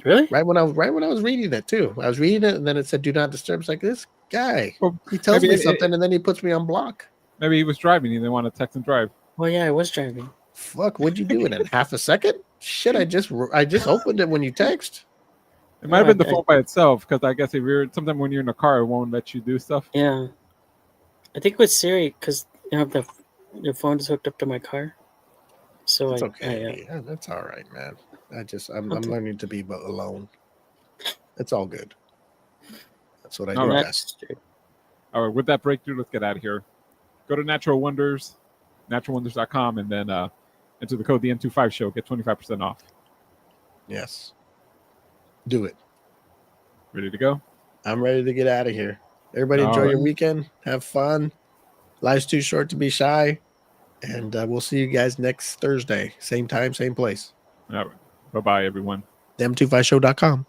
[SPEAKER 2] Really?
[SPEAKER 4] right when I was reading it too. I was reading it and then it said "Do not disturb." It's like this guy.
[SPEAKER 3] Well,
[SPEAKER 4] He tells
[SPEAKER 3] maybe
[SPEAKER 4] me something and then he puts me on block.
[SPEAKER 3] Maybe he was driving. He didn't want to text and drive.
[SPEAKER 2] Well, yeah, I was driving.
[SPEAKER 4] Fuck, what'd you do in half a second? Shit, I just opened it when you text.
[SPEAKER 3] It might have been the
[SPEAKER 2] I-
[SPEAKER 3] phone by itself, because I guess if you're sometimes when you're in a car, it won't let you do stuff.
[SPEAKER 2] Yeah, I think with Siri, because your phone is hooked up to my car. So
[SPEAKER 4] It's
[SPEAKER 2] I
[SPEAKER 4] okay. Yeah, that's all right, man. I'm
[SPEAKER 2] Okay.
[SPEAKER 4] learning to be alone. It's all good. That's what I
[SPEAKER 3] All
[SPEAKER 4] do
[SPEAKER 3] right.
[SPEAKER 4] best.
[SPEAKER 3] All right, with that breakthrough, let's get out of here. Go to Natural Wonders, naturalwonders.com, and then enter the code the M25 show. Get 25% off.
[SPEAKER 4] Yes. Do it.
[SPEAKER 3] Ready to go?
[SPEAKER 4] I'm ready to get out of here. Everybody
[SPEAKER 3] All
[SPEAKER 4] enjoy
[SPEAKER 3] right.
[SPEAKER 4] your weekend. Have fun. Life's too short to be shy. And we'll see you guys next Thursday. Same time, same place.
[SPEAKER 3] All right. Bye-bye, everyone.
[SPEAKER 4] them25show.com.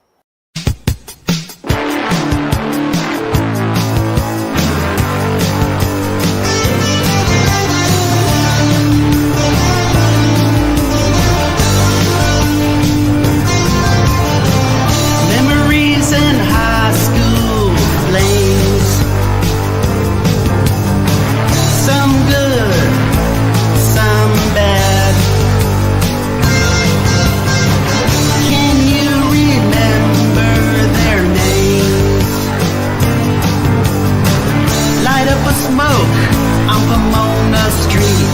[SPEAKER 6] Memories in high school flames. Some good, some bad. Can you remember their names? Light up a smoke on Pomona Street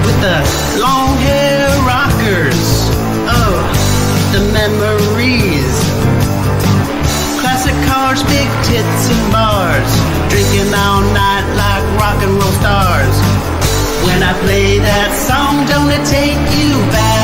[SPEAKER 6] with the long hair rockers. Oh, the memories. Classic cars, big tits and bars. Drinking all night like rock and roll stars. When I play that song, don't it take you back?